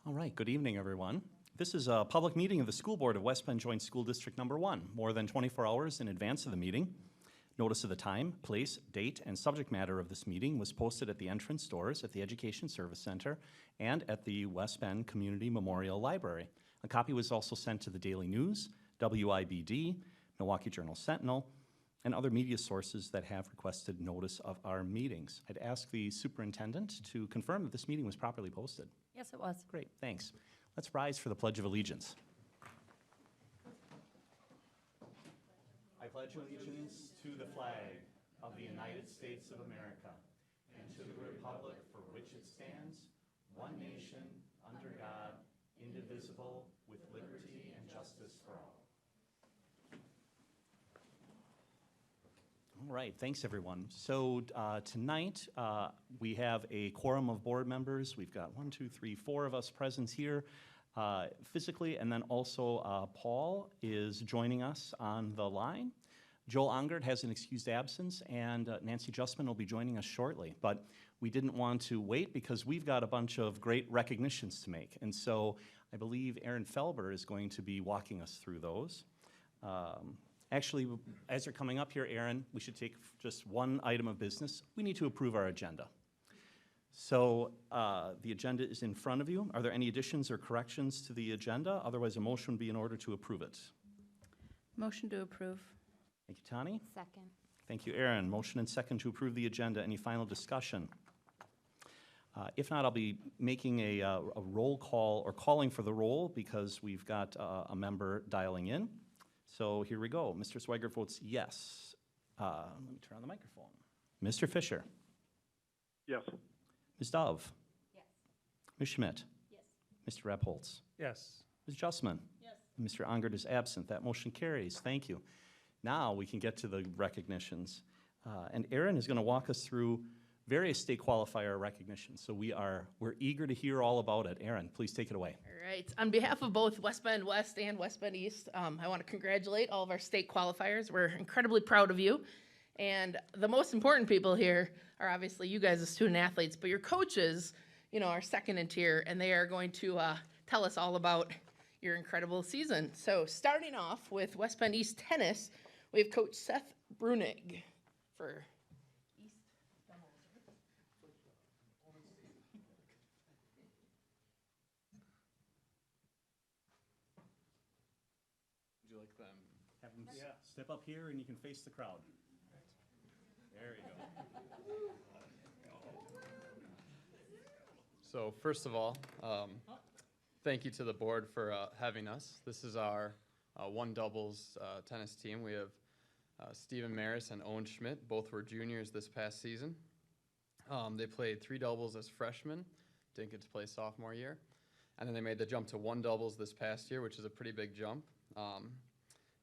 All right, good evening, everyone. This is a public meeting of the School Board of West Bend Joint School District Number 1, more than 24 hours in advance of the meeting. Notice of the time, place, date, and subject matter of this meeting was posted at the entrance doors at the Education Service Center and at the West Bend Community Memorial Library. A copy was also sent to the Daily News, WIBD, Milwaukee Journal Sentinel, and other media sources that have requested notice of our meetings. I'd ask the superintendent to confirm that this meeting was properly posted. Yes, it was. Great, thanks. Let's rise for the Pledge of Allegiance. I pledge allegiance to the flag of the United States of America and to the republic for which it stands, one nation, under God, indivisible, with liberty and justice for all. All right, thanks everyone. So tonight we have a quorum of board members. We've got 1, 2, 3, 4 of us present here physically, and then also Paul is joining us on the line. Joel Ongert has an excused absence, and Nancy Justman will be joining us shortly. But we didn't want to wait because we've got a bunch of great recognitions to make. And so I believe Aaron Felber is going to be walking us through those. Actually, as you're coming up here, Aaron, we should take just one item of business. We need to approve our agenda. So the agenda is in front of you. Are there any additions or corrections to the agenda? Otherwise, a motion would be in order to approve it. Motion to approve. Thank you, Tani. Second. Thank you, Aaron. Motion and second to approve the agenda. Any final discussion? If not, I'll be making a roll call or calling for the roll because we've got a member dialing in. So here we go. Mr. Swigert votes yes. Let me turn on the microphone. Mr. Fisher? Yes. Ms. Dove? Yes. Ms. Schmidt? Yes. Mr. Rappholz? Yes. Ms. Justman? Yes. Mr. Ongert is absent. That motion carries. Thank you. Now we can get to the recognitions. And Aaron is going to walk us through various state qualifier recognitions. So we're eager to hear all about it. Aaron, please take it away. All right. On behalf of both West Bend West and West Bend East, I want to congratulate all of our state qualifiers. We're incredibly proud of you. And the most important people here are obviously you guys as student athletes, but your coaches, are second in tier, and they are going to tell us all about your incredible season. So starting off with West Bend East tennis, we have Coach Seth Brunig for East. Would you like them? Have him step up here and you can face the crowd. There you go. So first of all, thank you to the board for having us. This is our one doubles tennis team. We have Stephen Maris and Owen Schmidt. Both were juniors this past season. They played 3 doubles as freshmen, didn't get to play sophomore year. And then they made the jump to 1 doubles this past year, which is a pretty big jump.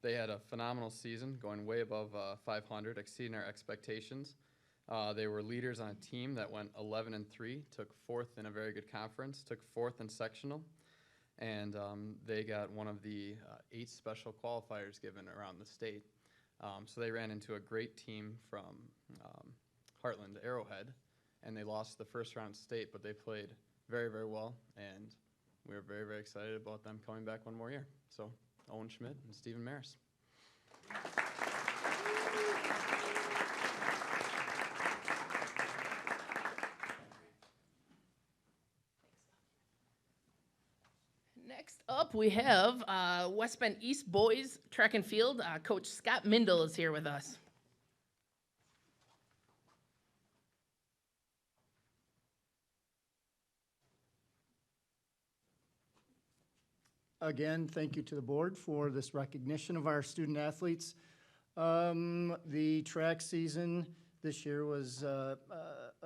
They had a phenomenal season, going way above 500, exceeding our expectations. They were leaders on a team that went 11-3, took 4th in a very good conference, took 4th in sectional, and they got one of the 8 special qualifiers given around the state. So they ran into a great team from Heartland, Arrowhead, and they lost the first round state, but they played very, very well, and we were very, very excited about them coming back one more year. So Owen Schmidt and Stephen Maris. Next up, we have West Bend East boys track and field. Coach Scott Mindel is here with us. Again, thank you to the board for this recognition of our student athletes. The track season this year was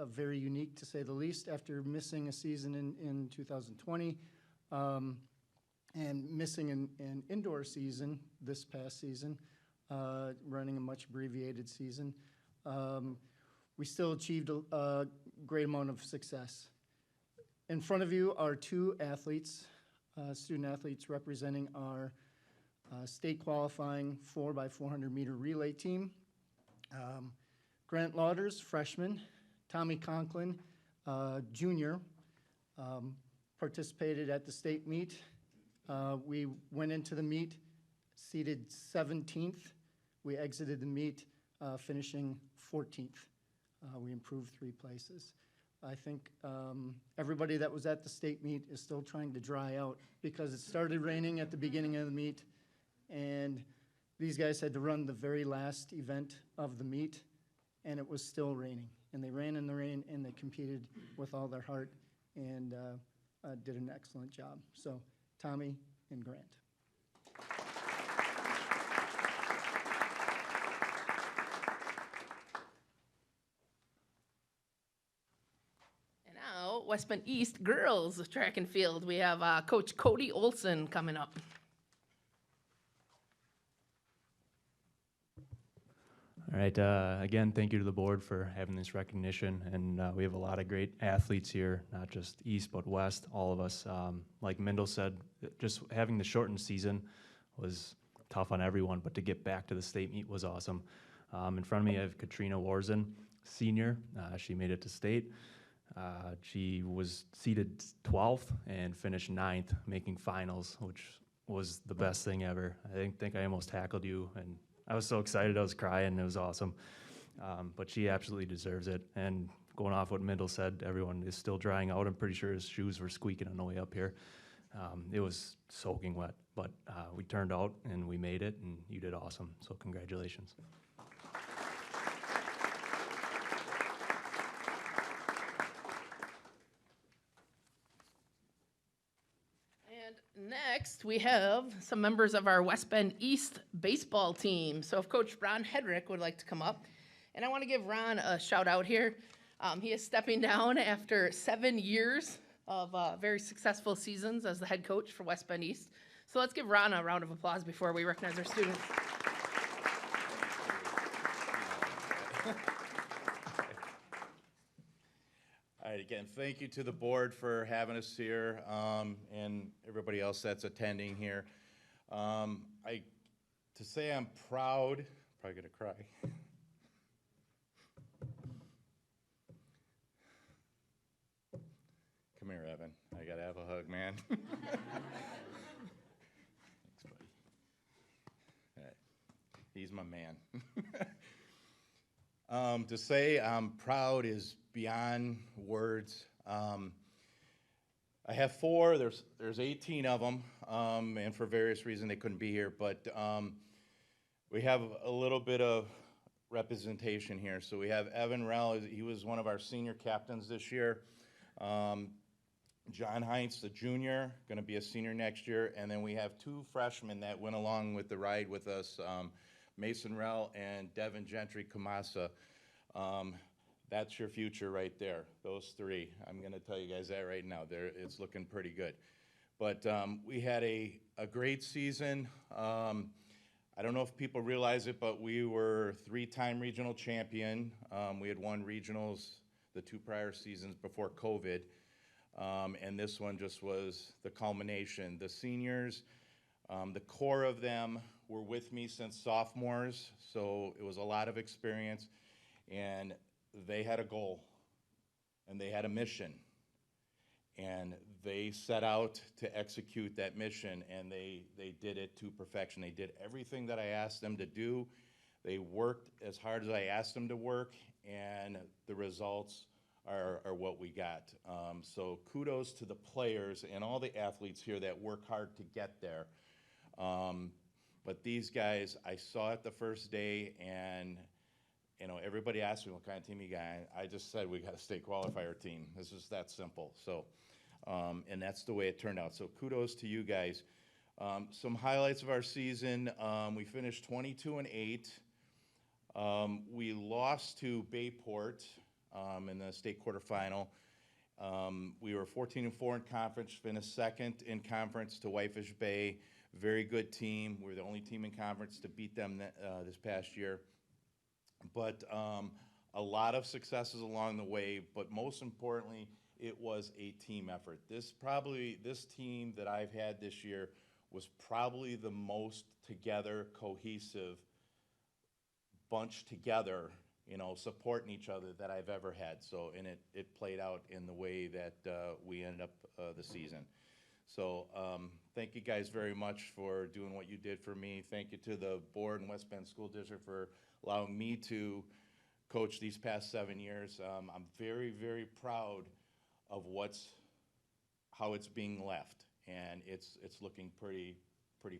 very unique, to say the least, after missing a season in 2020 and missing an indoor season this past season, running a much abbreviated season. We still achieved a great amount of success. In front of you are 2 athletes, student athletes representing our state qualifying 4x400 meter relay team. Grant Lauders, freshman, Tommy Conklin, junior. participated at the state meet. We went into the meet seated 17th. We exited the meet finishing 14th. We improved 3 places. I think everybody that was at the state meet is still trying to dry out because it started raining at the beginning of the meet, and these guys had to run the very last event of the meet, and it was still raining. And they ran in the rain, and they competed with all their heart and did an excellent job. So, Tommy and Grant. And now, West Bend East girls track and field. We have Coach Cody Olson coming up. All right, again, thank you to the board for having this recognition, and we have a lot of great athletes here, not just East, but West, all of us. Like Mindel said, just having the shortened season was tough on everyone, but to get back to the state meet was awesome. In front of me, I have Katrina Warzen, senior. She made it to state. She was seated 12th and finished 9th, making finals, which was the best thing ever. I think I almost tackled you, and I was so excited, I was crying, it was awesome. But she absolutely deserves it. And going off what Mindel said, everyone is still drying out. I'm pretty sure his shoes were squeaking on the way up here. It was soaking wet, but we turned out and we made it, and you did awesome. So congratulations. And next, we have some members of our West Bend East baseball team. So if Coach Ron Hedrick would like to come up. And I want to give Ron a shout out here. He is stepping down after 7 years of very successful seasons as the head coach for West Bend East. So let's give Ron a round of applause before we recognize our students. All right, again, thank you to the board for having us here, and everybody else that's attending here. To say I'm proud, probably gonna cry. Come here, Evan. I gotta have a hug, man. Thanks, buddy. All right. He's my man. To say I'm proud is beyond words. I have 4, there's 18 of them, and for various reasons they couldn't be here, but we have a little bit of representation here. So we have Evan Rell, he was one of our senior captains this year. John Heinz, the junior, gonna be a senior next year, and then we have 2 freshmen that went along with the ride with us, Mason Rell and Devin Gentry Kamasa. That's your future right there, those 3. I'm gonna tell you guys that right now. It's looking pretty good. But we had a great season. I don't know if people realize it, but we were 3-time regional champion. We had won regionals the 2 prior seasons before COVID. And this one just was the culmination. The seniors, the core of them were with me since sophomores, so it was a lot of experience, and they had a goal, and they had a mission, and they set out to execute that mission, and they did it to perfection. They did everything that I asked them to do. They worked as hard as I asked them to work, and the results are what we got. So kudos to the players and all the athletes here that work hard to get there. But these guys, I saw it the first day, and you know, everybody asked me what kind of team you got. I just said we got a state qualifier team. It's just that simple. So, and that's the way it turned out. So kudos to you guys. Some highlights of our season: we finished 22-8. We lost to Bayport in the state quarterfinal. We were 14-4 in conference, finished 2nd in conference to Whitefish Bay. Very good team. We're the only team in conference to beat them this past year. But a lot of successes along the way, but most importantly, it was a team effort. This team that I've had this year was probably the most together, cohesive bunch together supporting each other that I've ever had. So, and it played out in the way that we ended up the season. So thank you guys very much for doing what you did for me. Thank you to the board and West Bend School District for allowing me to coach these past 7 years. I'm very, very proud of how it's being left, and it's looking pretty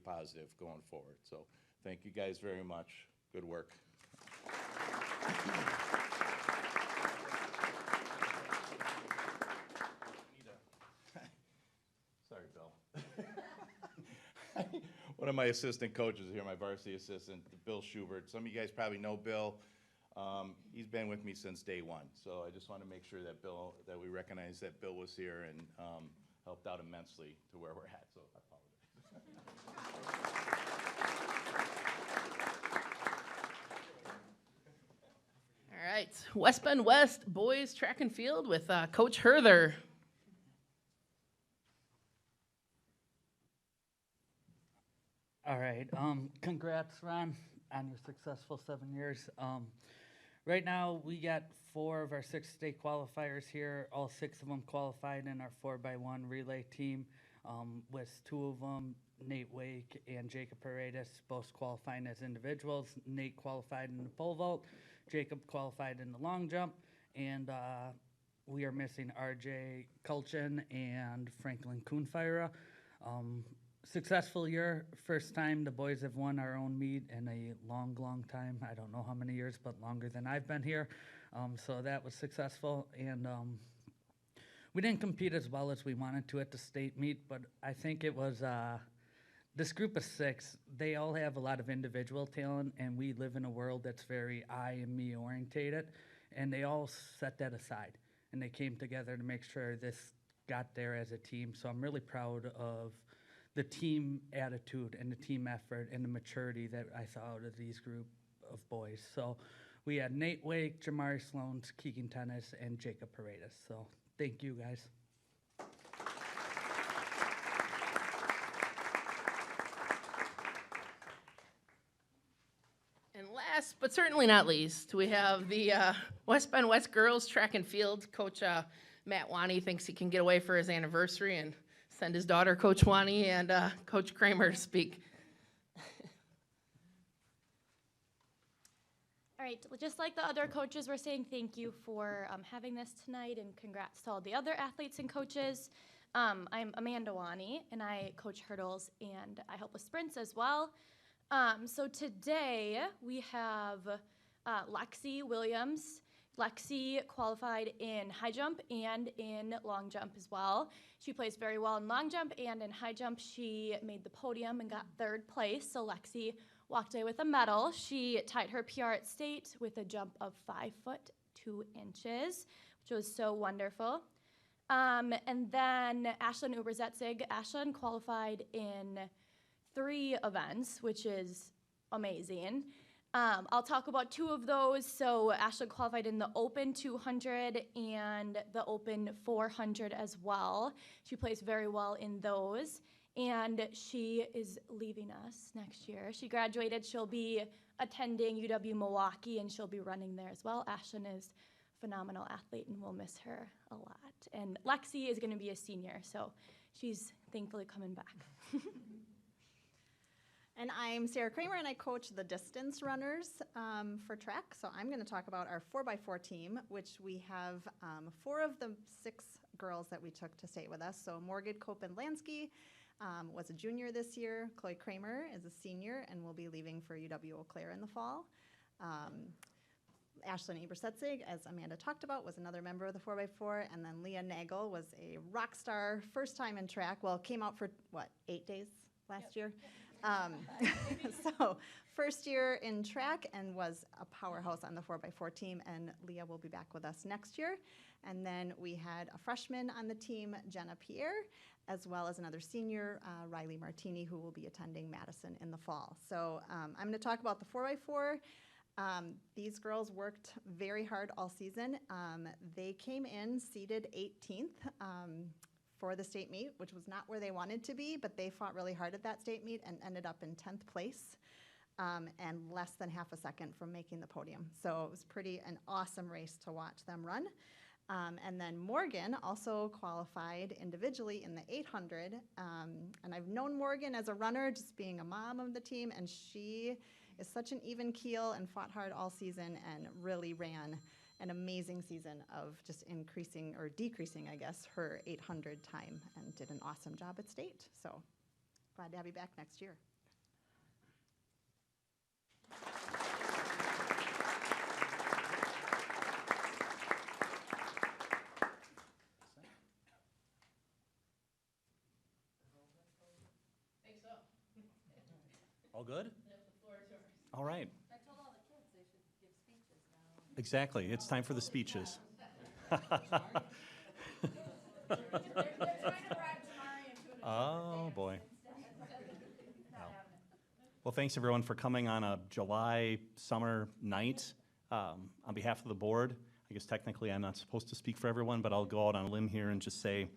positive going forward. So thank you guys very much. Good work. Sorry, Bill. One of my assistant coaches here, my varsity assistant, Bill Schubert. Some of you guys probably know Bill. He's been with me since day one. So I just want to make sure that we recognize that Bill was here and helped out immensely to where we're at. So I apologize. All right, West Bend West boys track and field with Coach Herther. All right. Congrats, Ron, on your successful 7 years. Right now, we got 4 of our 6 state qualifiers here. All 6 of them qualified in our 4x1 relay team, with 2 of them, Nate Wake and Jacob Paredes, both qualifying as individuals. Nate qualified in the pole vault, Jacob qualified in the long jump, and we are missing RJ Kulchin and Franklin Kuhnfeira. Successful year, first time the boys have won our own meet in a long time. I don't know how many years, but longer than I've been here. So that was successful, and we didn't compete as well as we wanted to at the state meet, but I think it was this group of 6, they all have a lot of individual talent, and we live in a world that's very I and me orientated, and they all set that aside, and they came together to make sure this got there as a team. So I'm really proud of the team attitude and the team effort and the maturity that I saw out of these group of boys. So we had Nate Wake, Jamari Sloan, Keegan Tennis, and Jacob Paredes. So thank you, guys. And last but certainly not least, we have the West Bend West girls track and field. Coach Matt Wani thinks he can get away for his anniversary and send his daughter, Coach Wani, and Coach Kramer to speak. All right, just like the other coaches, we're saying thank you for having this tonight, and congrats to all the other athletes and coaches. I'm Amanda Wani, and I coach hurdles, and I help with sprints as well. So today we have Lexi Williams. Lexi qualified in high jump and in long jump as well. She plays very well in long jump, and in high jump she made the podium and got 3rd place. So Lexi walked away with a medal. She tied her PR at state with a jump of 5 foot 2 inches, which was so wonderful. And then Ashlyn Uberzetzig. Ashlyn qualified in 3 events, which is amazing. I'll talk about 2 of those. So Ashlyn qualified in the Open 200 and the Open 400 as well. She plays very well in those, and she is leaving us next year. She graduated. She'll be attending UW Milwaukee, and she'll be running there as well. Ashlyn is a phenomenal athlete, and we'll miss her a lot. And Lexi is going to be a senior, so she's thankfully coming back. And I'm Sarah Kramer, and I coach the distance runners for track. So I'm going to talk about our 4x4 team, which we have 4 of the 6 girls that we took to state with us. So Morgan Copen-Lansky was a junior this year. Chloe Kramer is a senior and will be leaving for UW Eau Claire in the fall. Ashlyn Ebersetzig, as Amanda talked about, was another member of the 4x4. And then Leah Nagel was a rock star, first time in track. Well, came out for, 8 days last year? So first year in track and was a powerhouse on the 4x4 team, and Leah will be back with us next year. And then we had a freshman on the team, Jenna Pierre, as well as another senior, Riley Martini, who will be attending Madison in the fall. So I'm going to talk about the 4x4. These girls worked very hard all season. They came in seeded 18th. For the state meet, which was not where they wanted to be, but they fought really hard at that state meet and ended up in 10th place. and less than half a second from making the podium. So it was an awesome race to watch them run. And then Morgan also qualified individually in the 800. And I've known Morgan as a runner, just being a mom of the team, and she is such an even keel and fought hard all season and really ran an amazing season of just increasing or decreasing, I guess, her 800 time and did an awesome job at state. So glad to have you back next year. All good? The floor is yours. All right. I told all the kids they should give speeches now. Exactly. It's time for the speeches. They're trying to bribe Tamari into an Oh, boy. Well, thanks everyone for coming on a July summer night. On behalf of the board, I guess technically I'm not supposed to speak for everyone, but I'll go out on a limb here and just say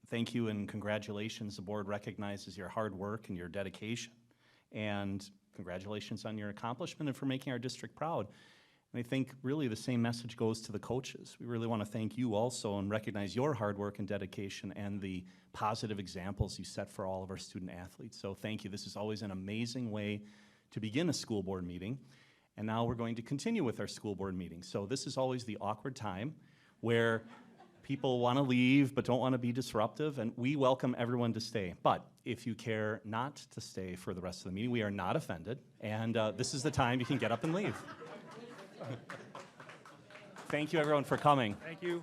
thank you and congratulations. The board recognizes your hard work and your dedication. And congratulations on your accomplishment and for making our district proud. And I think really the same message goes to the coaches. We really want to thank you also and recognize your hard work and dedication and the positive examples you set for all of our student athletes. So thank you. This is always an amazing way to begin a school board meeting. And now we're going to continue with our school board meeting. So this is always the awkward time where people want to leave but don't want to be disruptive, and we welcome everyone to stay. But if you care not to stay for the rest of the meeting, we are not offended, and this is the time you can get up and leave. Thank you, everyone, for coming. Thank you.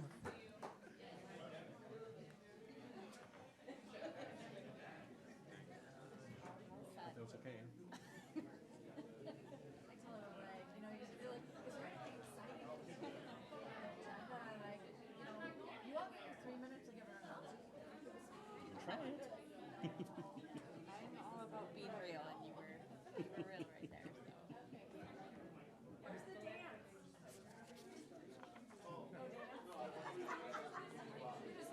I'm all about being real, and you were real right there. Where's the dance?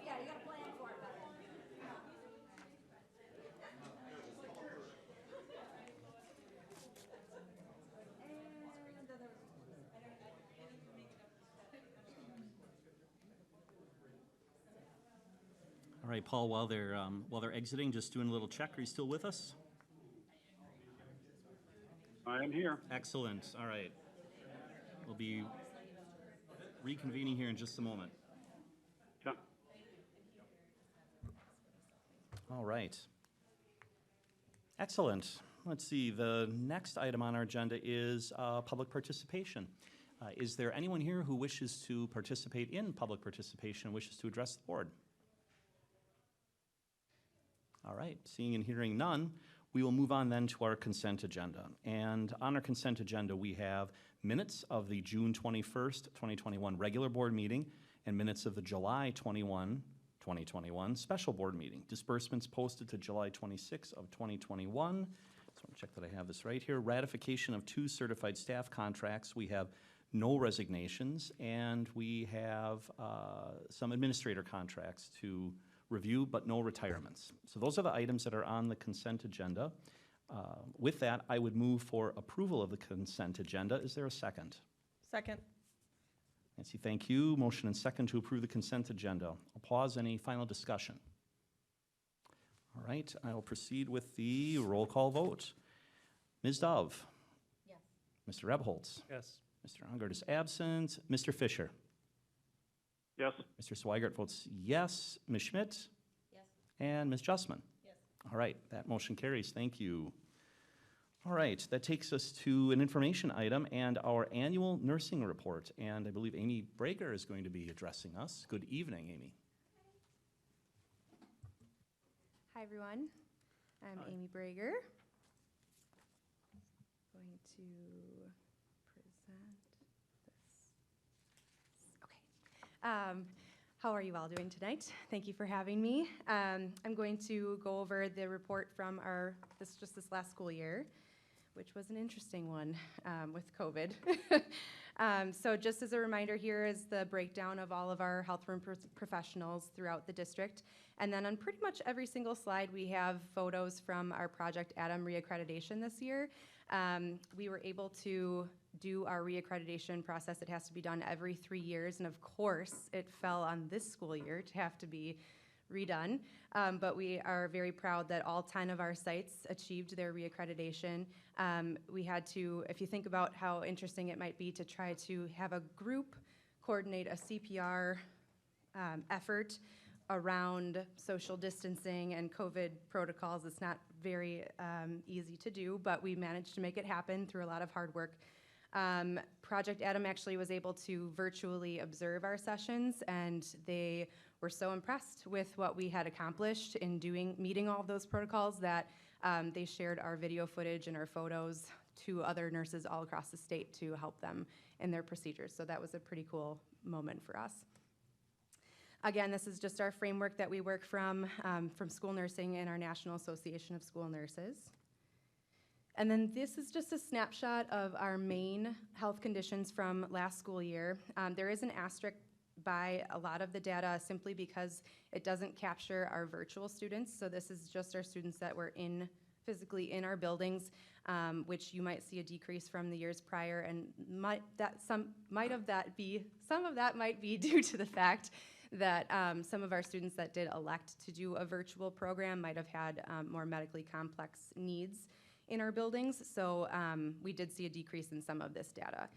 Yeah, you gotta plan for it better. All right, Paul, while they're exiting, just doing a little check. Are you still with us? I am here. Excellent. All right. We'll be reconvening here in just a moment. Yeah. All right. Excellent. Let's see. The next item on our agenda is public participation. Is there anyone here who wishes to participate in public participation and wishes to address the board? All right, seeing and hearing none, we will move on then to our consent agenda. And on our consent agenda, we have minutes of the June 21st, 2021 regular board meeting and minutes of the July 21, 2021 special board meeting. Disbursements posted to July 26 of 2021. Just want to check that I have this right here. Ratification of 2 certified staff contracts. We have no resignations, and we have some administrator contracts to review, but no retirements. So those are the items that are on the consent agenda. With that, I would move for approval of the consent agenda. Is there a second? Second. Nancy, thank you. Motion and second to approve the consent agenda. I'll pause. Any final discussion? All right, I will proceed with the roll call vote. Ms. Dove? Yes. Mr. Rebholz? Yes. Mr. Ungert is absent. Mr. Fisher? Yes. Mr. Swigert votes yes. Ms. Schmidt? Yes. And Ms. Justman? Yes. All right, that motion carries. Thank you. All right, that takes us to an information item and our annual nursing report. And I believe Amy Breaker is going to be addressing us. Good evening, Amy. Hi, everyone. I'm Hi. Amy Brager. Going to present this. Okay. How are you all doing tonight? Thank you for having me. I'm going to go over the report from this last school year. which was an interesting one with COVID. So just as a reminder, here is the breakdown of all of our health room professionals throughout the district. And then on pretty much every single slide, we have photos from our Project Adam reaccreditation this year. We were able to do our reaccreditation process. It has to be done every 3 years, and of course, it fell on this school year to have to be redone. But we are very proud that all 10 of our sites achieved their reaccreditation. We had to, if you think about how interesting it might be to try to have a group coordinate a CPR effort around social distancing and COVID protocols, it's not very easy to do, but we managed to make it happen through a lot of hard work. Project Adam actually was able to virtually observe our sessions, and they were so impressed with what we had accomplished in meeting all of those protocols that they shared our video footage and our photos to other nurses all across the state to help them in their procedures. So that was a pretty cool moment for us. Again, this is just our framework that we work from school nursing and our National Association of School Nurses. And then this is just a snapshot of our main health conditions from last school year. There is an asterisk by a lot of the data simply because it doesn't capture our virtual students. So this is just our students that were physically in our buildings, which you might see a decrease from the years prior, and some of that might be due to the fact that some of our students that did elect to do a virtual program might have had more medically complex needs in our buildings. So we did see a decrease in some of this data.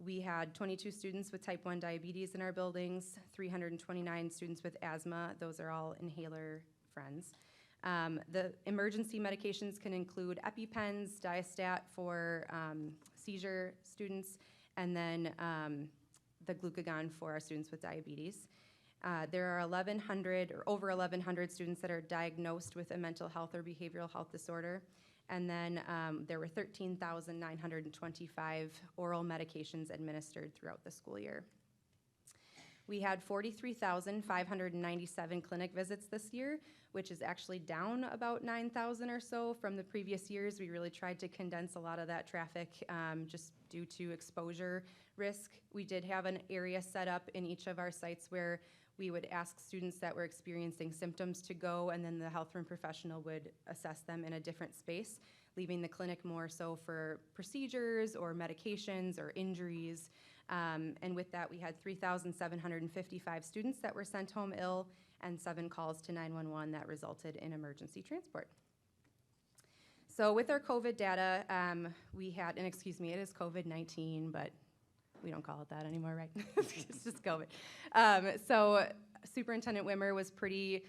We had 22 students with type 1 diabetes in our buildings, 329 students with asthma. Those are all inhaler friends. The emergency medications can include EpiPens, Diastat for seizure students, and then the glucagon for our students with diabetes. There are over 1,100 students that are diagnosed with a mental health or behavioral health disorder. And then there were 13,925 oral medications administered throughout the school year. We had 43,597 clinic visits this year, which is actually down about 9,000 or so from the previous years. We really tried to condense a lot of that traffic just due to exposure risk. We did have an area set up in each of our sites where we would ask students that were experiencing symptoms to go, and then the health room professional would assess them in a different space, leaving the clinic more so for procedures or medications or injuries. And with that, we had 3,755 students that were sent home ill and 7 calls to 911 that resulted in emergency transport. So with our COVID data, we had, and excuse me, it is COVID-19, but we don't call it that anymore, right? It's just COVID. So Superintendent Wimmer was pretty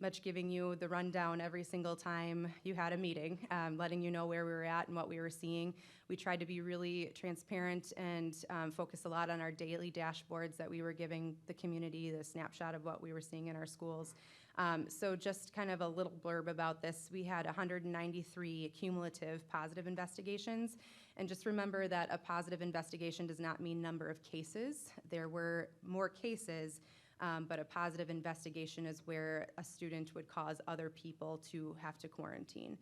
much giving you the rundown every single time you had a meeting, letting you know where we were at and what we were seeing. We tried to be really transparent and focus a lot on our daily dashboards that we were giving the community, the snapshot of what we were seeing in our schools. So just kind of a little blurb about this. We had 193 cumulative positive investigations. And just remember that a positive investigation does not mean number of cases. There were more cases, but a positive investigation is where a student would cause other people to have to quarantine.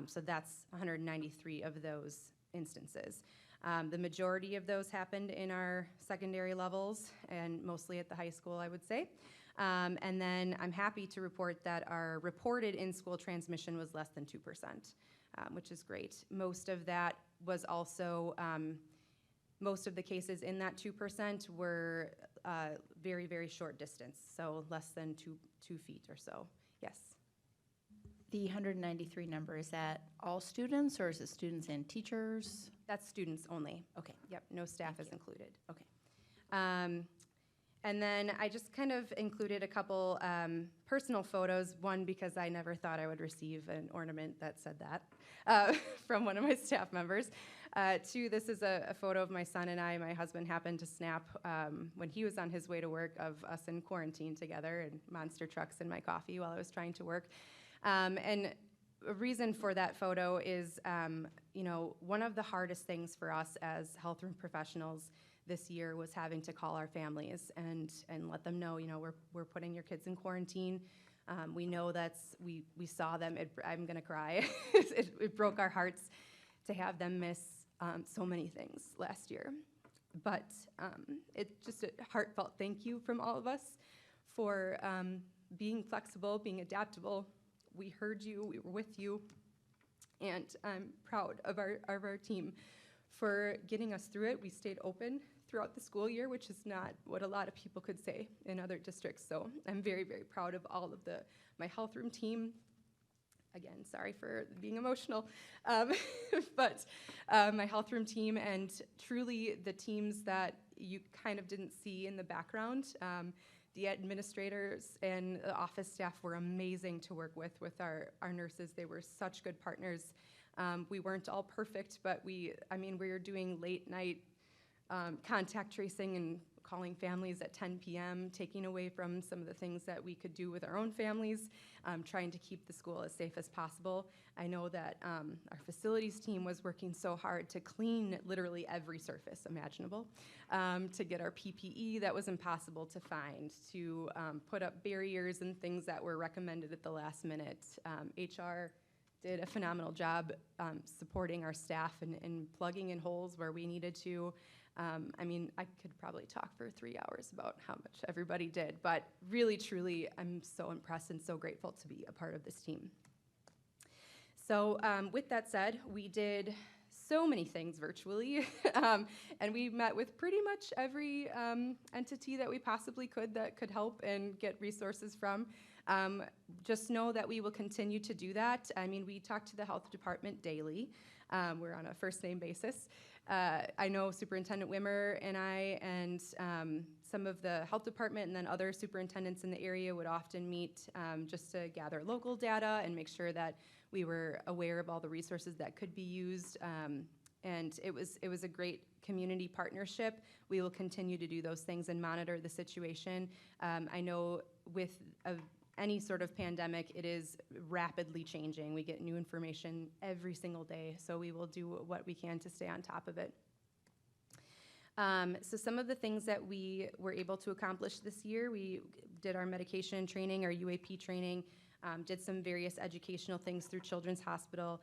So that's 193 of those instances. The majority of those happened in our secondary levels and mostly at the high school, I would say. And then I'm happy to report that our reported in-school transmission was less than 2%, which is great. Most of that was also, most of the cases in that 2% were very, very short distance, so less than 2 feet or so. Yes. The 193 number, is that all students or is it students and teachers? That's students only. Okay. Yep, no staff is included. Okay. And then I just kind of included a couple personal photos, one because I never thought I would receive an ornament that said that from one of my staff members. Two, this is a photo of my son and I. My husband happened to snap when he was on his way to work of us in quarantine together and monster trucks in my coffee while I was trying to work. And a reason for that photo is, one of the hardest things for us as health room professionals this year was having to call our families and let them know, we're putting your kids in quarantine. We know we saw them. I'm gonna cry. It broke our hearts to have them miss so many things last year. But it's just a heartfelt thank you from all of us for being flexible, being adaptable. We heard you, we were with you, and I'm proud of our team for getting us through it. We stayed open throughout the school year, which is not what a lot of people could say in other districts. So I'm very, very proud of all of my health room team. Again, sorry for being emotional, but my health room team and truly the teams that you kind of didn't see in the background. The administrators and the office staff were amazing to work with our nurses. They were such good partners. We weren't all perfect, but we were doing late night contact tracing and calling families at 10 p.m., taking away from some of the things that we could do with our own families, trying to keep the school as safe as possible. I know that our facilities team was working so hard to clean literally every surface imaginable, to get our PPE that was impossible to find, to put up barriers and things that were recommended at the last minute. HR did a phenomenal job supporting our staff and plugging in holes where we needed to. I could probably talk for 3 hours about how much everybody did, but really, truly, I'm so impressed and so grateful to be a part of this team. So with that said, we did so many things virtually, and we met with pretty much every entity that we possibly could that could help and get resources from. Just know that we will continue to do that. We talk to the health department daily. We're on a first name basis. I know Superintendent Wimmer and I and some of the health department and then other superintendents in the area would often meet just to gather local data and make sure that we were aware of all the resources that could be used. And it was a great community partnership. We will continue to do those things and monitor the situation. I know with any sort of pandemic, it is rapidly changing. We get new information every single day, so we will do what we can to stay on top of it. So some of the things that we were able to accomplish this year, we did our medication training, our UAP training, did some various educational things through Children's Hospital.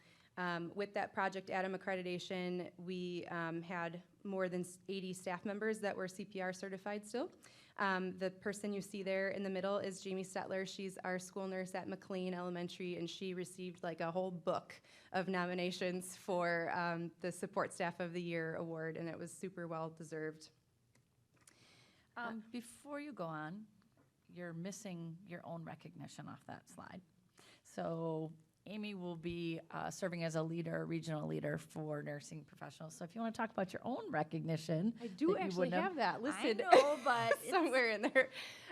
With that Project Adam accreditation, we had more than 80 staff members that were CPR certified still. The person you see there in the middle is Jamie Stetler. She's our school nurse at McLean Elementary, and she received like a whole book of nominations for the Support Staff of the Year award, and it was super well deserved. Before you go on, you're missing your own recognition off that slide. So Amy will be serving as a leader, regional leader for nursing professionals. So if you want to talk about your own recognition. I do actually have that listed I know, but somewhere in there.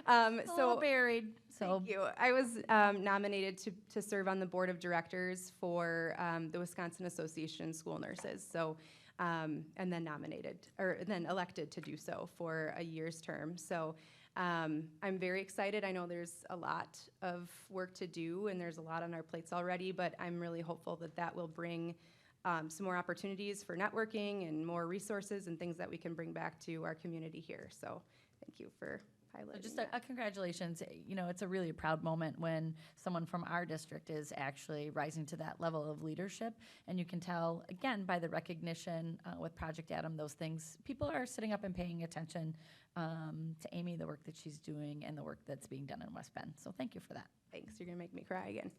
It's a little buried. So thank you. I was nominated to serve on the board of directors for the Wisconsin Association of School Nurses. So, and then then elected to do so for a year's term. So I'm very excited. I know there's a lot of work to do and there's a lot on our plates already, but I'm really hopeful that that will bring some more opportunities for networking and more resources and things that we can bring back to our community here. So thank you for highlighting just that. a congratulations. It's a really proud moment when someone from our district is actually rising to that level of leadership. And you can tell, again, by the recognition with Project Adam, those things, people are sitting up and paying attention to Amy, the work that she's doing, and the work that's being done in West Bend. So thank you for that. Thanks, you're gonna make me cry again.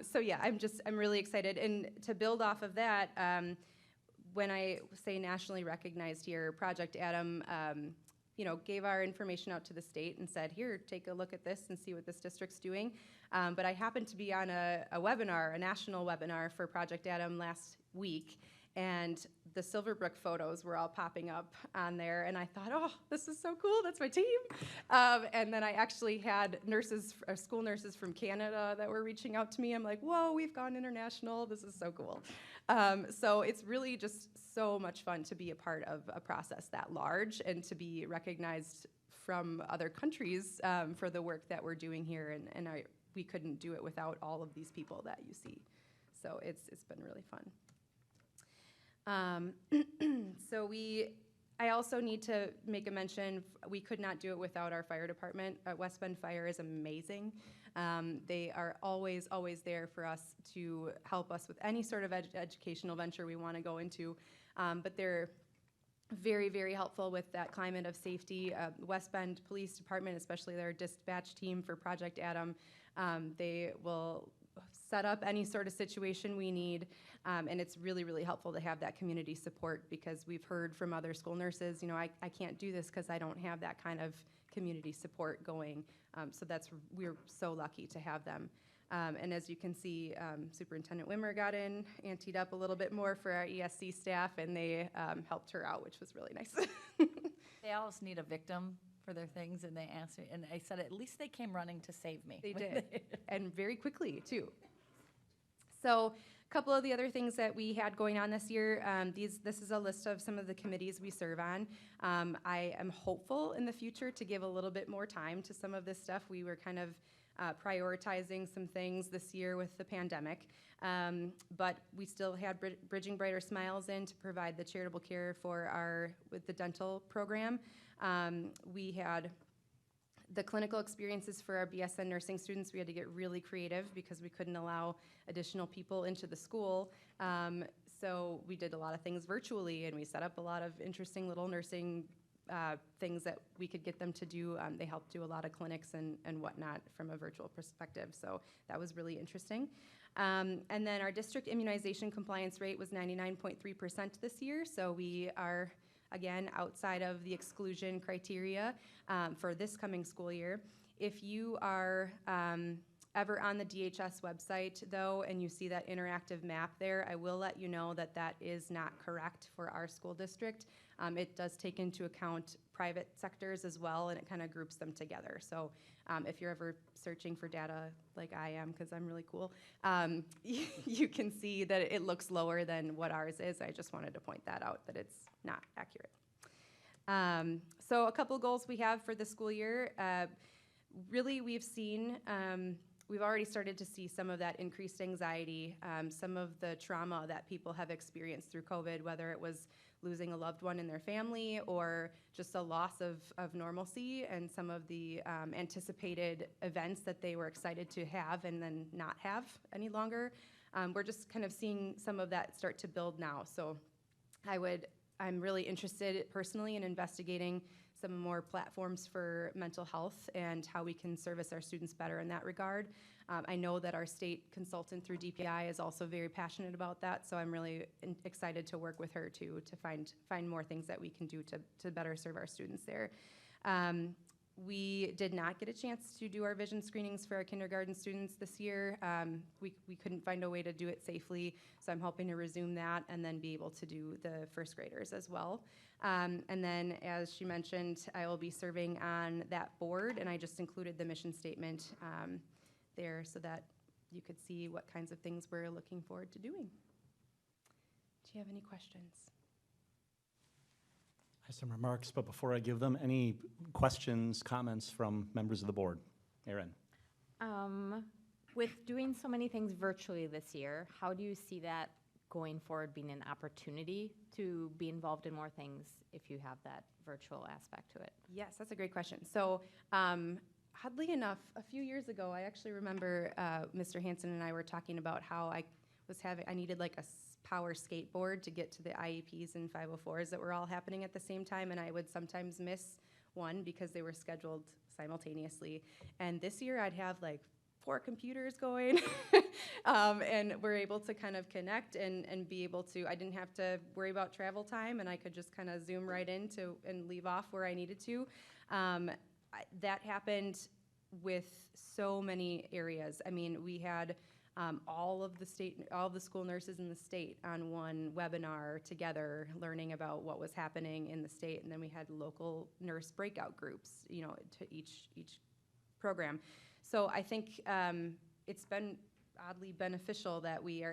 So yeah, I'm really excited. And to build off of that, when I say nationally recognized here, Project Adam, gave our information out to the state and said, here, take a look at this and see what this district's doing. But I happened to be on a webinar, a national webinar for Project Adam last week, and the Silverbrook photos were all popping up on there, and I thought, oh, this is so cool, that's my team. And then I actually had school nurses from Canada that were reaching out to me. I'm like, whoa, we've gone international, this is so cool. So it's really just so much fun to be a part of a process that large and to be recognized from other countries for the work that we're doing here, and we couldn't do it without all of these people that you see. So it's been really fun. So we I also need to make a mention, we could not do it without our fire department. West Bend Fire is amazing. They are always, always there for us to help us with any sort of educational venture we want to go into. But they're very, very helpful with that climate of safety. West Bend Police Department, especially their dispatch team for Project Adam, they will set up any sort of situation we need, and it's really, really helpful to have that community support, because we've heard from other school nurses, you know, I can't do this because I don't have that kind of community support going. So we're so lucky to have them. And as you can see, Superintendent Wimmer got anteed up a little bit more for our ESC staff, and they helped her out, which was really nice. They always need a victim for their things, and they asked me, and I said, at least they came running to save me. They did, and very quickly, too. So a couple of the other things that we had going on this year, this is a list of some of the committees we serve on. I am hopeful in the future to give a little bit more time to some of this stuff. We were kind of prioritizing some things this year with the pandemic, but we still had Bridging Brighter Smiles in to provide the charitable care with the dental program. We had the clinical experiences for our BSN nursing students. We had to get really creative because we couldn't allow additional people into the school. So we did a lot of things virtually, and we set up a lot of interesting little nursing things that we could get them to do. They helped do a lot of clinics and whatnot from a virtual perspective, so that was really interesting. And then our district immunization compliance rate was 99.3% this year, so we are, again, outside of the exclusion criteria for this coming school year. If you are ever on the DHS website, though, and you see that interactive map there, I will let you know that that is not correct for our school district. It does take into account private sectors as well, and it kind of groups them together. So if you're ever searching for data like I am, because I'm really cool, you can see that it looks lower than what ours is. I just wanted to point that out, that it's not accurate. So a couple goals we have for the school year. Really, we've already started to see some of that increased anxiety, some of the trauma that people have experienced through COVID, whether it was losing a loved one in their family or just a loss of normalcy, and some of the anticipated events that they were excited to have and then not have any longer. We're just kind of seeing some of that start to build now. So I'm really interested personally in investigating some more platforms for mental health and how we can service our students better in that regard. I know that our state consultant through DPI is also very passionate about that, so I'm really excited to work with her to find more things that we can do to better serve our students there. We did not get a chance to do our vision screenings for our kindergarten students this year. We couldn't find a way to do it safely, so I'm hoping to resume that and then be able to do the first graders as well. And then, as she mentioned, I will be serving on that board, and I just included the mission statement there so that you could see what kinds of things we're looking forward to doing. Do you have any questions? I have some remarks, but before I give them, any questions, comments from members of the board? Erin. With doing so many things virtually this year, how do you see that going forward being an opportunity to be involved in more things if you have that virtual aspect to it? Yes, that's a great question. So oddly enough, a few years ago, I actually remember Mr. Hansen and I were talking about how I needed like a power skateboard to get to the IEPs and 504s that were all happening at the same time, and I would sometimes miss one because they were scheduled simultaneously. And this year I'd have like 4 computers going and we're able to kind of connect and be able to, I didn't have to worry about travel time, and I could just kind of zoom right in and leave off where I needed to. That happened with so many areas. I mean, we had all of the school nurses in the state on one webinar together, learning about what was happening in the state, and then we had local nurse breakout groups, you know, to each program. So I think it's been oddly beneficial that we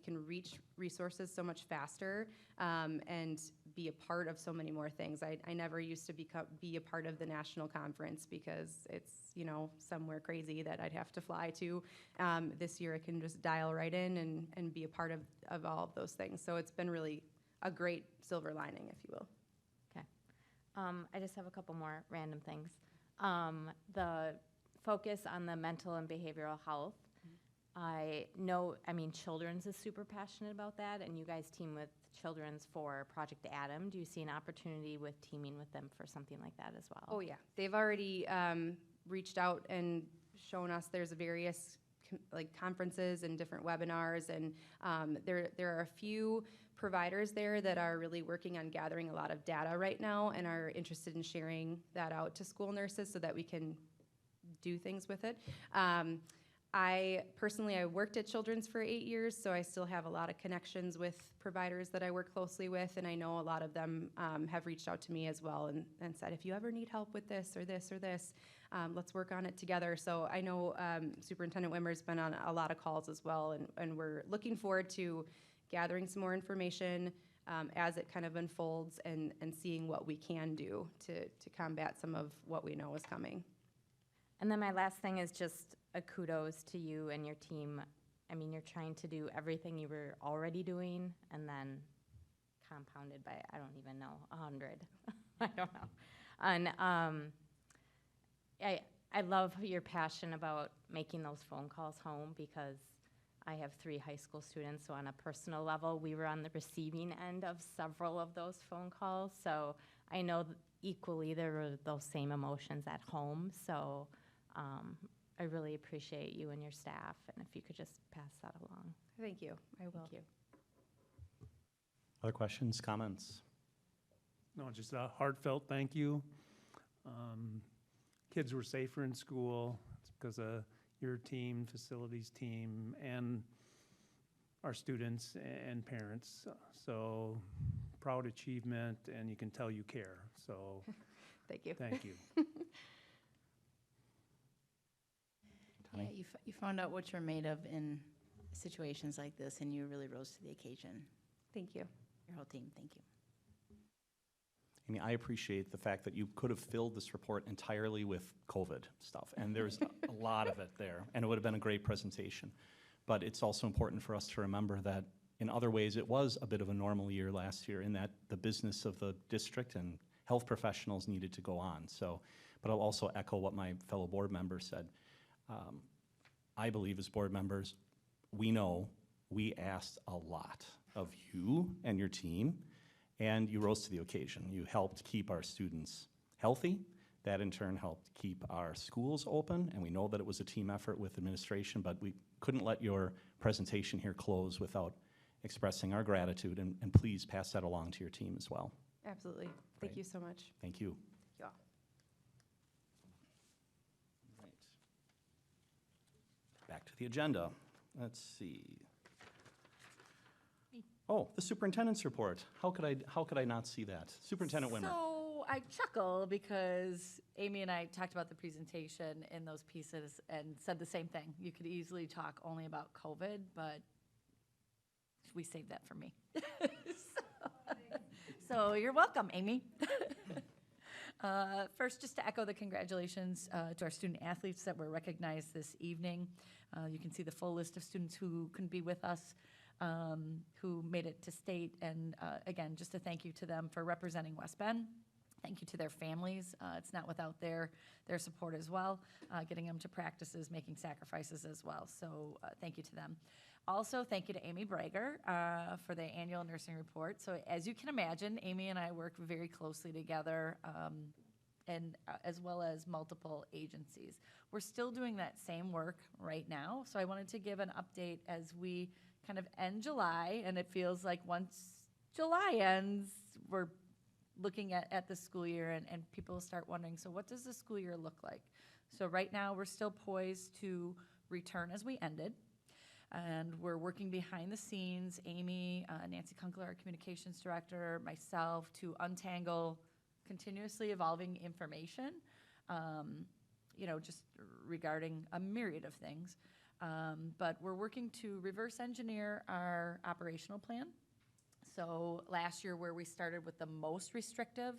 can reach resources so much faster and be a part of so many more things. I never used to be a part of the national conference because it's, you know, somewhere crazy that I'd have to fly to. This year I can just dial right in and be a part of all of those things. So it's been really a great silver lining, if you will. I just have a couple more random things. The focus on the mental and behavioral health. I know, Children's is super passionate about that, and you guys team with Children's for Project Adam. Do you see an opportunity with teaming with them for something like that as well? Oh, yeah. They've already reached out and shown us there's various conferences and different webinars, and there are a few providers there that are really working on gathering a lot of data right now and are interested in sharing that out to school nurses so that we can do things with it. I worked at Children's for 8 years, so I still have a lot of connections with providers that I work closely with, and I know a lot of them have reached out to me as well and said, if you ever need help with this or this or this, let's work on it together. So I know Superintendent Wimmer's been on a lot of calls as well, and we're looking forward to gathering some more information as it kind of unfolds and seeing what we can do to combat some of what we know is coming. And then my last thing is just a kudos to you and your team. You're trying to do everything you were already doing and then compounded by, I don't even know, 100. I don't know. And I love your passion about making those phone calls home, because I have 3 high school students, so on a personal level, we were on the receiving end of several of those phone calls. So I know equally there were those same emotions at home. So I really appreciate you and your staff, and if you could just pass that along. Thank you. I will. Thank you. Other questions, comments? No, just a heartfelt thank you. Kids were safer in school. It's because of your team, facilities team, and our students and parents. So proud achievement, and you can tell you care. So thank you. Thank you. Yeah, you found out what you're made of in situations like this, and you really rose to the occasion. Thank you. Your whole team, thank you. I appreciate the fact that you could have filled this report entirely with COVID stuff, and there's a lot of it there, and it would have been a great presentation. But it's also important for us to remember that in other ways it was a bit of a normal year last year, in that the business of the district and health professionals needed to go on. So, but I'll also echo what my fellow board members said. I believe as board members, we know we asked a lot of you and your team, and you rose to the occasion. You helped keep our students healthy. That in turn helped keep our schools open, and we know that it was a team effort with administration, but we couldn't let your presentation here close without expressing our gratitude, and please pass that along to your team as well. Absolutely. Thank you so much. Thank you. Thank you all. Back to the agenda. Let's see. Oh, the superintendent's report. How could I not see that? Superintendent Wimmer. So I chuckle because Amy and I talked about the presentation in those pieces and said the same thing. You could easily talk only about COVID, but we saved that for me. So you're welcome, Amy. First, just to echo the congratulations to our student athletes that were recognized this evening. You can see the full list of students who couldn't be with us, who made it to state. And again, just a thank you to them for representing West Bend. Thank you to their families. It's not without their support as well, getting them to practices, making sacrifices as well. So thank you to them. Also, thank you to Amy Brager for the annual nursing report. So as you can imagine, Amy and I work very closely together, and as well as multiple agencies. We're still doing that same work right now. So I wanted to give an update as we kind of end July, and it feels like once July ends, we're looking at the school year, and people start wondering, so what does the school year look like? So right now, we're still poised to return as we ended. And we're working behind the scenes, Amy, Nancy Kunkel, our communications director, myself, to untangle continuously evolving information, just regarding a myriad of things. But we're working to reverse engineer our operational plan. So last year, where we started with the most restrictive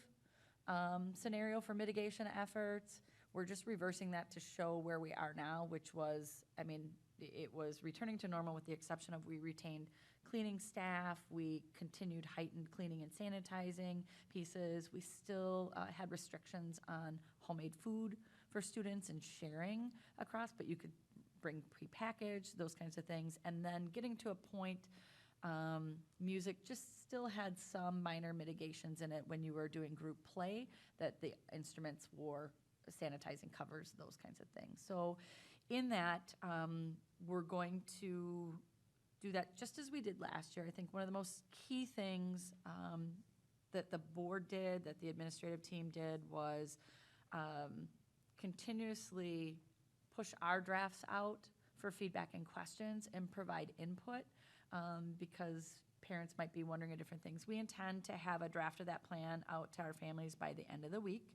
scenario for mitigation efforts, we're just reversing that to show where we are now, which was, I mean, it was returning to normal with the exception of we retained cleaning staff, we continued heightened cleaning and sanitizing pieces. We still had restrictions on homemade food for students and sharing across, but you could bring prepackaged, those kinds of things. And then getting to a point, music just still had some minor mitigations in it when you were doing group play, that the instruments wore sanitizing covers, those kinds of things. So in that, we're going to do that just as we did last year. I think one of the most key things that the board did, that the administrative team did, was continuously push our drafts out for feedback and questions and provide input because parents might be wondering different things. We intend to have a draft of that plan out to our families by the end of the week.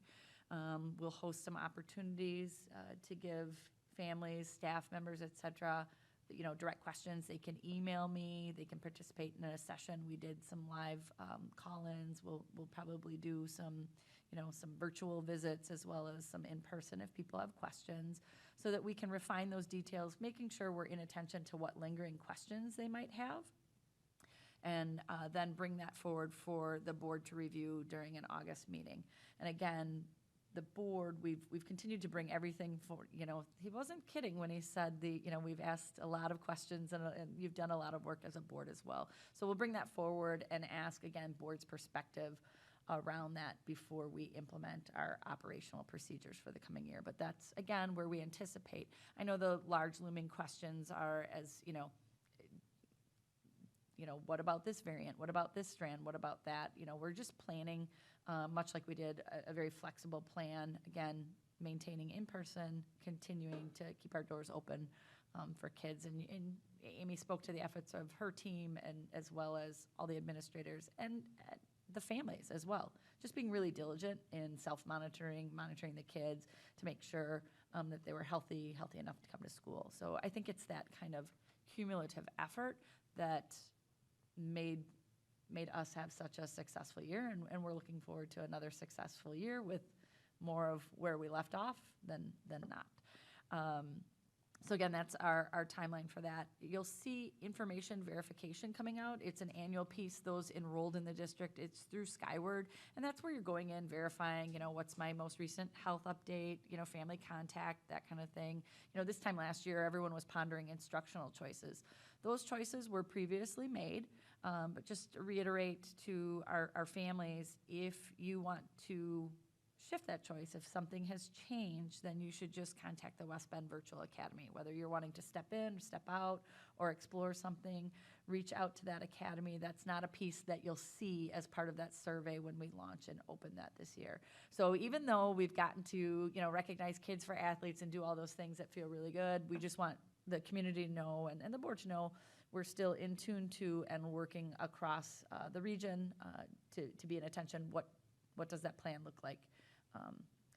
We'll host some opportunities to give families, staff members, et cetera, direct questions. They can email me. They can participate in a session. We did some live call-ins. We'll probably do some virtual visits as well as some in-person if people have questions, so that we can refine those details, making sure we're in attention to what lingering questions they might have, and then bring that forward for the board to review during an August meeting. And again, the board, we've continued to bring everything forward. He wasn't kidding when he said we've asked a lot of questions and you've done a lot of work as a board as well. So we'll bring that forward and ask, again, board's perspective around that before we implement our operational procedures for the coming year. But that's, again, where we anticipate. I know the large looming questions are what about this variant? What about this strand? What about that? We're just planning, much like we did a very flexible plan, again, maintaining in-person, continuing to keep our doors open for kids. And Amy spoke to the efforts of her team and as well as all the administrators and the families as well. Just being really diligent in self-monitoring, monitoring the kids to make sure that they were healthy enough to come to school. So I think it's that kind of cumulative effort that made us have such a successful year, and we're looking forward to another successful year with more of where we left off than not. So again, that's our timeline for that. You'll see information verification coming out. It's an annual piece. Those enrolled in the district, it's through Skyward, and that's where you're going in, verifying, what's my most recent health update, family contact, that kind of thing. This time last year, everyone was pondering instructional choices. Those choices were previously made, but just to reiterate to our families, if you want to shift that choice, if something has changed, then you should just contact the Westbound Virtual Academy. Whether you're wanting to step in, step out, or explore something, reach out to that academy. That's not a piece that you'll see as part of that survey when we launch and open that this year. So even though we've gotten to recognize Kids for Athletes and do all those things that feel really good, we just want the community to know and the board to know we're still in tune to and working across the region to be in attention. What does that plan look like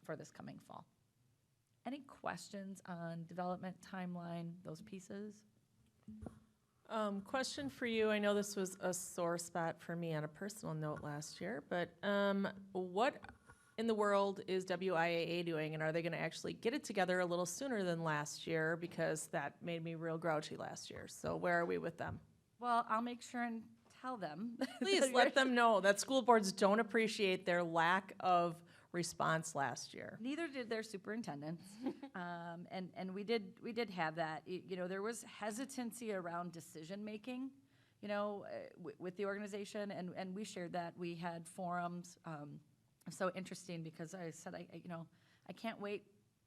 for this coming fall? Any questions on development timeline, those pieces? Question for you. I know this was a sore spot for me on a personal note last year, but what in the world is WIAA doing, and are they going to actually get it together a little sooner than last year? Because that made me real grouchy last year. So where are we with them? Well, I'll make sure and tell them. Please let them know that school boards don't appreciate their lack of response last year. Neither did their superintendents, and we did have that. There was hesitancy around decision making, with the organization, and we shared that. We had forums. So interesting because I said I can't wait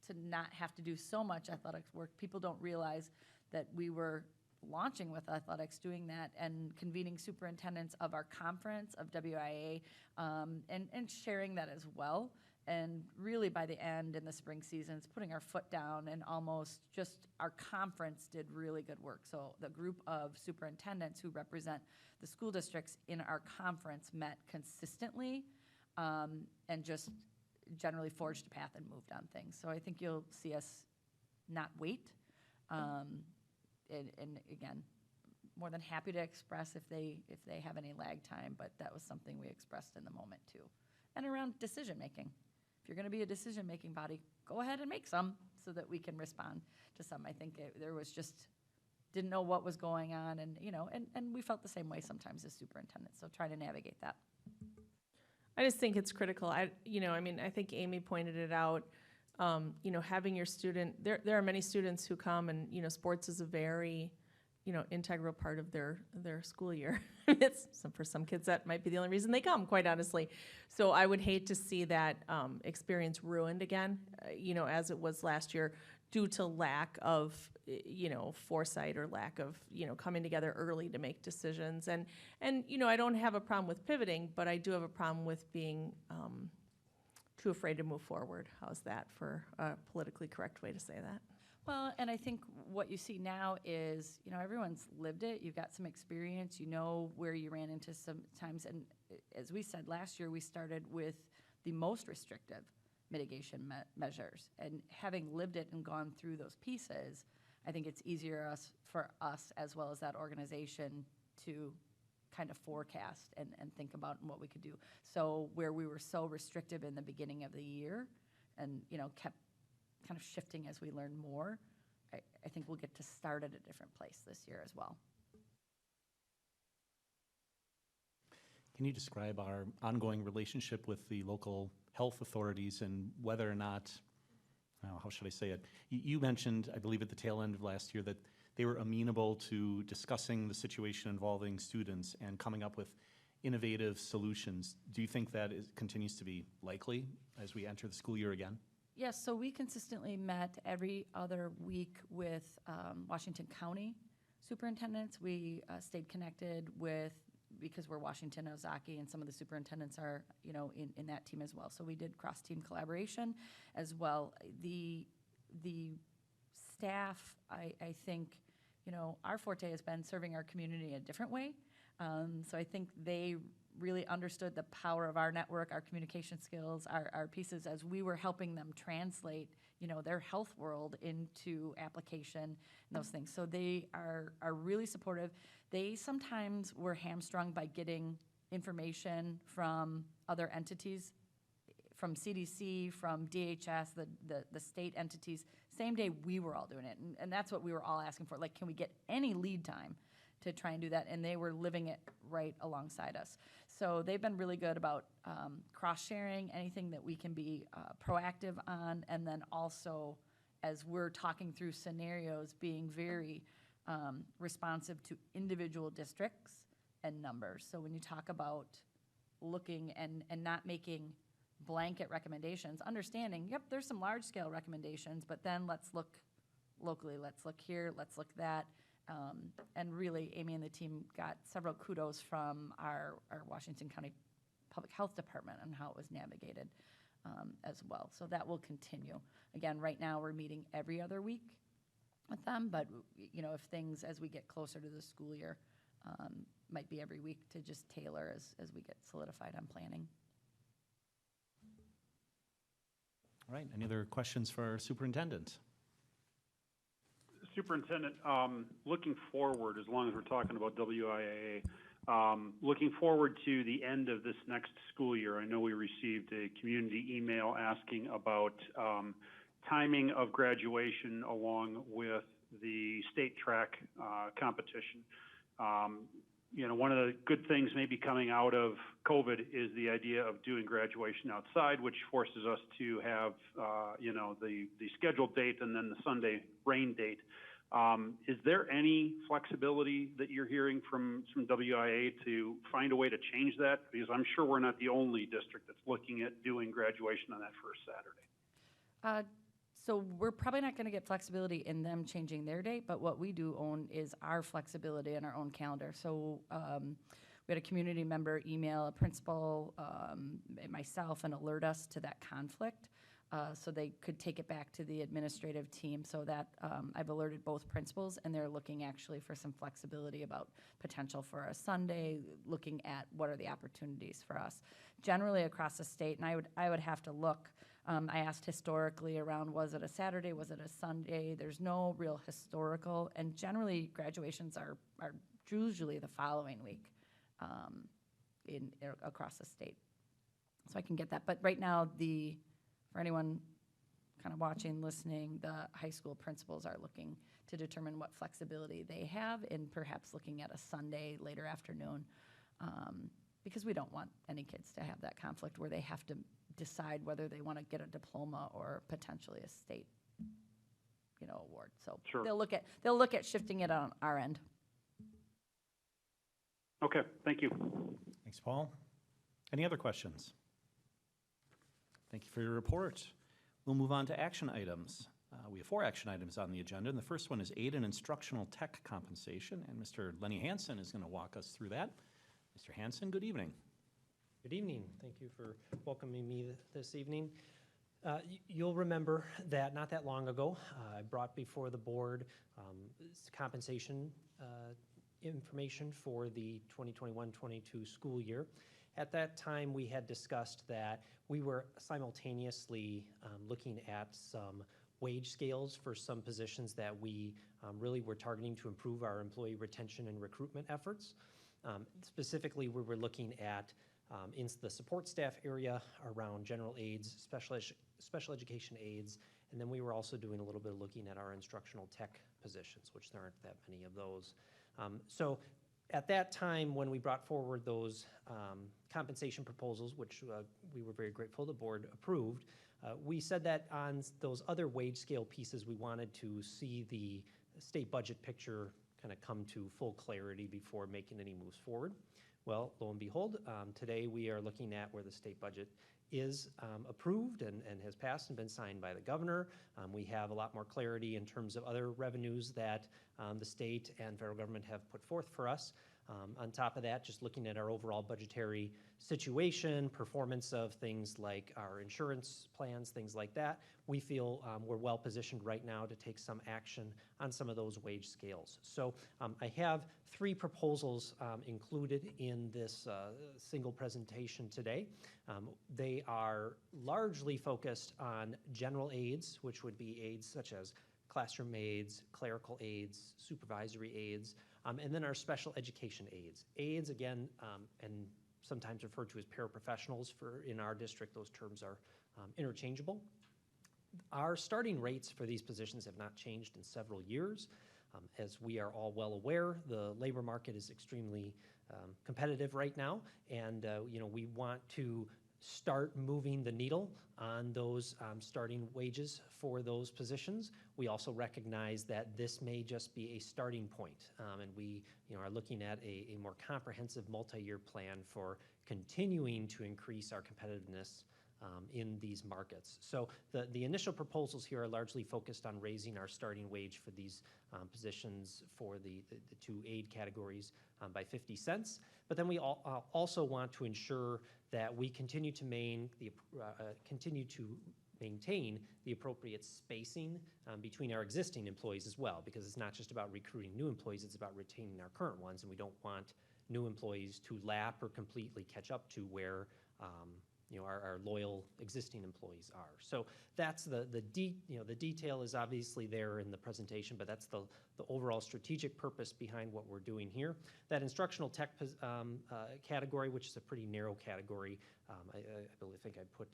to not have to do so much athletics work. People don't realize that we were launching with athletics, doing that, and convening superintendents of our conference, of WIA, and sharing that as well. And really by the end in the spring seasons, putting our foot down and almost just our conference did really good work. So the group of superintendents who represent the school districts in our conference met consistently and just generally forged a path and moved on things. So I think you'll see us not wait. And again, more than happy to express if they have any lag time, but that was something we expressed in the moment too. And around decision making. If you're going to be a decision making body, go ahead and make some so that we can respond to some. I think there was just, didn't know what was going on, and, and we felt the same way sometimes as superintendents, so try to navigate that. I just think it's critical. I think Amy pointed it out. Having your student, there are many students who come, and, sports is a very, integral part of their school year. For some kids, that might be the only reason they come, quite honestly. So I would hate to see that experience ruined again, as it was last year, due to lack of, foresight or lack of, coming together early to make decisions. And I don't have a problem with pivoting, but I do have a problem with being too afraid to move forward. How's that for a politically correct way to say that? Well, and I think what you see now is, everyone's lived it. You've got some experience. You know where you ran into some times. And as we said last year, we started with the most restrictive mitigation measures. And having lived it and gone through those pieces, I think it's easier for us as well as that organization to kind of forecast and think about what we could do. So where we were so restrictive in the beginning of the year and, kept kind of shifting as we learn more, I think we'll get to start at a different place this year as well. Can you describe our ongoing relationship with the local health authorities and whether or not, how should I say it? You mentioned, I believe at the tail end of last year, that they were amenable to discussing the situation involving students and coming up with innovative solutions. Do you think that continues to be likely as we enter the school year again? Yes, so we consistently met every other week with Washington County superintendents. We stayed connected with, because we're Washington, Ozaki, and some of the superintendents are, in that team as well. So we did cross-team collaboration as well. The staff, I think, our forte has been serving our community in a different way. So I think they really understood the power of our network, our communication skills, our pieces, as we were helping them translate, their health world into application and those things. So they are really supportive. They sometimes were hamstrung by getting information from other entities, from CDC, from DHS, the state entities, same day we were all doing it. And that's what we were all asking for. Like, can we get any lead time to try and do that? And they were living it right alongside us. So they've been really good about cross-sharing anything that we can be proactive on, and then also, as we're talking through scenarios, being very responsive to individual districts and numbers. So when you talk about looking and not making blanket recommendations, understanding, yep, there's some large-scale recommendations, but then let's look locally, let's look here, let's look that. And really, Amy and the team got several kudos from our Washington County Public Health Department on how it was navigated as well. So that will continue. Again, right now, we're meeting every other week with them, but, if things, as we get closer to the school year, might be every week to just tailor as we get solidified on planning. All right, any other questions for our superintendent? Superintendent, looking forward, as long as we're talking about WIAA, looking forward to the end of this next school year, I know we received a community email asking about timing of graduation along with the state track competition. One of the good things maybe coming out of COVID is the idea of doing graduation outside, which forces us to have, the scheduled date and then the Sunday rain date. Is there any flexibility that you're hearing from WIA to find a way to change that? Because I'm sure we're not the only district that's looking at doing graduation on that first Saturday. So we're probably not going to get flexibility in them changing their date, but what we do own is our flexibility in our own calendar. So we had a community member email a principal, myself, and alert us to that conflict so they could take it back to the administrative team. So that I've alerted both principals, and they're looking actually for some flexibility about potential for a Sunday, looking at what are the opportunities for us. Generally across the state, and I would have to look, I asked historically around, was it a Saturday, was it a Sunday? There's no real historical, and generally graduations are usually the following week across the state. So I can get that, but right now, for anyone kind of watching, listening, the high school principals are looking to determine what flexibility they have in perhaps looking at a Sunday later afternoon. Because we don't want any kids to have that conflict where they have to decide whether they want to get a diploma or potentially a state, award. So Sure. they'll look at shifting it on our end. Okay, thank you. Thanks, Paul. Any other questions? Thank you for your report. We'll move on to action items. We have 4 action items on the agenda, and the first one is aid and instructional tech compensation, and Mr. Lenny Hansen is going to walk us through that. Mr. Hansen, good evening. Good evening. Thank you for welcoming me this evening. You'll remember that not that long ago, I brought before the board compensation information for the 2021-22 school year. At that time, we had discussed that we were simultaneously looking at some wage scales for some positions that we really were targeting to improve our employee retention and recruitment efforts. Specifically, we were looking at in the support staff area around general aides, special education aides, and then we were also doing a little bit of looking at our instructional tech positions, which there aren't that many of those. So at that time, when we brought forward those compensation proposals, which we were very grateful the board approved, we said that on those other wage scale pieces, we wanted to see the state budget picture kind of come to full clarity before making any moves forward. Well, lo and behold, today we are looking at where the state budget is approved and has passed and been signed by the governor. We have a lot more clarity in terms of other revenues that the state and federal government have put forth for us. On top of that, just looking at our overall budgetary situation, performance of things like our insurance plans, things like that, we feel we're well positioned right now to take some action on some of those wage scales. So I have 3 proposals included in this single presentation today. They are largely focused on general aides, which would be aides such as classroom aides, clerical aides, supervisory aides, and then our special education aides. Aides, again, and sometimes referred to as paraprofessionals. In our district, those terms are interchangeable. Our starting rates for these positions have not changed in several years. As we are all well aware, the labor market is extremely competitive right now, and we want to start moving the needle on those starting wages for those positions. We also recognize that this may just be a starting point, and we are looking at a more comprehensive multi-year plan for continuing to increase our competitiveness in these markets. So the initial proposals here are largely focused on raising our starting wage for these positions for the 2 aid categories by 50 cents. But then we also want to ensure that we continue to maintain the appropriate spacing between our existing employees as well, because it's not just about recruiting new employees, it's about retaining our current ones, and we don't want new employees to lap or completely catch up to where our loyal existing employees are. So that's the detail is obviously there in the presentation, but that's the overall strategic purpose behind what we're doing here. That instructional tech category, which is a pretty narrow category, I think I put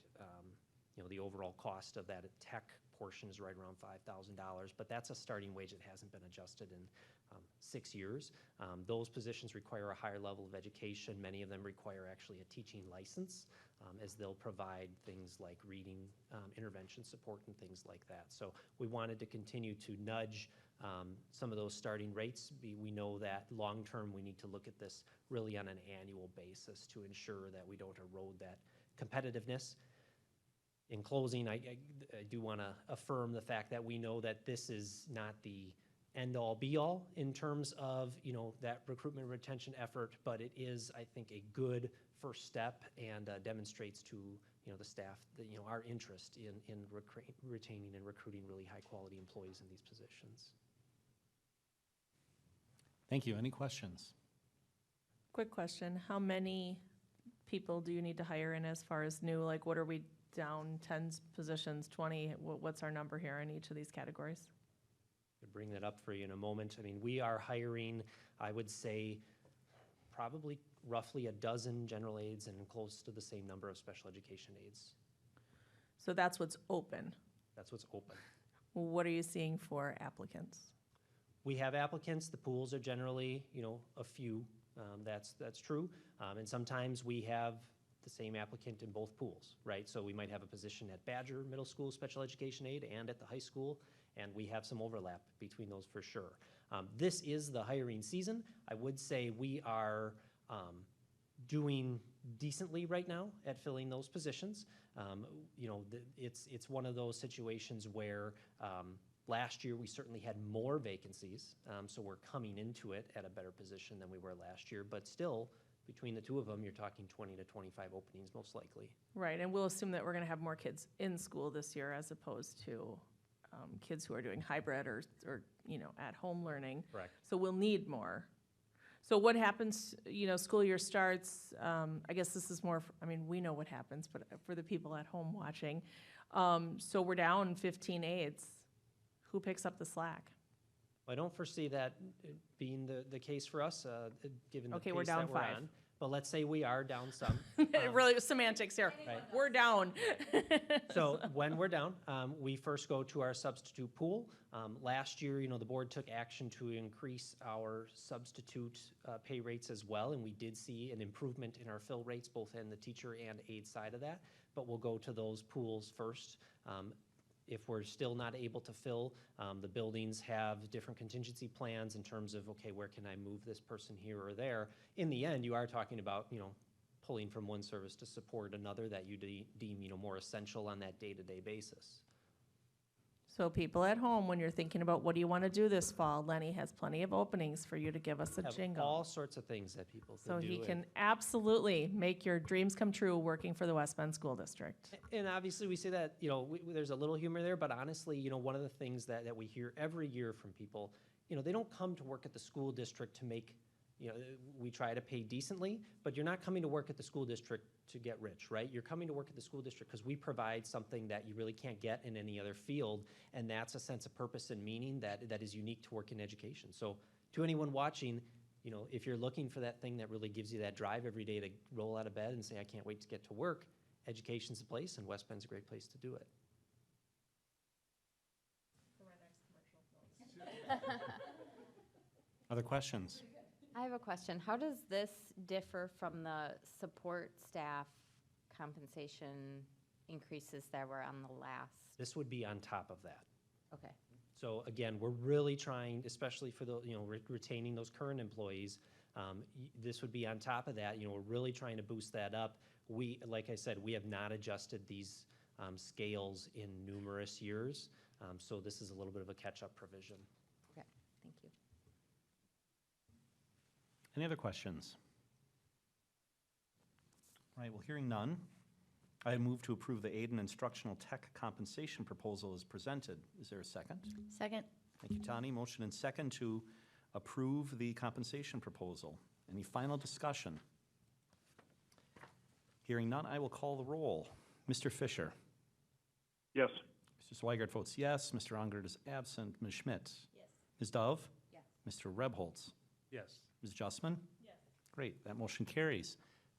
the overall cost of that tech portion is right around $5,000, but that's a starting wage that hasn't been adjusted in 6 years. Those positions require a higher level of education. Many of them require actually a teaching license, as they'll provide things like reading intervention support and things like that. So we wanted to continue to nudge some of those starting rates. We know that long-term we need to look at this really on an annual basis to ensure that we don't erode that competitiveness. In closing, I do want to affirm the fact that we know that this is not the end-all be-all in terms of that recruitment and retention effort, but it is, I think, a good first step and demonstrates to the staff that our interest in retaining and recruiting really high-quality employees in these positions. Thank you. Any questions? Quick question. How many people do you need to hire in as far as new? Like, what are we down, 10 positions, 20? What's our number here in each of these categories? I'll bring that up for you in a moment. I mean, we are hiring, I would say, probably roughly a dozen general aides and close to the same number of special education aides. So that's what's open? That's what's open. What are you seeing for applicants? We have applicants. The pools are generally, a few. That's true. And sometimes we have the same applicant in both pools, right? So we might have a position at Badger Middle School Special Education Aid and at the high school, and we have some overlap between those for sure. This is the hiring season. I would say we are doing decently right now at filling those positions. It's one of those situations where last year we certainly had more vacancies, so we're coming into it at a better position than we were last year. But still, between the two of them, you're talking 20 to 25 openings most likely. Right, and we'll assume that we're going to have more kids in school this year as opposed to kids who are doing hybrid or at home learning. Correct. So we'll need more. So what happens, school year starts, I guess this is more, we know what happens, but for the people at home watching. So we're down 15 aides. Who picks up the slack? I don't foresee that being the case for us, given the Okay, pace we're down that we're 5. on. But let's say we are down some. Really, semantics here. Right. We're down. So when we're down, we first go to our substitute pool. Last year, the board took action to increase our substitute pay rates as well, and we did see an improvement in our fill rates, both in the teacher and aide side of that. But we'll go to those pools first. If we're still not able to fill, the buildings have different contingency plans in terms of, okay, where can I move this person here or there? In the end, you are talking about, pulling from one service to support another that you deem, more essential on that day-to-day basis. So people at home, when you're thinking about what do you want to do this fall, Lenny has plenty of openings for you to give us a Have jingle. all sorts of things that people can So do. he and- can absolutely make your dreams come true working for the West Bend School District. And obviously, we say that, there's a little humor there, but honestly, one of the things that we hear every year from people, they don't come to work at the school district to make, we try to pay decently, but you're not coming to work at the school district to get rich, right? You're coming to work at the school district because we provide something that you really can't get in any other field, and that's a sense of purpose and meaning that is unique to work in education. So to anyone watching, if you're looking for that thing that really gives you that drive every day to roll out of bed and say, I can't wait to get to work, education's the place, and West Bend's a great place to do it. Other questions? I have a question. How does this differ from the support staff compensation increases that were on the last? This would be on top of that. Okay. So again, we're really trying, especially for the, retaining those current employees, this would be on top of that. We're really trying to boost that up. Like I said, we have not adjusted these scales in numerous years. So this is a little bit of a catch-up provision. Okay, thank you. Any other questions? All right, well, hearing none, I move to approve the aid and instructional tech compensation proposal as presented. Is there a second? Second. Thank you, Tani. Motion and second to approve the compensation proposal. Any final discussion? Hearing none, I will call the roll. Mr. Fisher? Yes. Mr. Swigert votes yes. Mr. Ongert is absent. Ms. Schmidt? Yes. Ms. Dove? Yes. Mr. Rebholz? Yes. Ms. Justman? Yes. Great, that motion carries.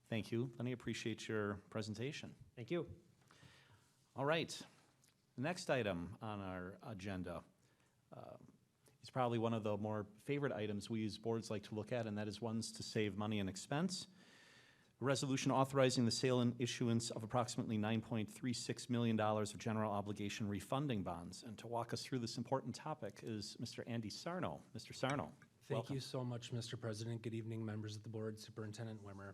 Thank you. Lenny, appreciate your presentation. Thank you. All right, the next item on our agenda is probably one of the more favorite items we as boards like to look at, and that is ones to save money and expense. A resolution authorizing the sale and issuance of approximately $9.36 million of general obligation refunding bonds. And to walk us through this important topic is Mr. Andy Sarno. Mr. Sarno. Thank welcome. you so much, Mr. President. Good evening, members of the board, Superintendent Wimmer.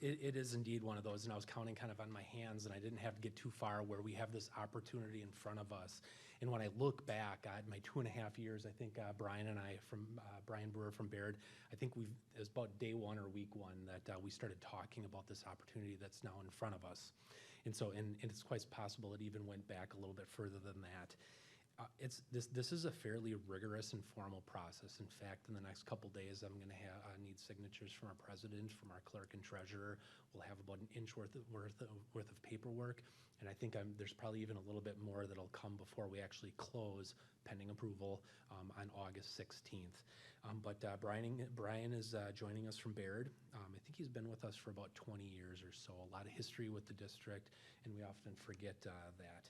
It is indeed one of those, and I was counting kind of on my hands, and I didn't have to get too far where we have this opportunity in front of us. And when I look back at my 2.5 years, I think Brian and I, Brian Brewer from Baird, I think it was about day one or week one that we started talking about this opportunity that's now in front of us. And so, and it's quite possible it even went back a little bit further than that. This is a fairly rigorous and formal process. In fact, in the next couple days, I'm going to need signatures from our president, from our clerk and treasurer. We'll have about an inch worth of paperwork, and I think there's probably even a little bit more that'll come before we actually close, pending approval, on August 16th. But Brian is joining us from Baird. I think he's been with us for about 20 years or so. A lot of history with the district, and we often forget that.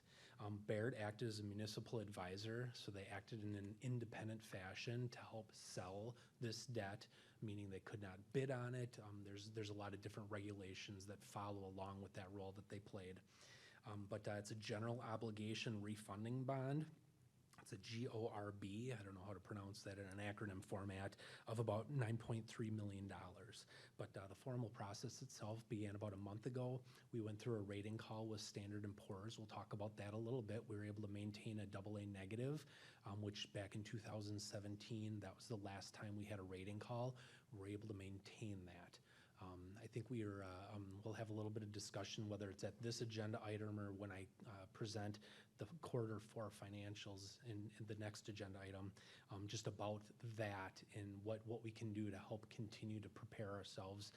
Baird acted as a municipal advisor, so they acted in an independent fashion to help sell this debt, meaning they could not bid on it. There's a lot of different regulations that follow along with that role that they played. But it's a general obligation refunding bond. It's a GORB, I don't know how to pronounce that in an acronym format, of about $9.3 million. But the formal process itself began about a month ago. We went through a rating call with Standard & Poor's. We'll talk about that a little bit. We were able to maintain a AA negative, which back in 2017, that was the last time we had a rating call. We were able to maintain that. I think we'll have a little bit of discussion, whether it's at this agenda item or when I present the quarter four financials in the next agenda item, just about that and what we can do to help continue to prepare ourselves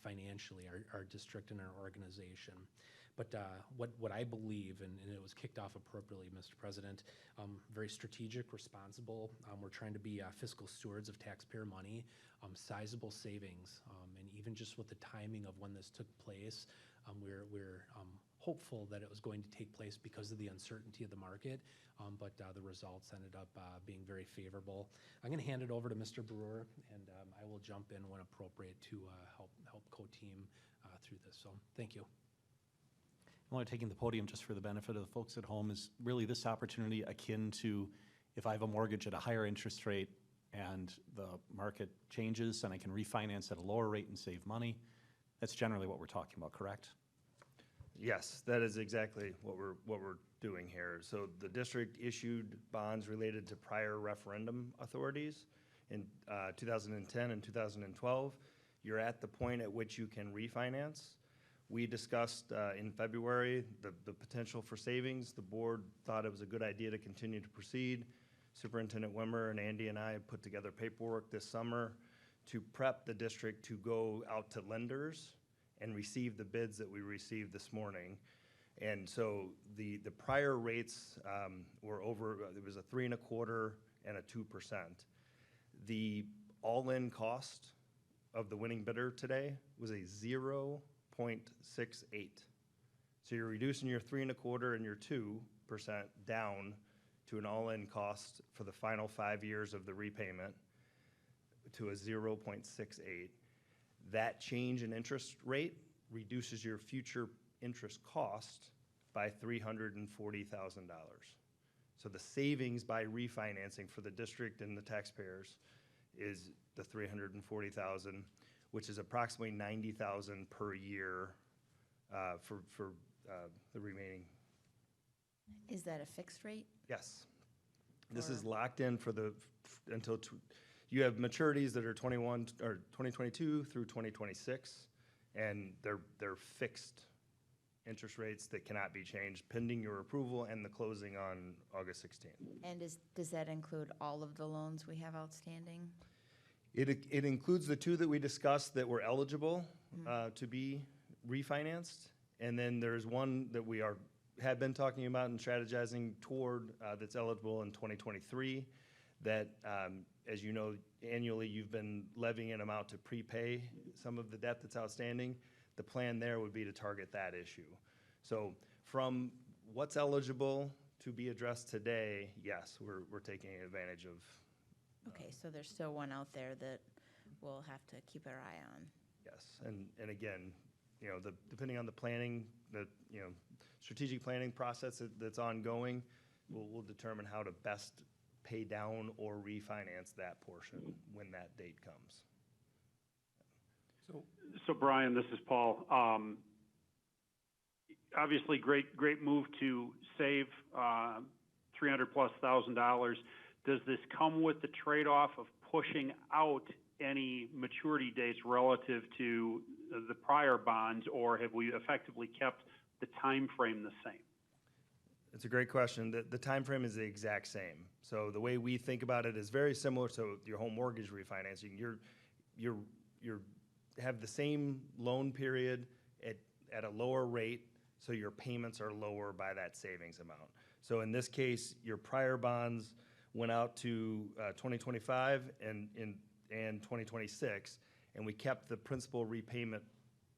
financially, our district and our organization. But what I believe, and it was kicked off appropriately, Mr. President, very strategic, responsible. We're trying to be fiscal stewards of taxpayer money, sizable savings, and even just with the timing of when this took place, we're hopeful that it was going to take place because of the uncertainty of the market, but the results ended up being very favorable. I'm going to hand it over to Mr. Brewer, and I will jump in when appropriate to help co-team through this. So thank you. I want to taking the podium just for the benefit of the folks at home is really this opportunity akin to if I have a mortgage at a higher interest rate and the market changes and I can refinance at a lower rate and save money. That's generally what we're talking about, correct? Yes, that is exactly what we're doing here. So the district issued bonds related to prior referendum authorities in 2010 and 2012. You're at the point at which you can refinance. We discussed in February the potential for savings. The board thought it was a good idea to continue to proceed. Superintendent Wimmer and Andy and I have put together paperwork this summer to prep the district to go out to lenders and receive the bids that we received this morning. And so the prior rates were over, it was a 3.25% and a 2%. The all-in cost of the winning bidder today was a 0.68. So you're reducing your 3.25% and your 2% down to an all-in cost for the final 5 years of the repayment to a 0.68. That change in interest rate reduces your future interest cost by $340,000. So the savings by refinancing for the district and the taxpayers is the $340,000, which is approximately $90,000 per year for the remaining. Is that a fixed rate? Yes. This is locked in for until you have maturities that are 2022 through 2026, and they're fixed interest rates that cannot be changed pending your approval and the closing on August 16th. And does that include all of the loans we have outstanding? It includes the two that we discussed that were eligible to be refinanced, and then there's one that we have been talking about and strategizing toward that's eligible in 2023 that, as you know, annually you've been levying an amount to prepay some of the debt that's outstanding. The plan there would be to target that issue. So from what's eligible to be addressed today, yes, we're taking advantage of. Okay, so there's still one out there that we'll have to keep our eye on. Yes, and again, depending on the planning, strategic planning process that's ongoing, we'll determine how to best pay down or refinance that portion when that date comes. So Brian, this is Paul. Obviously, great move to save $300,000+. Does this come with the trade-off of pushing out any maturity dates relative to the prior bonds, or have we effectively kept the time frame the same? It's a great question. The time frame is the exact same. So the way we think about it is very similar to your home mortgage refinancing. You have the same loan period at a lower rate, so your payments are lower by that savings amount. So in this case, your prior bonds went out to 2025 and 2026, and we kept the principal repayment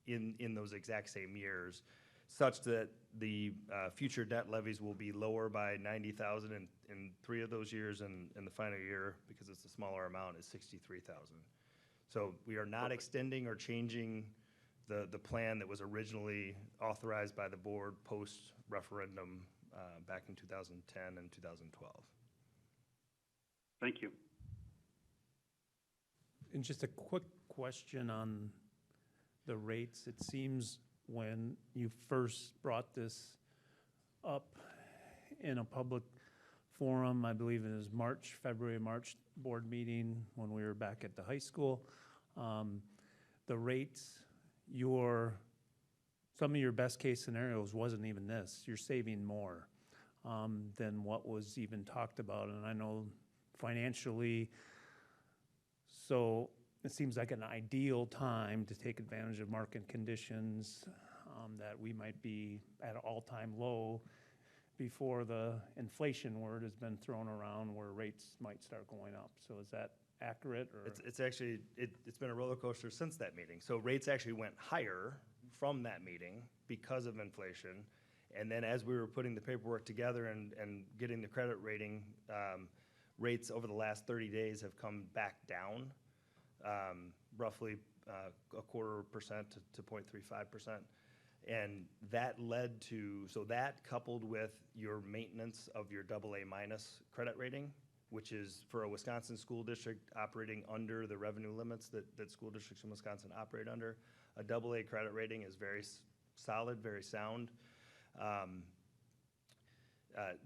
in those exact same years. such that the future debt levies will be lower by 90,000 in 3 of those years, and in the final year, because it's a smaller amount, is 63,000. So we are not extending or changing the plan that was originally authorized by the board post-referendum back in 2010 and 2012. Thank you. And just a quick question on the rates. It seems when you first brought this up in a public forum, I believe it was February, March board meeting when we were back at the high school, the rates, some of your best case scenarios wasn't even this. You're saving more than what was even talked about. And I know financially, so it seems like an ideal time to take advantage of market conditions, that we might be at an all-time low before the inflation word has been thrown around where rates might start going up. So is that accurate? Or It's actually, it's been a roller coaster since that meeting. So rates actually went higher from that meeting because of inflation. And then as we were putting the paperwork together and getting the credit rating, rates over the last 30 days have come back down, roughly 0.25% to 0.35%. And that led to, so that coupled with your maintenance of your AA- credit rating, which is for a Wisconsin school district operating under the revenue limits that school districts in Wisconsin operate under, a AA credit rating is very solid, very sound.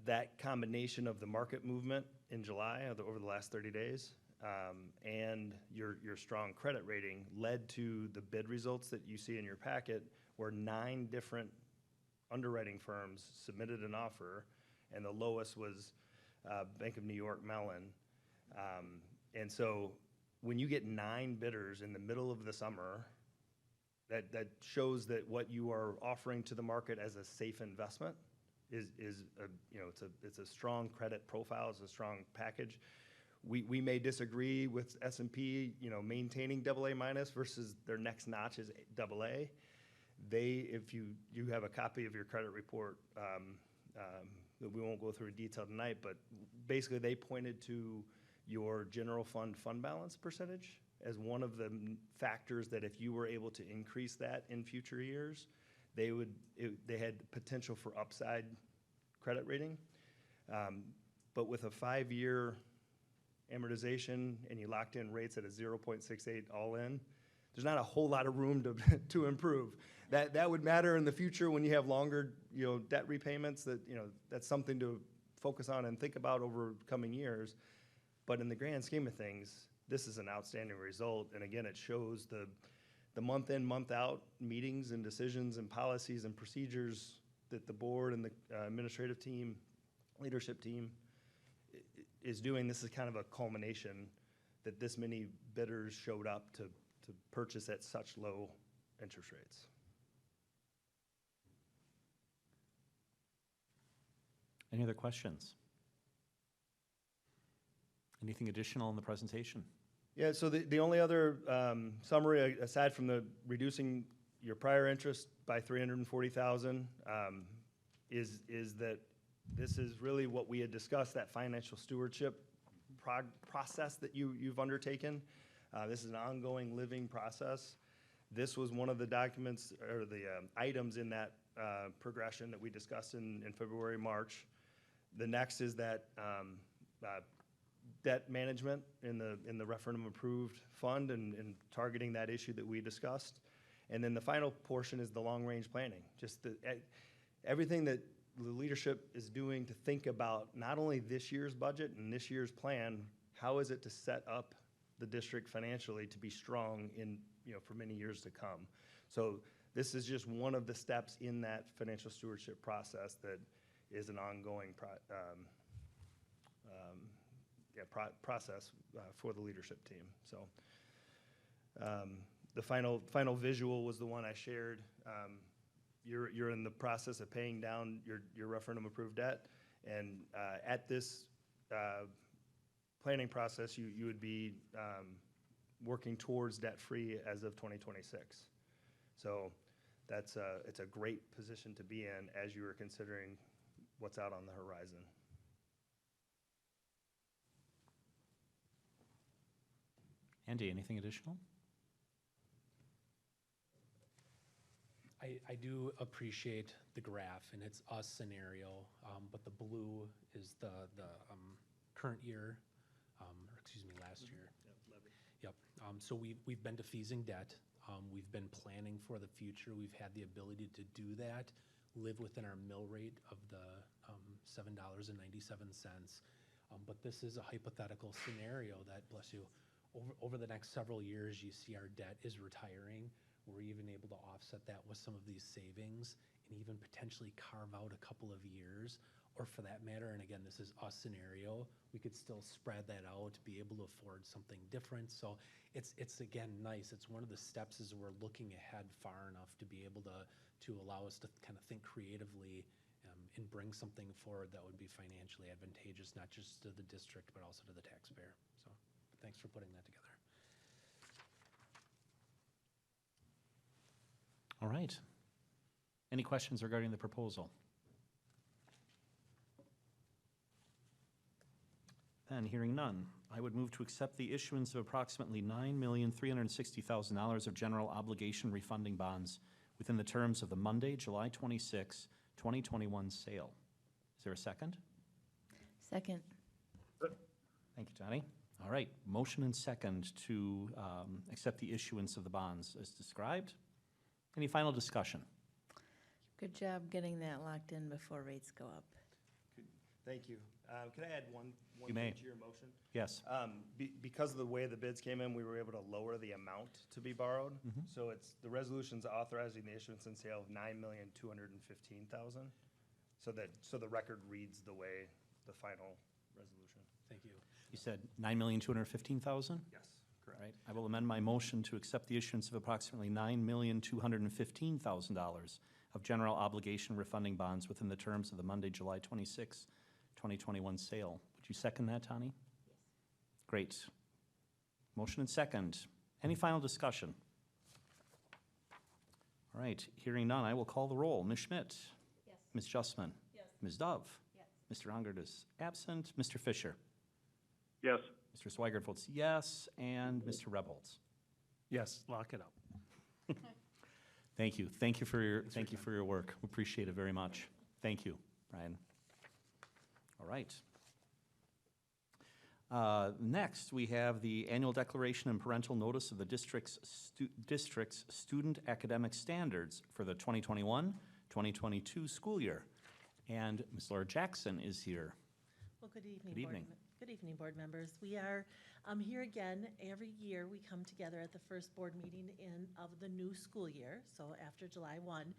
That combination of the market movement in July over the last 30 days and your strong credit rating led to the bid results that you see in your packet, where 9 different underwriting firms submitted an offer, and the lowest was Bank of New York Mellon. And so when you get 9 bidders in the middle of the summer, that shows that what you are offering to the market as a safe investment is it's a strong credit profile, it's a strong package. We may disagree with S&P, maintaining AA- versus their next notch is AA. If you have a copy of your credit report, that we won't go through in detail tonight, but basically they pointed to your general fund balance percentage as one of the factors that if you were able to increase that in future years, they had potential for upside credit rating. But with a 5-year amortization and you locked in rates at a 0.68 all in, there's not a whole lot of room to improve. That would matter in the future when you have longer, debt repayments. That's something to focus on and think about over coming years. But in the grand scheme of things, this is an outstanding result. And again, it shows the month in, month out meetings and decisions and policies and procedures that the board and the administrative team, leadership team is doing. This is kind of a culmination that this many bidders showed up to purchase at such low interest rates. Any other questions? Anything additional in the presentation? Yeah, so the only other summary, aside from the reducing your prior interest by $340,000, is that this is really what we had discussed, that financial stewardship process that you've undertaken. This is an ongoing living process. This was one of the documents or the items in that progression that we discussed in February, March. The next is that debt management in the referendum approved fund and targeting that issue that we discussed. And then the final portion is the long range planning, just everything that the leadership is doing to think about not only this year's budget and this year's plan, how is it to set up the district financially to be strong for many years to come. So this is just one of the steps in that financial stewardship process that is an ongoing process for the leadership team. So the final visual was the one I shared. You're in the process of paying down your referendum approved debt, and at this planning process, you would be working towards debt-free as of 2026. So it's a great position to be in as you are considering what's out on the horizon. Andy, anything additional? I do appreciate the graph, and it's us scenario, but the blue is the current year, or excuse me, last year. Yep. So we've been defeasing debt. We've been planning for the future. We've had the ability to do that, live within our mill rate of the $7.97. But this is a hypothetical scenario that, bless you, over the next several years, you see our debt is retiring. We're even able to offset that with some of these savings and even potentially carve out a couple of years, or for that matter, and again, this is us scenario, we could still spread that out, be able to afford something different. So it's again nice. It's one of the steps as we're looking ahead far enough to be able to allow us to kind of think creatively and bring something forward that would be financially advantageous, not just to the district, but also to the taxpayer. So thanks for putting that together. All right. Any questions regarding the proposal? Then, hearing none, I would move to accept the issuance of approximately $9,360,000 of general obligation refunding bonds within the terms of the Monday, July 26, 2021 sale. Is there a second? Second. Thank you, Johnny. All right, motion and second to accept the issuance of the bonds as described. Any final discussion? Good job getting that locked in before rates go up. Thank you. Can I add one You may. thing to your motion? Yes. Because of the way the bids came in, we were able to lower the amount to be borrowed. Mhm. So it's, the resolution's authorizing the issuance and sale of $9,215,000. So the record reads the way the final resolution. Thank you. You said $9,215,000? Yes, correct. Right. I will amend my motion to accept the issuance of approximately $9,215,000 of general obligation refunding bonds within the terms of the Monday, July 26, 2021 sale. Would you second that, Tani? Yes. Great. Motion and second. Any final discussion? All right, hearing none, I will call the roll. Ms. Schmidt? Yes. Ms. Justman? Yes. Ms. Dove? Yes. Mr. Ungert is absent. Mr. Fisher? Yes. Mr. Swigert votes yes, and Mr. Rebholz? Yes, lock it up. Thank you. Thank you for your work. We appreciate it very much. Thank you, Brian. All right. Next, we have the annual declaration and parental notice of the district's student academic standards for the 2021-2022 school year. And Ms. Laura Jackson is here. Well, good evening. Good evening. Good evening, board members. We are here again. Every year we come together at the first board meeting of the new school year, so after July 1,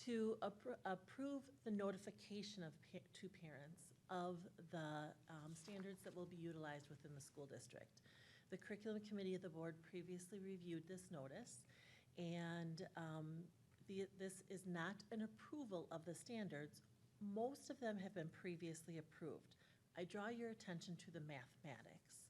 to approve the notification to parents of the standards that will be utilized within the school district. The curriculum committee of the board previously reviewed this notice, and this is not an approval of the standards. Most of them have been previously approved. I draw your attention to the mathematics.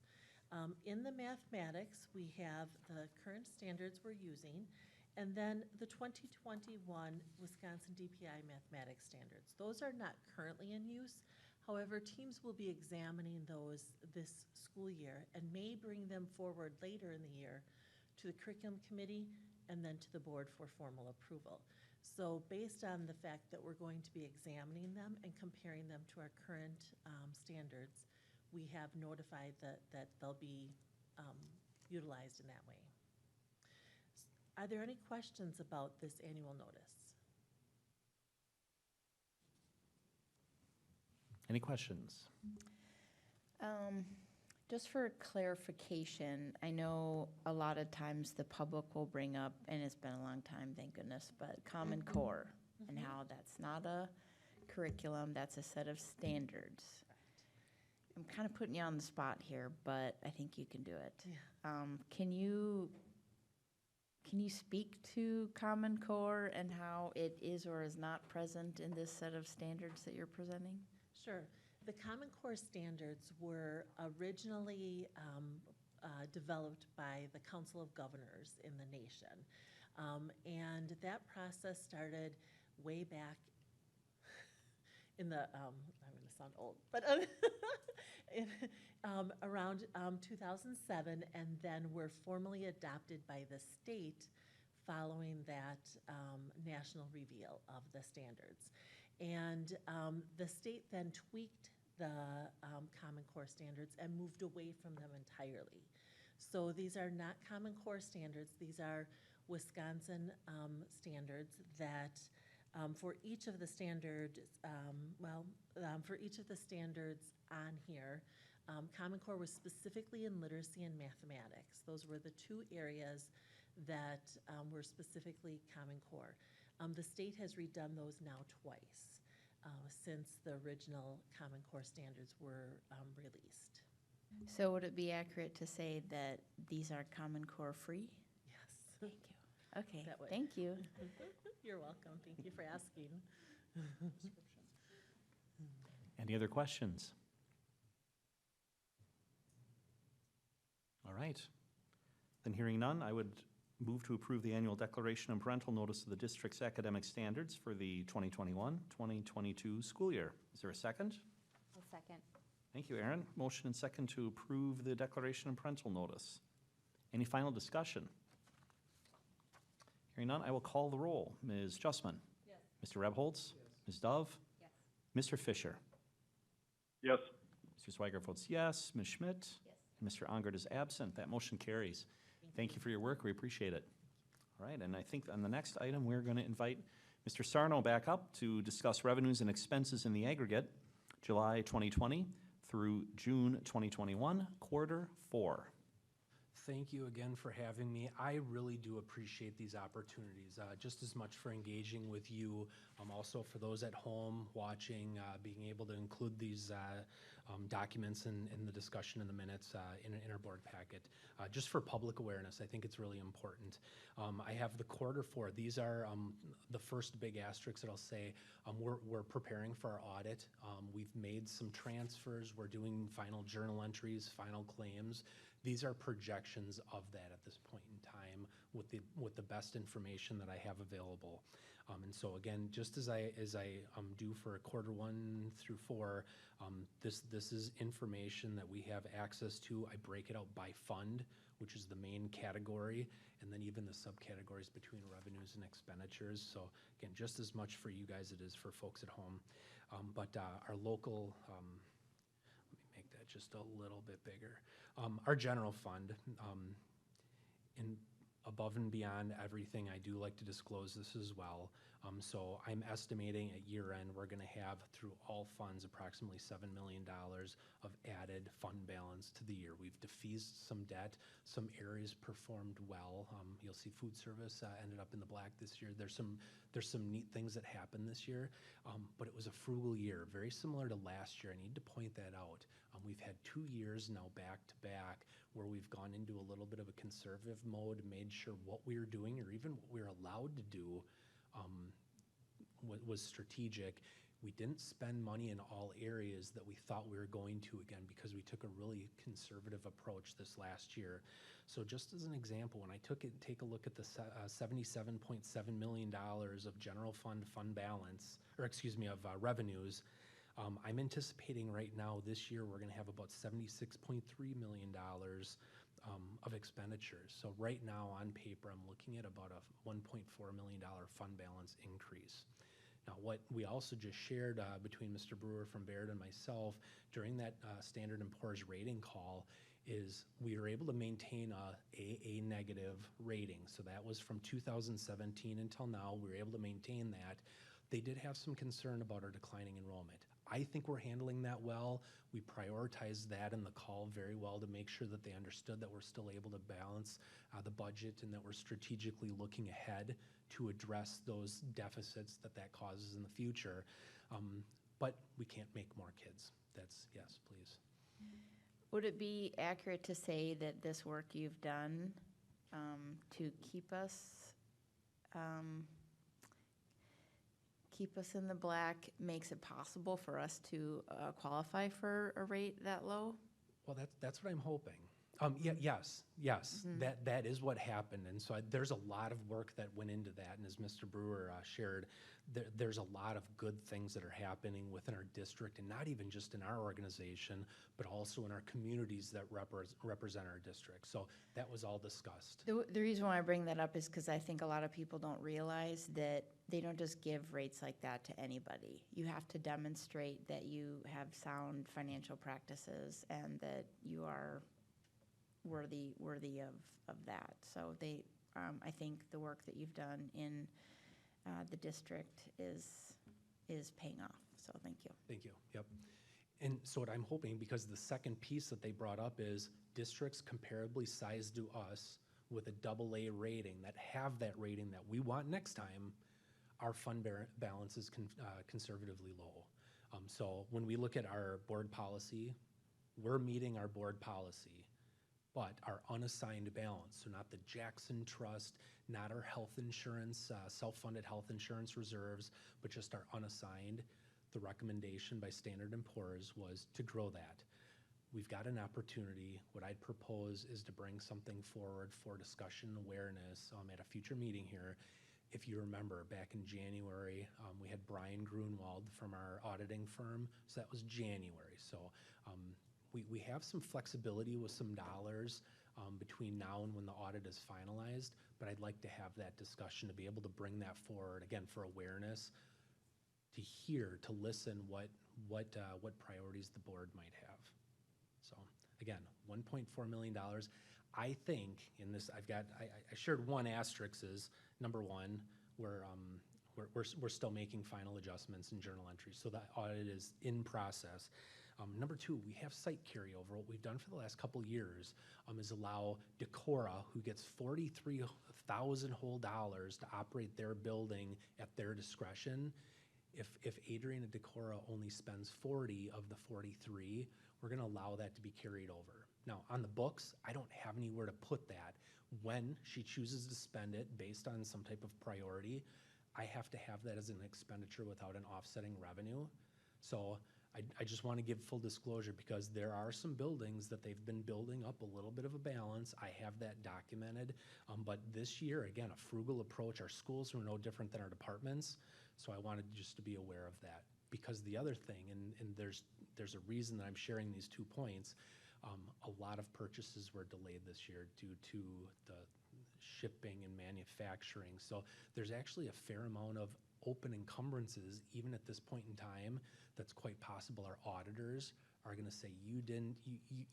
In the mathematics, we have the current standards we're using, and then the 2021 Wisconsin DPI mathematics standards. Those are not currently in use. However, teams will be examining those this school year and may bring them forward later in the year to the curriculum committee and then to the board for formal approval. So based on the fact that we're going to be examining them and comparing them to our current standards, we have notified that they'll be utilized in that way. Are there any questions about this annual notice? Any questions? Just for clarification, I know a lot of times the public will bring up, and it's been a long time, thank goodness, but Common Core and how that's not a curriculum, that's a set of standards. I'm kind of putting you on the spot here, but I think you can do it. Yeah. Can you speak to Common Core and how it is or is not present in this set of standards that you're presenting? Sure. The Common Core standards were originally developed by the Council of Governors in the nation. And that process started way back in the, I'm going to sound old, but in, around 2007, and then were formally adopted by the state following that national reveal of the standards. And the state then tweaked the Common Core standards and moved away from them entirely. So these are not Common Core standards. These are Wisconsin standards that for each of the standards, for each of the standards on here, Common Core was specifically in literacy and mathematics. Those were the two areas that were specifically Common Core. The state has redone those now twice since the original Common Core standards were released. So would it be accurate to say that these are Common Core free? Yes. Thank you. Okay, That would- thank you. You're welcome. Thank you for asking. Any other questions? All right. Then hearing none, I would move to approve the annual declaration and parental notice of the district's academic standards for the 2021-2022 school year. Is there a second? A second. Thank you, Aaron. Motion and second to approve the declaration and parental notice. Any final discussion? Hearing none, I will call the roll. Ms. Justman? Yes. Mr. Rebholz? Ms. Dove? Yes. Mr. Fisher? Yes. Mr. Swiger votes yes. Ms. Schmidt? Yes. And Mr. Ongard is absent. That motion carries. Thank you for your work. We appreciate it. All right, and I think on the next item, we're going to invite Mr. Sarno back up to discuss revenues and expenses in the aggregate, July 2020 through June 2021, quarter 4. Thank you again for having me. I really do appreciate these opportunities, just as much for engaging with you, also for those at home watching, being able to include these documents in the discussion in the minutes in our board packet. Just for public awareness, I think it's really important. I have the quarter 4. These are the first big asterisks that I'll say. We're preparing for our audit. We've made some transfers. We're doing final journal entries, final claims. These are projections of that at this point in time with the best information that I have available. And so again, just as I do for quarter 1 through 4, this is information that we have access to. I break it out by fund, which is the main category, and then even the subcategories between revenues and expenditures. So again, just as much for you guys it is for folks at home. But our local, let me make that just a little bit bigger. Our general fund, in above and beyond everything, I do like to disclose this as well. So I'm estimating at year end, we're gonna have through all funds approximately $7 million of added fund balance to the year. We've defeased some debt, some areas performed well. You'll see food service ended up in the black this year. There's some neat things that happened this year, but it was a frugal year, very similar to last year. I need to point that out. We've had 2 years now back to back where we've gone into a little bit of a conservative mode, made sure what we were doing or even what we were allowed to do was strategic. We didn't spend money in all areas that we thought we were going to, again, because we took a really conservative approach this last year. So just as an example, when I take a look at the $77.7 million of general fund balance, or excuse me, of revenues, I'm anticipating right now this year we're going to have about $76.3 million of expenditures. So right now on paper, I'm looking at about a $1.4 million fund balance increase. Now, what we also just shared between Mr. Brewer from Baird and myself during that Standard & Poor's rating call is we were able to maintain a AA negative rating. So that was from 2017 until now. We were able to maintain that. They did have some concern about our declining enrollment. I think we're handling that well. We prioritized that in the call very well to make sure that they understood that we're still able to balance the budget and that we're strategically looking ahead to address those deficits that causes in the future. But we can't make more kids. That's, yes, please. Would it be accurate to say that this work you've done to keep us in the black makes it possible for us to qualify for a rate that low? Well, that's what I'm hoping. Yes. That is what happened, and so there's a lot of work that went into that, and as Mr. Brewer shared, there's a lot of good things that are happening within our district, and not even just in our organization, but also in our communities that represent our district. So that was all discussed. The reason why I bring that up is because I think a lot of people don't realize that they don't just give rates like that to anybody. You have to demonstrate that you have sound financial practices and that you are worthy of that. So I think the work that you've done in the district is paying off. So thank you. Thank you. Yep. And so what I'm hoping, because the second piece that they brought up is districts comparably sized to us with a AA rating that have that rating that we want next time, our fund balance is conservatively low. So when we look at our board policy, we're meeting our board policy, but our unassigned balance, so not the Jackson Trust, not our health insurance, self-funded health insurance reserves, but just our unassigned, the recommendation by Standard & Poor's was to grow that. We've got an opportunity. What I'd propose is to bring something forward for discussion and awareness at a future meeting here. If you remember, back in January, we had Brian Grunwald from our auditing firm, so that was January. So we have some flexibility with some dollars between now and when the audit is finalized, but I'd like to have that discussion to be able to bring that forward, again, for awareness, to hear, to listen what priorities the board might have. So again, $1.4 million. I think in this, I shared one asterisk is, number one, we're still making final adjustments in journal entries, so that audit is in process. Number two, we have site carryover. What we've done for the last couple years is allow Decorah, who gets $43,000 whole dollars to operate their building at their discretion. If Adrian and Decorah only spends 40 of the 43, we're gonna allow that to be carried over. Now, on the books, I don't have anywhere to put that. When she chooses to spend it based on some type of priority, I have to have that as an expenditure without an offsetting revenue. So I just want to give full disclosure because there are some buildings that they've been building up a little bit of a balance. I have that documented. But this year, again, a frugal approach. Our schools are no different than our departments. So I wanted just to be aware of that. Because the other thing, and there's a reason that I'm sharing these 2 points, a lot of purchases were delayed this year due to the shipping and manufacturing. So there's actually a fair amount of open encumbrances, even at this point in time, that's quite possible our auditors are gonna say,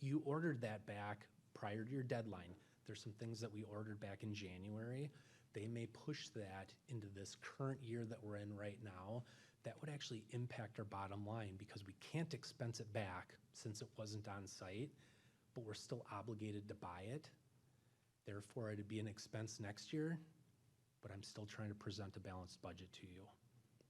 you ordered that back prior to your deadline. There's some things that we ordered back in January. They may push that into this current year that we're in right now. That would actually impact our bottom line because we can't expense it back since it wasn't on site, but we're still obligated to buy it. Therefore, it'd be an expense next year, but I'm still trying to present a balanced budget to you.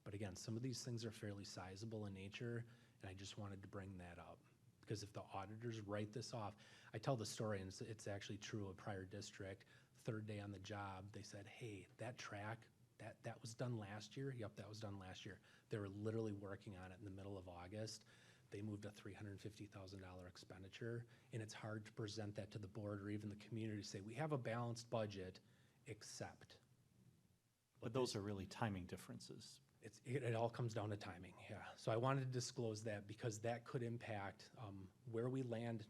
But again, some of these things are fairly sizable in nature, and I just wanted to bring that up. Because if the auditors write this off, I tell the story, and it's actually true of a prior district, third day on the job, they said, hey, that track, that was done last year? Yep, that was done last year. They were literally working on it in the middle of August. They moved a $350,000 expenditure, and it's hard to present that to the board or even the community to say, we have a balanced budget, except. But those are really timing differences. It all comes down to timing, yeah. So I wanted to disclose that because that could impact where we land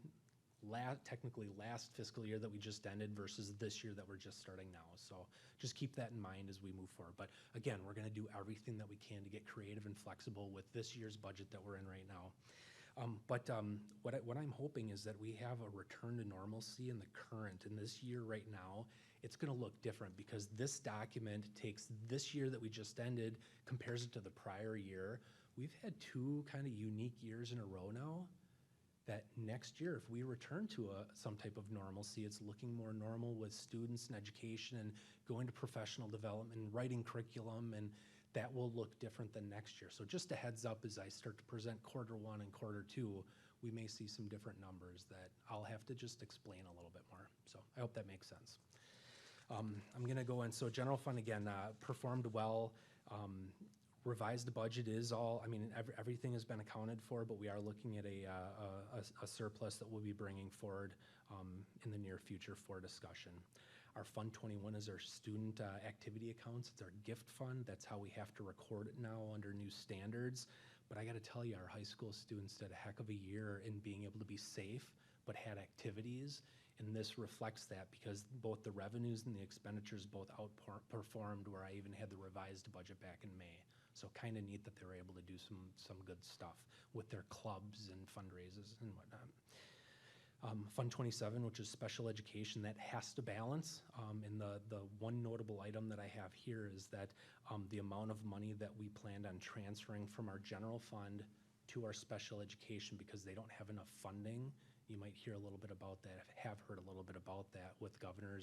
technically last fiscal year that we just ended versus this year that we're just starting now. So just keep that in mind as we move forward. But again, we're gonna do everything that we can to get creative and flexible with this year's budget that we're in right now. What I'm hoping is that we have a return to normalcy in the current, in this year right now. It's gonna look different because this document takes this year that we just ended, compares it to the prior year. We've had 2 kind of unique years in a row now that next year, if we return to some type of normalcy, it's looking more normal with students and education and going to professional development and writing curriculum, and that will look different than next year. So just a heads up as I start to present Q1 and Q2, we may see some different numbers that I'll have to just explain a little bit more. So I hope that makes sense. I'm gonna go in, so general fund again, performed well. Revised budget is all, I mean, everything has been accounted for, but we are looking at a surplus that we'll be bringing forward in the near future for discussion. Our Fund 21 is our student activity accounts. It's our gift fund. That's how we have to record it now under new standards. But I got to tell you, our high school students did a heck of a year in being able to be safe, but had activities. And this reflects that because both the revenues and the expenditures both outperformed, where I even had the revised budget back in May. So kind of neat that they were able to do some good stuff with their clubs and fundraisers and whatnot. Fund 27, which is special education, that has to balance. And the one notable item that I have here is that the amount of money that we planned on transferring from our general fund to our special education, because they don't have enough funding. You might hear a little bit about that, have heard a little bit about that with Governor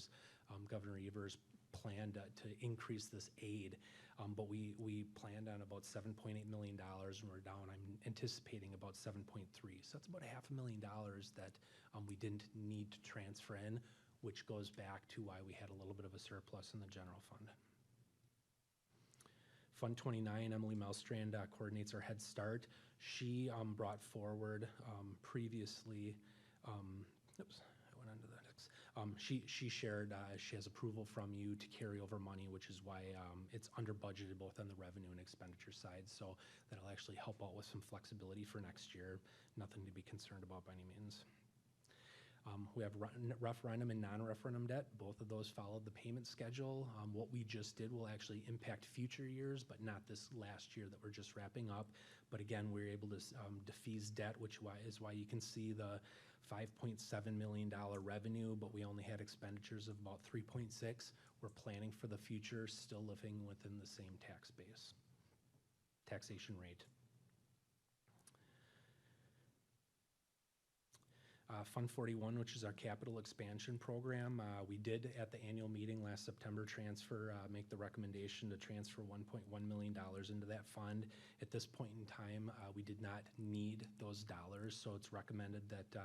Evers' plan to increase this aid. But we planned on about $7.8 million, and we're down, I'm anticipating about 7.3. So that's about $500,000 that we didn't need to transfer in, which goes back to why we had a little bit of a surplus in the general fund. Fund 29, Emily Malstrand coordinates our Head Start. She brought forward previously, oops, I went on to the next. She shared, she has approval from you to carry over money, which is why it's under budgeted both on the revenue and expenditure side. So that'll actually help out with some flexibility for next year. Nothing to be concerned about by any means. We have referendum and non-referendum debt. Both of those followed the payment schedule. What we just did will actually impact future years, but not this last year that we're just wrapping up. But again, we're able to defease debt, which is why you can see the $5.7 million revenue, but we only had expenditures of about 3.6. We're planning for the future, still living within the same tax base, taxation rate. Fund 41, which is our capital expansion program. We did at the annual meeting last September make the recommendation to transfer $1.1 million into that fund. At this point in time, we did not need those dollars, so it's recommended that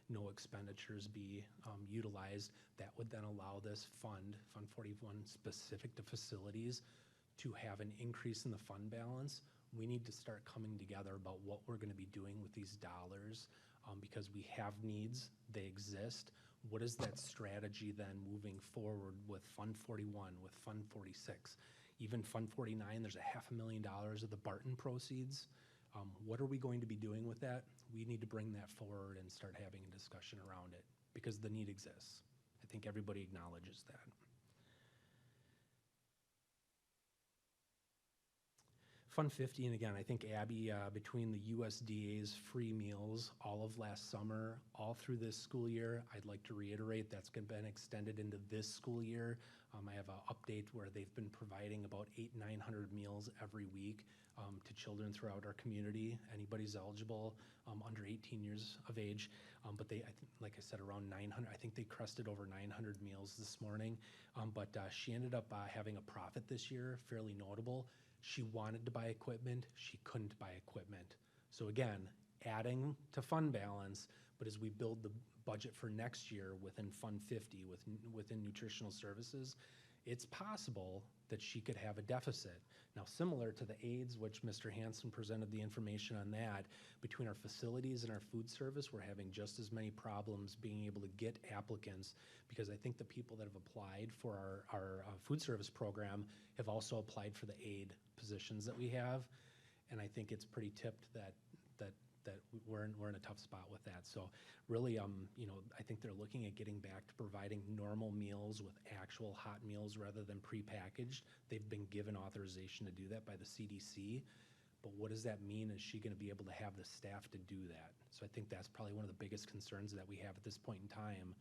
no expenditures be utilized. That would then allow this fund, Fund 41, specific to facilities, to have an increase in the fund balance. We need to start coming together about what we're going to be doing with these dollars. Because we have needs, they exist. What is that strategy then moving forward with Fund 41, with Fund 46? Even Fund 49, there's $500,000 of the Barton proceeds. What are we going to be doing with that? We need to bring that forward and start having a discussion around it because the need exists. I think everybody acknowledges that. Fund 50, and again, I think Abby, between the USDA's free meals all of last summer, all through this school year, I'd like to reiterate that's been extended into this school year. I have an update where they've been providing about 800-900 meals every week to children throughout our community. Anybody's eligible under 18 years of age, but they, like I said, around 900. I think they crested over 900 meals this morning. But she ended up having a profit this year, fairly notable. She wanted to buy equipment, she couldn't buy equipment. So again, adding to fund balance, but as we build the budget for next year within Fund 50, within nutritional services, it's possible that she could have a deficit. Now, similar to the aids, which Mr. Hansen presented the information on that, between our facilities and our food service, we're having just as many problems being able to get applicants, because I think the people that have applied for our food service program have also applied for the aid positions that we have. And I think it's pretty tipped that we're in a tough spot with that. So really, I think they're looking at getting back to providing normal meals with actual hot meals rather than prepackaged. They've been given authorization to do that by the CDC. But what does that mean? Is she going to be able to have the staff to do that? So I think that's probably one of the biggest concerns that we have at this point in time.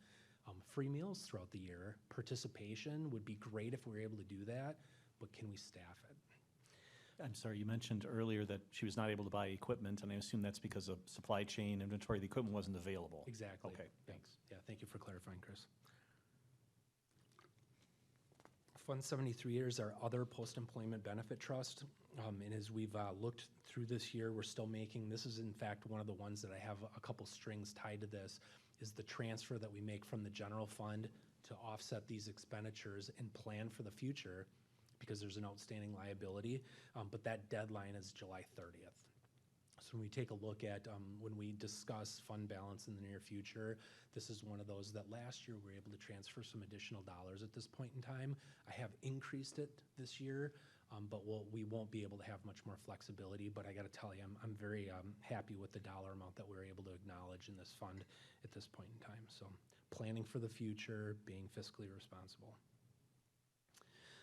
Free meals throughout the year, participation would be great if we were able to do that, but can we staff it? I'm sorry, you mentioned earlier that she was not able to buy equipment, and I assume that's because of supply chain inventory. The equipment wasn't available. Exactly. Okay, thanks. Yeah, thank you for clarifying, Chris. Fund 73 is our other post-employment benefit trust. And as we've looked through this year, we're still making, this is in fact one of the ones that I have a couple strings tied to this, is the transfer that we make from the general fund to offset these expenditures and plan for the future. because there's an outstanding liability, but that deadline is July 30th. So when we take a look at, when we discuss fund balance in the near future, this is one of those that last year we were able to transfer some additional dollars at this point in time. I have increased it this year, but we won't be able to have much more flexibility. But I got to tell you, I'm very happy with the dollar amount that we were able to acknowledge in this fund at this point in time. So planning for the future, being fiscally responsible.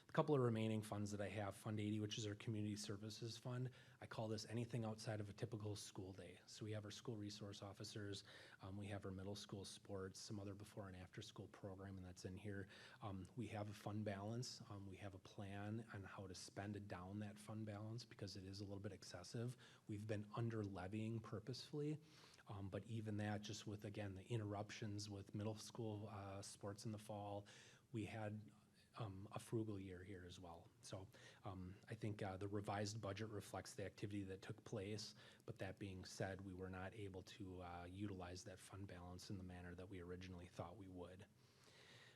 A couple of remaining funds that I have, Fund 80, which is our community services fund. I call this anything outside of a typical school day. So we have our school resource officers, we have our middle school sports, some other before and after school programming that's in here. We have a fund balance. We have a plan on how to spend down that fund balance because it is a little bit excessive. We've been under levying purposefully. But even that, just with, again, the interruptions with middle school sports in the fall, we had a frugal year here as well. So I think the revised budget reflects the activity that took place, but that being said, we were not able to utilize that fund balance in the manner that we originally thought we would.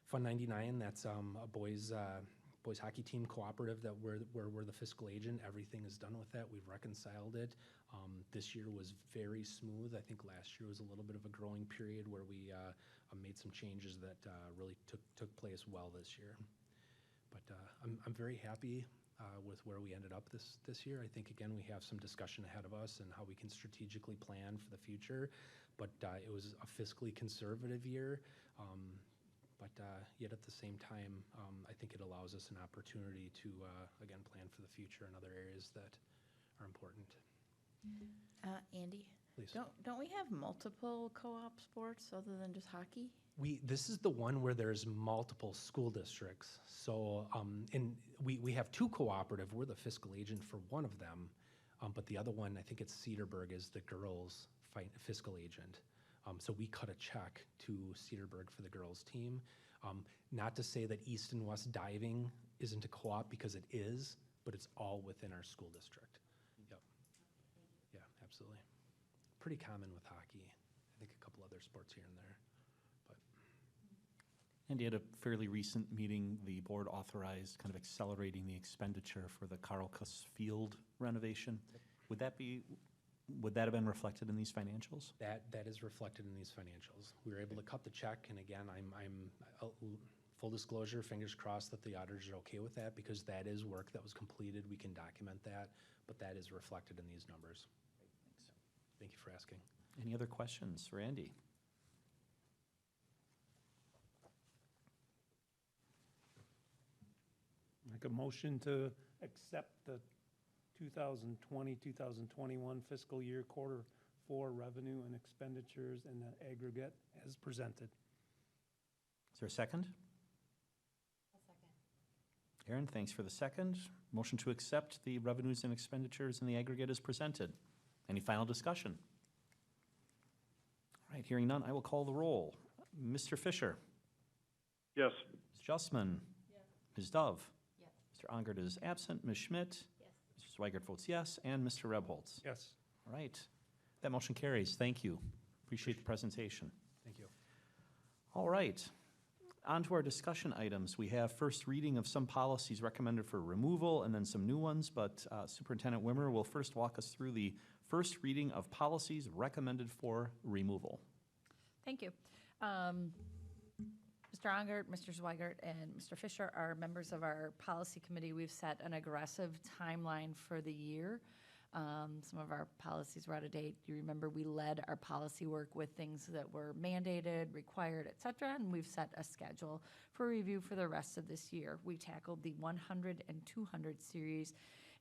Fund 99, that's a boys hockey team cooperative that where we're the fiscal agent. Everything is done with that. We've reconciled it. This year was very smooth. I think last year was a little bit of a growing period where we made some changes that really took place well this year. But I'm very happy with where we ended up this year. I think, again, we have some discussion ahead of us and how we can strategically plan for the future. But it was a fiscally conservative year. But yet at the same time, I think it allows us an opportunity to, again, plan for the future in other areas that are important. Andy? Please. Don't we have multiple co-op sports other than just hockey? This is the one where there's multiple school districts. So, and we have two cooperative. We're the fiscal agent for one of them, but the other one, I think it's Cedarburg, is the girls' fiscal agent. So we cut a check to Cedarburg for the girls' team. Not to say that East and West diving isn't a co-op, because it is, but it's all within our school district. Yep. Yeah, absolutely. Pretty common with hockey. I think a couple other sports here and there. And at a fairly recent meeting, the board authorized kind of accelerating the expenditure for the Carlcus Field renovation. Would that have been reflected in these financials? That is reflected in these financials. We were able to cut the check, and again, I'm full disclosure, fingers crossed that the auditors are okay with that, because that is work that was completed. We can document that, but that is reflected in these numbers. Thank you for asking. Any other questions for Andy? Make a motion to accept the 2020-2021 fiscal year quarter 4 revenue and expenditures in the aggregate as presented. Is there a second? A second. Aaron, thanks for the second. Motion to accept the revenues and expenditures in the aggregate as presented. Any final discussion? All right, hearing none, I will call the roll. Mr. Fisher? Yes. Ms. Justman? Yes. Ms. Dove? Yes. Mr. Ongert is absent. Ms. Schmidt? Yes. Mr. Zweigert votes yes, and Mr. Rebholz? Yes. All right, that motion carries. Thank you. Appreciate the presentation. Thank you. All right, on to our discussion items. We have first reading of some policies recommended for removal and then some new ones, but Superintendent Wimmer will first walk us through the first reading of policies recommended for removal. Thank you. Mr. Ongert, Mr. Zweigert, and Mr. Fisher are members of our policy committee. We've set an aggressive timeline for the year. Some of our policies were out of date. You remember we led our policy work with things that were mandated, required, et cetera, and we've set a schedule for review for the rest of this year. We tackled the 100 and 200 series,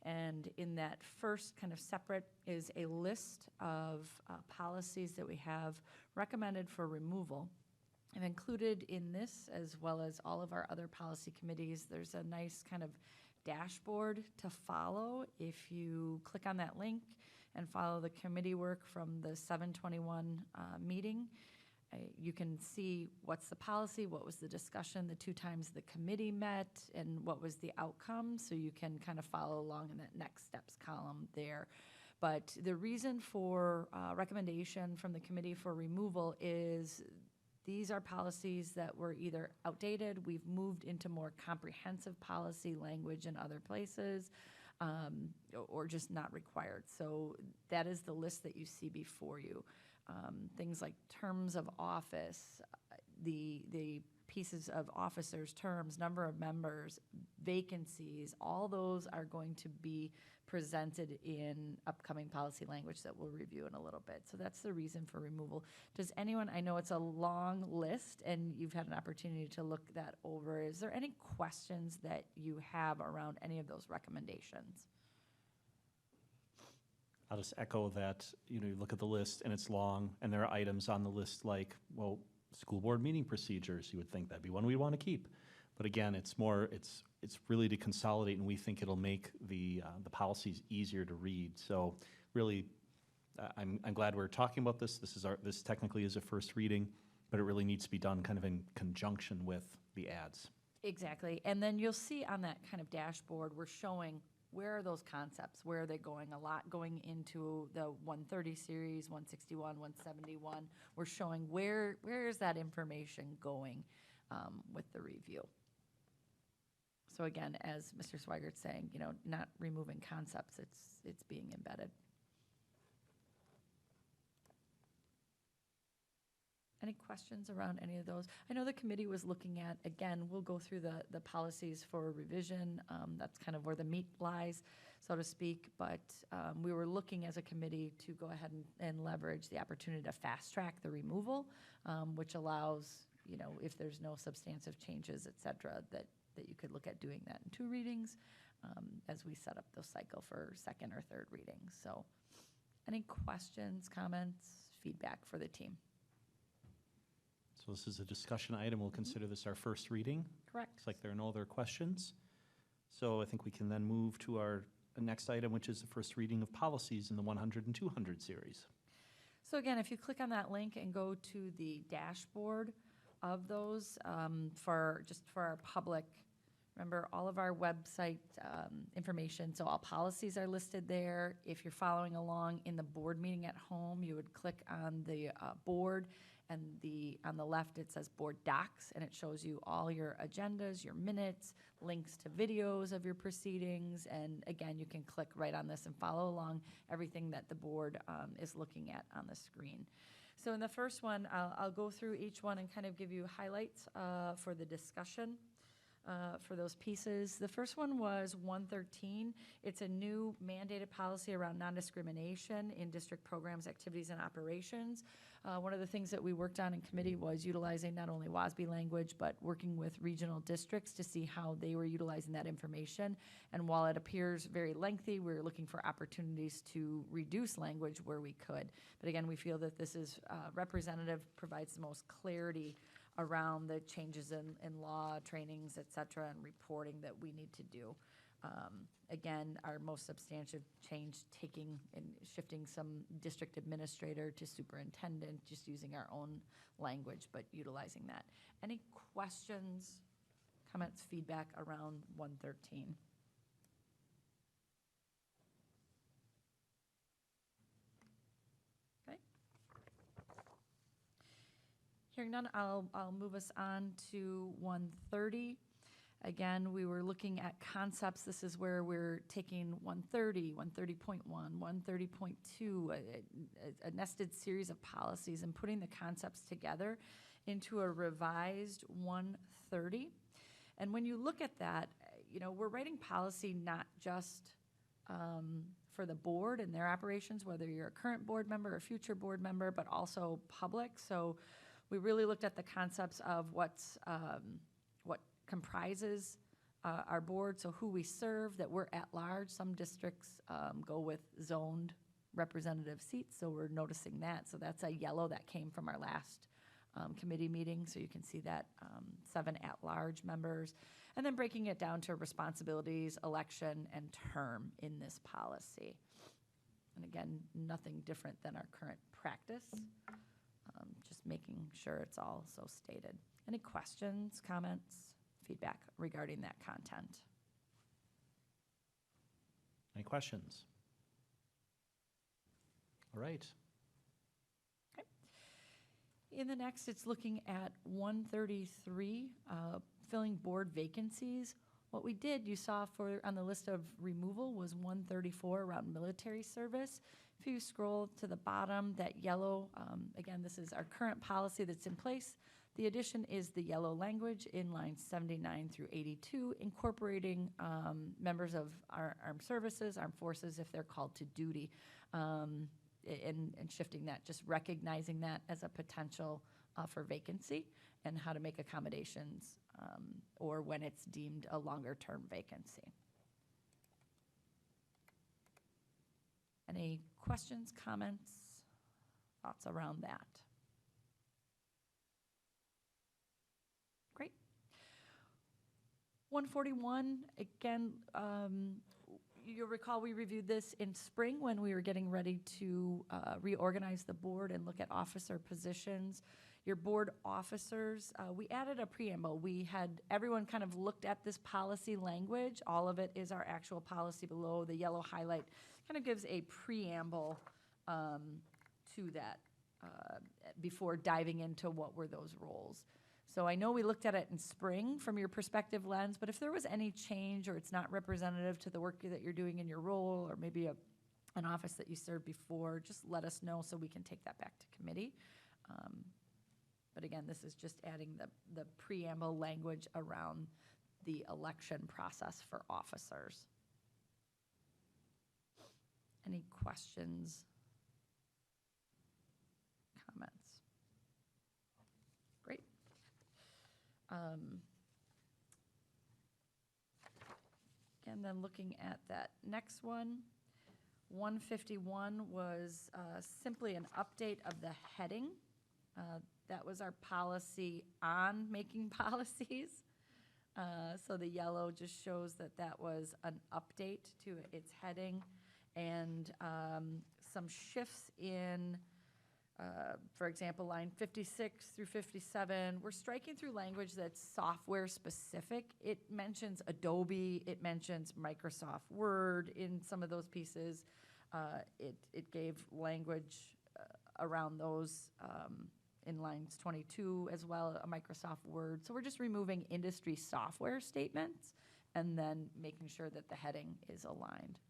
and in that first kind of separate is a list of policies that we have recommended for removal. I've included in this, as well as all of our other policy committees, there's a nice kind of dashboard to follow. If you click on that link and follow the committee work from the 7/21 meeting, you can see what's the policy, what was the discussion, the 2 times the committee met, and what was the outcome, so you can kind of follow along in that next steps column there. But the reason for recommendation from the committee for removal is These are policies that were either outdated, we've moved into more comprehensive policy language in other places, or just not required. So that is the list that you see before you. Things like terms of office, the pieces of officers' terms, number of members, vacancies, all those are going to be presented in upcoming policy language that we'll review in a little bit. So that's the reason for removal. Does anyone, I know it's a long list and you've had an opportunity to look that over. Is there any questions that you have around any of those recommendations? I'll just echo that, you look at the list and it's long, and there are items on the list like, well, school board meeting procedures. You would think that'd be one we want to keep. But again, it's really to consolidate, and we think it'll make the policies easier to read. So really, I'm glad we're talking about this. This technically is a first reading, but it really needs to be done kind of in conjunction with the ads. Exactly. And then you'll see on that kind of dashboard, we're showing where are those concepts, where are they going? A lot going into the 130 series, 161, 171. We're showing where is that information going with the review. So again, as Mr. Swigert's saying, not removing concepts, it's being embedded. Any questions around any of those? I know the committee was looking at, again, we'll go through the policies for revision. That's kind of where the meat lies, so to speak. But we were looking as a committee to go ahead and leverage the opportunity to fast track the removal, which allows, if there's no substantive changes, et cetera, that you could look at doing that in 2 readings as we set up the cycle for second or third readings. So any questions, comments, feedback for the team? So this is a discussion item. We'll consider this our first reading. Correct. Looks like there are no other questions. So I think we can then move to our next item, which is the first reading of policies in the 100 and 200 series. So again, if you click on that link and go to the dashboard of those for our public, remember all of our website information, so all policies are listed there. If you're following along in the board meeting at home, you would click on the board, and on the left it says board docs, and it shows you all your agendas, your minutes, links to videos of your proceedings, and again, you can click right on this and follow along everything that the board is looking at on the screen. So in the first one, I'll go through each one and kind of give you highlights for the discussion for those pieces. The first one was 113. It's a new mandated policy around non-discrimination in district programs, activities, and operations. One of the things that we worked on in committee was utilizing not only WASB language, but working with regional districts to see how they were utilizing that information. And while it appears very lengthy, we're looking for opportunities to reduce language where we could. But again, we feel that this is representative, provides the most clarity around the changes in law, trainings, et cetera, and reporting that we need to do. Again, our most substantive change taking and shifting some district administrator to superintendent, just using our own language, but utilizing that. Any questions, comments, feedback around 113? Okay. Hearing none, I'll move us on to 130. Again, we were looking at concepts. This is where we're taking 130, 130.1, 130.2, a nested series of policies, and putting the concepts together into a revised 130. And when you look at that, we're writing policy not just for the board and their operations, whether you're a current board member or future board member, but also public. So we really looked at the concepts of what comprises our board, so who we serve, that we're at large. Some districts go with zoned representative seats, so we're noticing that. So that's a yellow that came from our last committee meeting, so you can see that 7 at-large members. And then breaking it down to responsibilities, election, and term in this policy. And again, nothing different than our current practice, just making sure it's all so stated. Any questions, comments, feedback regarding that content? Any questions? All right. In the next, it's looking at 133, filling board vacancies. What we did, you saw on the list of removal was 134 around military service. If you scroll to the bottom, that yellow, again, this is our current policy that's in place. The addition is the yellow language in lines 79 through 82, incorporating members of our armed services, armed forces, if they're called to duty, and shifting that, just recognizing that as a potential for vacancy and how to make accommodations or when it's deemed a longer-term vacancy. Any questions, comments, thoughts around that? Great. 141, again, you'll recall we reviewed this in spring when we were getting ready to reorganize the board and look at officer positions. Your board officers, we added a preamble. We had everyone kind of looked at this policy language. All of it is our actual policy below. The yellow highlight kind of gives a preamble to that before diving into what were those roles. So I know we looked at it in spring from your perspective lens, but if there was any change or it's not representative to the work that you're doing in your role or maybe an office that you served before, just let us know so we can take that back to committee. But again, this is just adding the preamble language around the election process for officers. Any questions? Comments? Great. Again, then looking at that next one, 151 was simply an update of the heading. That was our policy on making policies. So the yellow just shows that that was an update to its heading and some shifts in, for example, line 56 through 57. We're striking through language that's software specific. It mentions Adobe, it mentions Microsoft Word in some of those pieces. It gave language around those in lines 22 as well, a Microsoft Word. So we're just removing industry software statements and then making sure that the heading is aligned.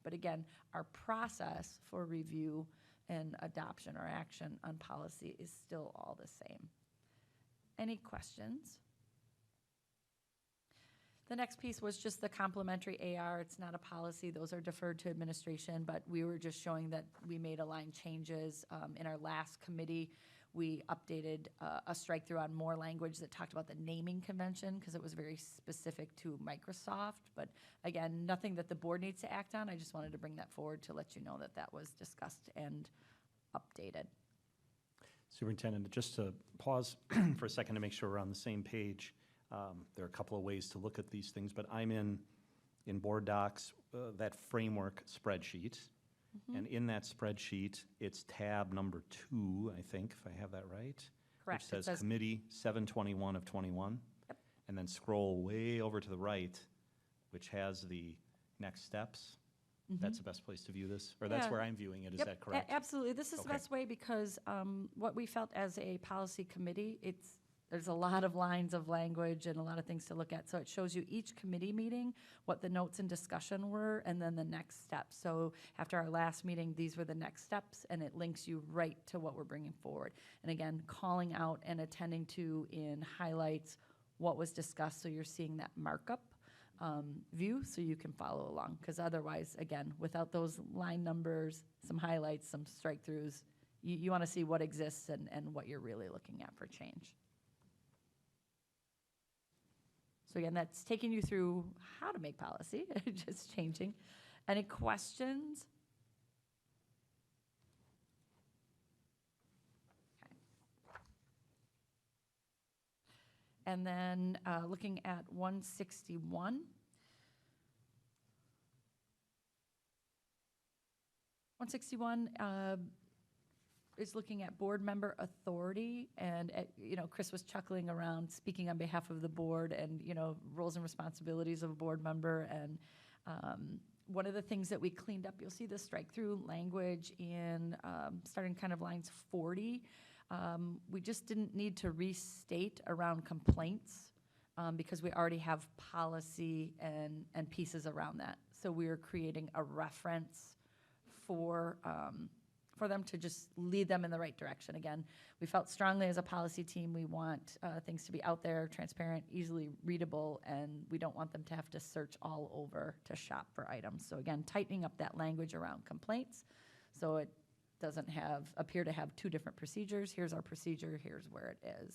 But again, our process for review and adoption or action on policy is still all the same. Any questions? The next piece was just the complementary AR. It's not a policy. Those are deferred to administration, but we were just showing that we made aligned changes. In our last committee, we updated a strike through on more language that talked about the naming convention because it was very specific to Microsoft. But again, nothing that the board needs to act on. I just wanted to bring that forward to let you know that that was discussed and updated. Superintendent, just to pause for a second to make sure we're on the same page. There are a couple of ways to look at these things, but I'm in board docs, that framework spreadsheet. And in that spreadsheet, it's tab number 2, I think, if I have that right. Correct. Which says Committee 721 of 21. Yep. And then scroll way over to the right, which has the next steps. That's the best place to view this? Or that's Yeah. where I'm viewing it, is Yep, that correct? Absolutely. This is the Okay. best way because what we felt as a policy committee, there's a lot of lines of language and a lot of things to look at. So it shows you each committee meeting, what the notes and discussion were, and then the next steps. So after our last meeting, these were the next steps, and it links you right to what we're bringing forward. And again, calling out and attending to in highlights what was discussed, so you're seeing that markup view so you can follow along. Because otherwise, again, without those line numbers, some highlights, some strike-throughs, you want to see what exists and what you're really looking at for change. So again, that's taking you through how to make policy, just changing. Any questions? Okay. And then looking at 161. 161 is looking at board member authority, and Chris was chuckling around speaking on behalf of the board and roles and responsibilities of a board member. And one of the things that we cleaned up, you'll see the strike through language in starting kind of lines 40. We just didn't need to restate around complaints because we already have policy and pieces around that. So we are creating a reference for them to just lead them in the right direction. Again, we felt strongly as a policy team, we want things to be out there, transparent, easily readable, and we don't want them to have to search all over to shop for items. So again, tightening up that language around complaints so it doesn't appear to have two different procedures. Here's our procedure, here's where it is.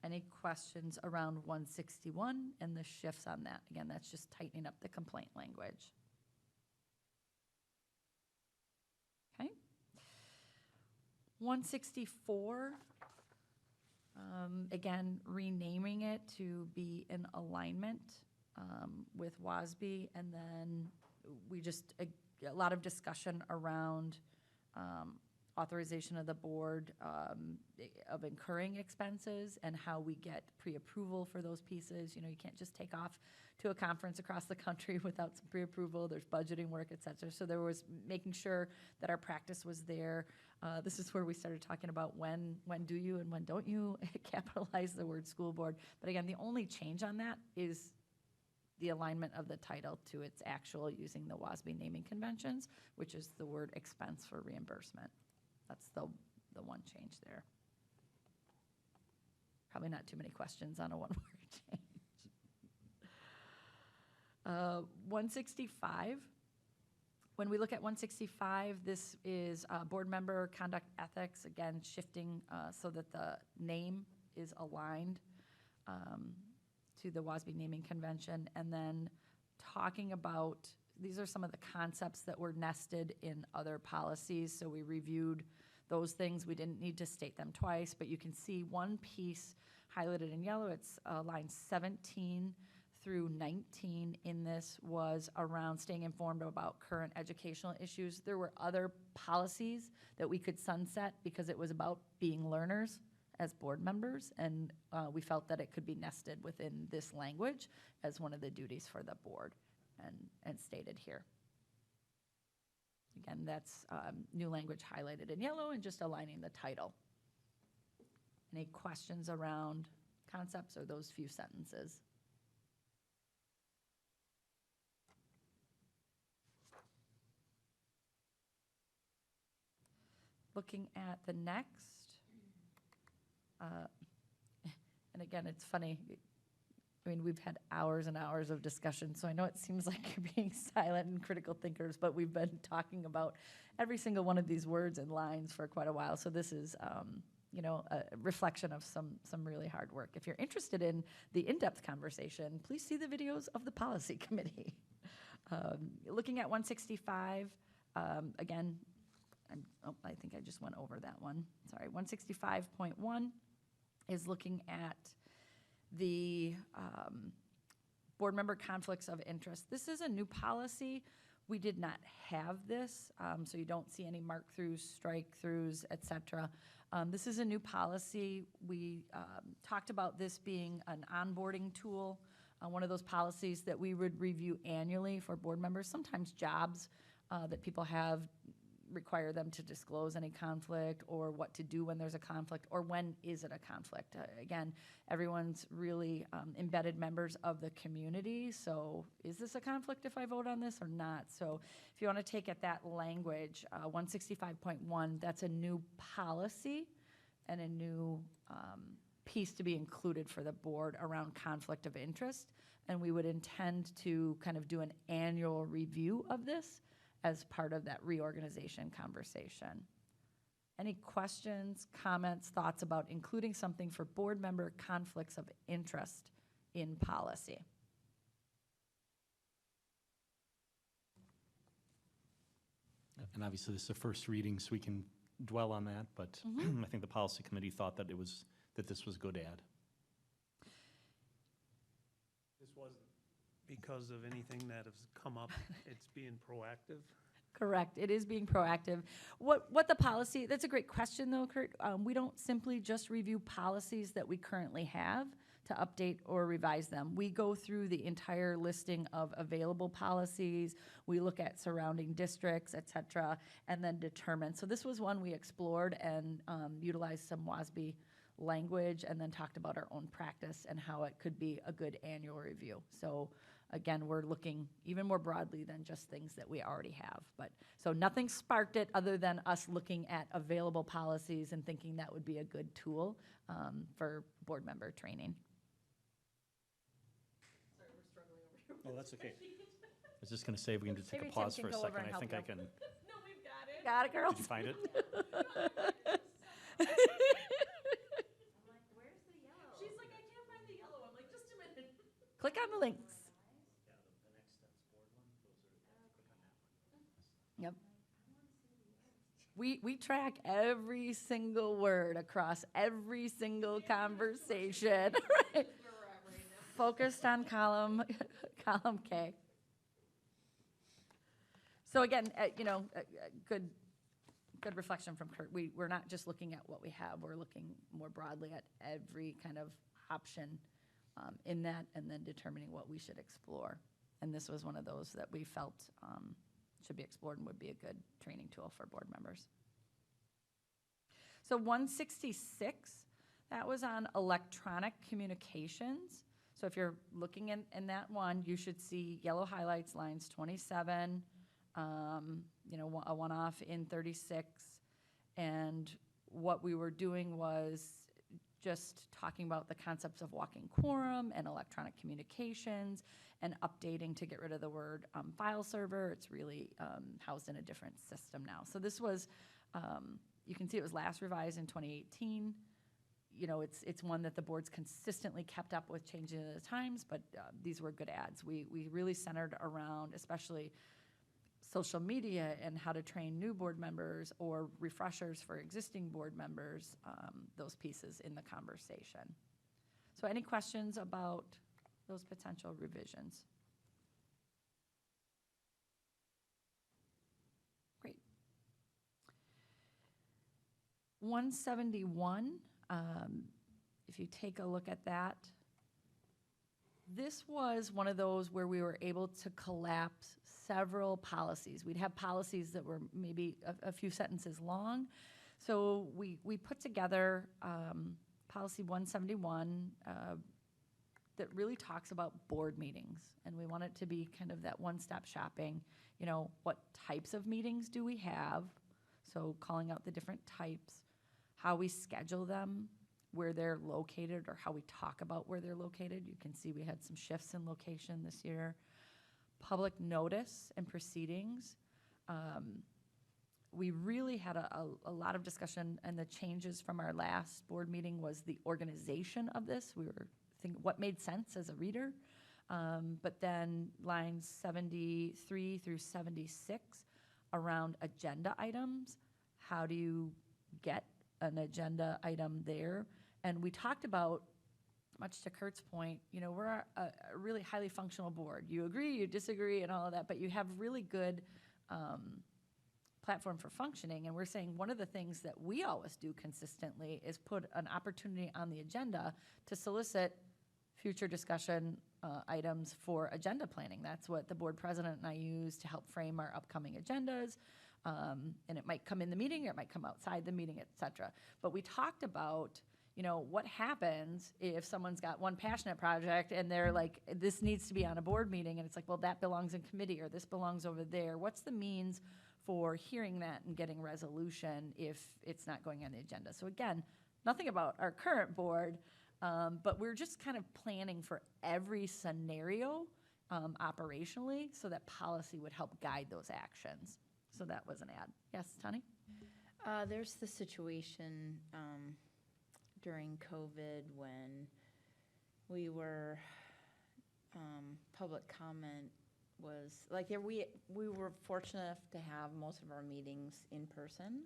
Any questions around 161 and the shifts on that? Again, that's just tightening up the complaint language. Okay. 164, again, renaming it to be in alignment with WASB, and then we just, a lot of discussion around authorization of the board of incurring expenses and how we get pre-approval for those pieces. You know, you can't just take off to a conference across the country without some pre-approval. There's budgeting work, et cetera. So there was making sure that our practice was there. This is where we started talking about when do you and when don't you capitalize the word school board. But again, the only change on that is the alignment of the title to its actual using the WASB naming conventions, which is the word expense for reimbursement. That's the one change there. Probably not too many questions on a one-word change. 165. When we look at 165, this is board member conduct ethics, again, shifting so that the name is aligned to the WASB naming convention, and then talking about, these are some of the concepts that were nested in other policies, so we reviewed those things. We didn't need to state them twice, but you can see one piece highlighted in yellow. It's lines 17 through 19 in this was around staying informed about current educational issues. There were other policies that we could sunset because it was about being learners as board members, and we felt that it could be nested within this language as one of the duties for the board and stated here. Again, that's new language highlighted in yellow and just aligning the title. Any questions around concepts or those few sentences? Looking at the next, and again, it's funny, I mean, we've had hours and hours of discussion, so I know it seems like you're being silent and critical thinkers, but we've been talking about every single one of these words and lines for quite a while, so this is, you know, a reflection of some really hard work. If you're interested in the in-depth conversation, please see the videos of the policy committee. Looking at 165, again, I think I just went over that one. Sorry, 165.1 is looking at the board member conflicts of interest. This is a new policy. We did not have this, so you don't see any mark-throughs, strike-throughs, et cetera. This is a new policy. We talked about this being an onboarding tool, one of those policies that we would review annually for board members. Sometimes jobs that people have require them to disclose any conflict or what to do when there's a conflict or when is it a conflict. Again, everyone's really embedded members of the community, so is this a conflict if I vote on this or not? So if you want to take at that language, 165.1, that's a new policy and a new piece to be included for the board around conflict of interest, and we would intend to kind of do an annual review of this as part of that reorganization conversation. Any questions, comments, thoughts about including something for board member conflicts of interest in policy? And obviously, this is a first reading, so we can dwell on that, but I think the policy committee thought that this was good add. This wasn't because of anything that has come up, it's being proactive. Correct, it is being proactive. What the policy, that's a great question though, Kurt. We don't simply just review policies that we currently have. to update or revise them. We go through the entire listing of available policies, we look at surrounding districts, et cetera, and then determine. So this was one we explored and utilized some WASB language and then talked about our own practice and how it could be a good annual review. So again, we're looking even more broadly than just things that we already have. But so nothing sparked it other than us looking at available policies and thinking that would be a good tool for board member training. Sorry, we're struggling over here. Oh, that's okay. I was just going to say we can just take a Maybe Tim pause can for a go over second. and I help think you. I can. No, we've got it. Got it, girls? Did you find it? She's like, I can't find the yellow. I'm like, just a minute. Click on the links. Yep. We track every single word across every single conversation. Right? Focused on column K. So again, good reflection from Kurt. We're not just looking at what we have, we're looking more broadly at every kind of option in that and then determining what we should explore. And this was one of those that we felt should be explored and would be a good training tool for board members. So 166, that was on electronic communications. So if you're looking in that one, you should see yellow highlights, lines 27, a one-off in 36. And what we were doing was just talking about the concepts of walking quorum and electronic communications and updating to get rid of the word file server. It's really housed in a different system now. So this was, you can see it was last revised in 2018. It's one that the board's consistently kept up with changing at the times, but these were good ads. We really centered around especially social media and how to train new board members or refreshers for existing board members, those pieces in the conversation. So any questions about those potential revisions? Great. 171, if you take a look at that, this was one of those where we were able to collapse several policies. We'd have policies that were maybe a few sentences long. So we put together policy 171 that really talks about board meetings. And we want it to be kind of that one-stop shopping. What types of meetings do we have? So calling out the different types, how we schedule them, where they're located or how we talk about where they're located. You can see we had some shifts in location this year. Public notice and proceedings. We really had a lot of discussion, and the changes from our last board meeting was the organization of this. We were thinking what made sense as a reader. But then lines 73 through 76 around agenda items. How do you get an agenda item there? And we talked about, much to Kurt's point, we're a really highly functional board. You agree, you disagree, and all of that, but you have really good platform for functioning. And we're saying one of the things that we always do consistently is put an opportunity on the agenda to solicit future discussion items for agenda planning. That's what the board president and I use to help frame our upcoming agendas. And it might come in the meeting or it might come outside the meeting, et cetera. But we talked about, what happens if someone's got one passionate project and they're like, this needs to be on a board meeting, and it's like, well, that belongs in committee or this belongs over there. What's the means for hearing that and getting resolution if it's not going on the agenda? So again, nothing about our current board, but we're just kind of planning for every scenario operationally so that policy would help guide those actions. So that was an ad. Yes, Tani? There's the situation during COVID when we were, public comment was, like, we were fortunate enough to have most of our meetings in person,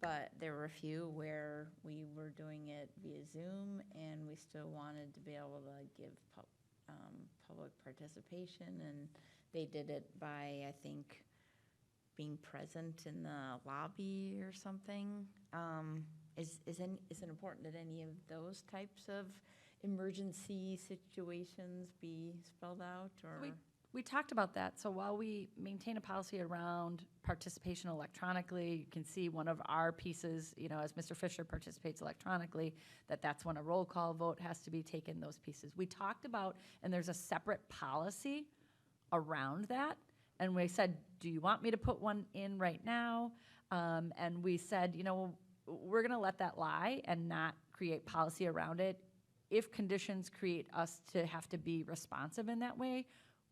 but there were a few where we were doing it via Zoom, and we still wanted to be able to give public participation, and they did it by, I think, being present in the lobby or something. Is it important that any of those types of emergency situations be spelled out, or? We talked about that. So while we maintain a policy around participation electronically, you can see one of our pieces, as Mr. Fisher participates electronically, that's when a roll call vote has to be taken, those pieces. We talked about, and there's a separate policy around that. And we said, do you want me to put one in right now? And we said, we're going to let that lie and not create policy around it. If conditions create us to have to be responsive in that way,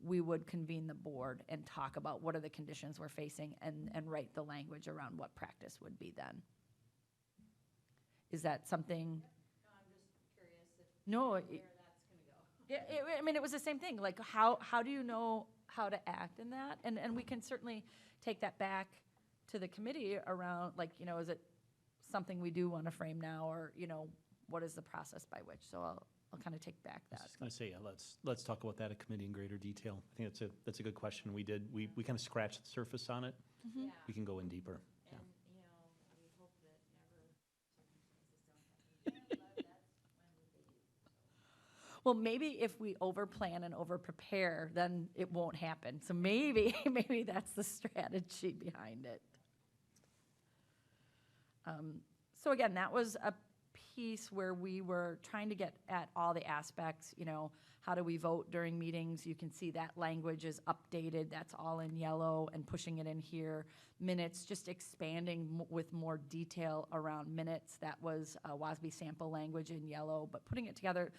we would convene the board and talk about what are the conditions we're facing and write the language around what practice would be then. Is that something? No, I'm just curious No, where that's going to go. Yeah, it was the same thing. Like, how do you know how to act in that? And we can certainly take that back to the committee around, is it something we do want to frame now, or, what is the process by which? So I'll kind of take back I that. was going to say, let's talk about that at committee in greater detail. I think that's a good question. We kind of scratched the surface on it. Mhm. We can go in deeper. Yeah. And, we hope that never circumstances don't happen. That's when they. Well, maybe if we over-plan and over-prepare, then it won't happen. So maybe that's the strategy behind it. So again, that was a piece where we were trying to get at all the aspects, how do we vote during meetings? You can see that language is updated. That's all in yellow, and pushing it in here. Minutes, just expanding with more detail around minutes. That was WASB sample language in yellow, but putting it together,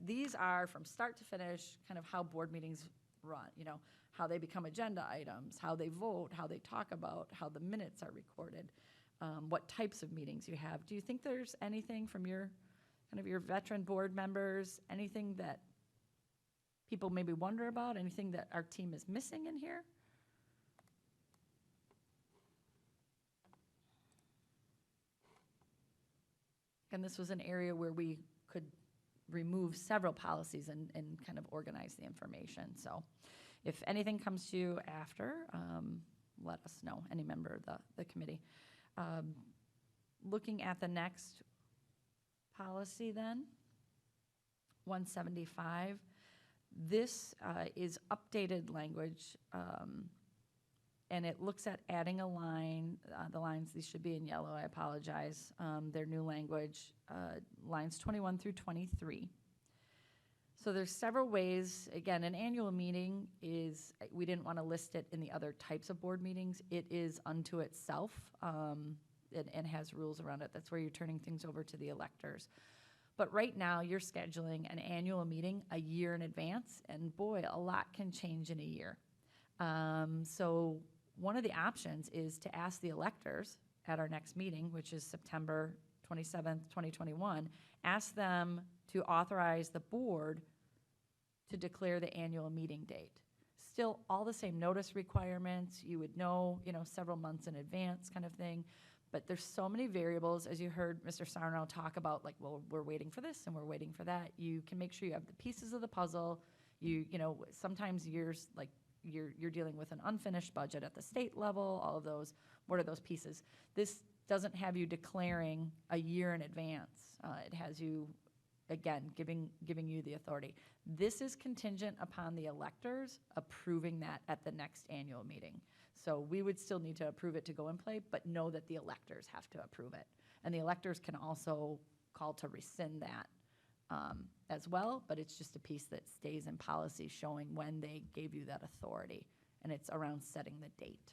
these are from start to finish, kind of how board meetings run, how they become agenda items, how they vote, how they talk about, how the minutes are recorded. What types of meetings you have. Do you think there's anything from your veteran board members, anything that people maybe wonder about, anything that our team is missing in here? And this was an area where we could remove several policies and kind of organize the information. So if anything comes to you after, let us know, any member of the committee. Looking at the next policy then, 175. This is updated language, and it looks at adding a line. The lines, these should be in yellow, I apologize. Their new language, lines 21 through 23. So there's several ways. Again, an annual meeting is, we didn't want to list it in the other types of board meetings. It is unto itself, and has rules around it. That's where you're turning things over to the electors. But right now, you're scheduling an annual meeting a year in advance, and boy, a lot can change in a year. So one of the options is to ask the electors at our next meeting, which is September 27th, 2021, ask them to authorize the board to declare the annual meeting date. Still all the same notice requirements. You would know, several months in advance kind of thing. But there's so many variables, as you heard Mr. Sarno talk about, we're waiting for this and we're waiting for that. You can make sure you have the pieces of the puzzle. Sometimes years, you're dealing with an unfinished budget at the state level, all of those. What are those pieces? This doesn't have you declaring a year in advance. It has you, again, giving you the authority. This is contingent upon the electors approving that at the next annual meeting. So we would still need to approve it to go in play, but know that the electors have to approve it. And the electors can also call to rescind that as well, but it's just a piece that stays in policy showing when they gave you that authority, and it's around setting the date.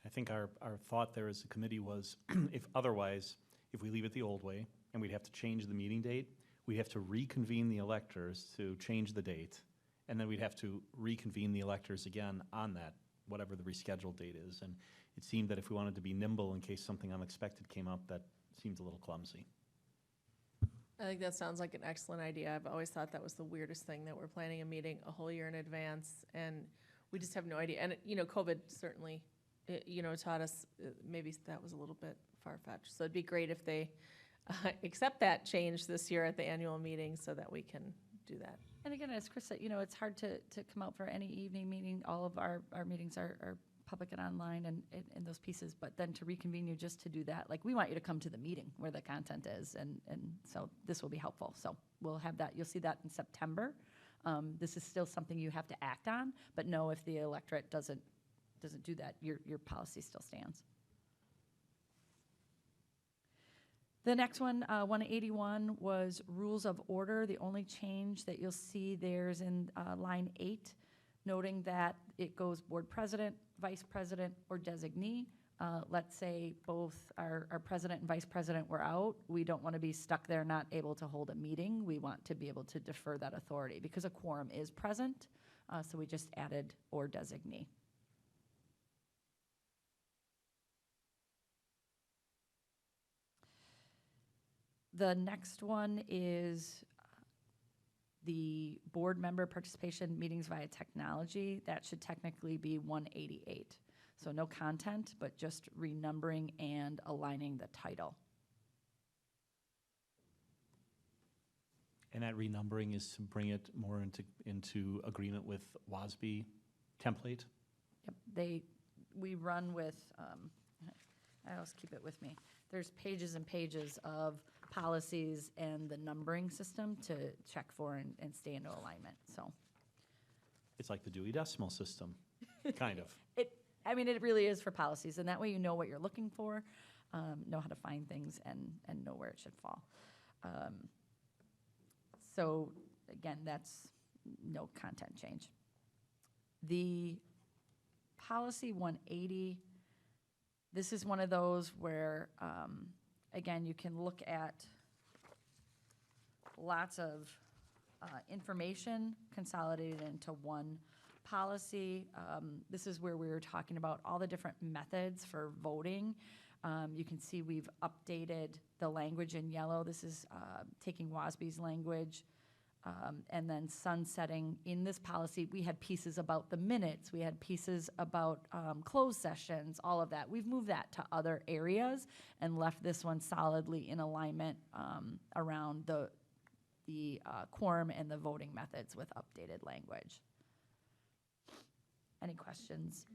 I think our thought there as a committee was if we leave it the old way and we'd have to change the meeting date, we'd have to reconvene the electors to change the date, and then we'd have to reconvene the electors again on that, whatever the rescheduled date is. And it seemed that if we wanted to be nimble in case something unexpected came up, that seems a little clumsy. I think that sounds like an excellent idea. I've always thought that was the weirdest thing, that we're planning a meeting a whole year in advance and we just have no idea. And, COVID certainly, taught us maybe that was a little bit far-fetched. So it'd be great if they accept that change this year at the annual meeting so that we can do that. And again, as Chris said, it's hard to come out for any evening meeting. All of our meetings are public and online and those pieces, but then to reconvene you just to do that, like, we want you to come to the meeting where the content is, and so this will be helpful. So we'll have that, you'll see that in September. This is still something you have to act on, but no, if the electorate doesn't do that, your policy still stands. The next one, 181, was rules of order. The only change that you'll see there is in line 8, noting that it goes board president, vice president, or designee. Let's say both our president and vice president were out. We don't want to be stuck there not able to hold a meeting. We want to be able to defer that authority because a quorum is present. So we just added or designee. The next one is the board member participation meetings via technology. That should technically be 188. So no content, but just renumbering and aligning the title. And that renumbering is to bring it more into agreement with WASB template? Yep, we run with, I always keep it with me. There's pages and pages of policies and the numbering system to check for and stay into alignment, so. It's like the Dewey Decimal System, kind of. It really is for policies, and that way you know what you're looking for, know how to find things, and know where it should fall. So again, that's no content change. The policy 180, this is one of those where, again, you can look at lots of information consolidated into one policy. This is where we were talking about all the different methods for voting. You can see we've updated the language in yellow. This is taking WASB's language and then sunsetting in this policy. We had pieces about the minutes. We had pieces about closed sessions, all of that. We've moved that to other areas and left this one solidly in alignment around the quorum and the voting methods with updated language. Any questions?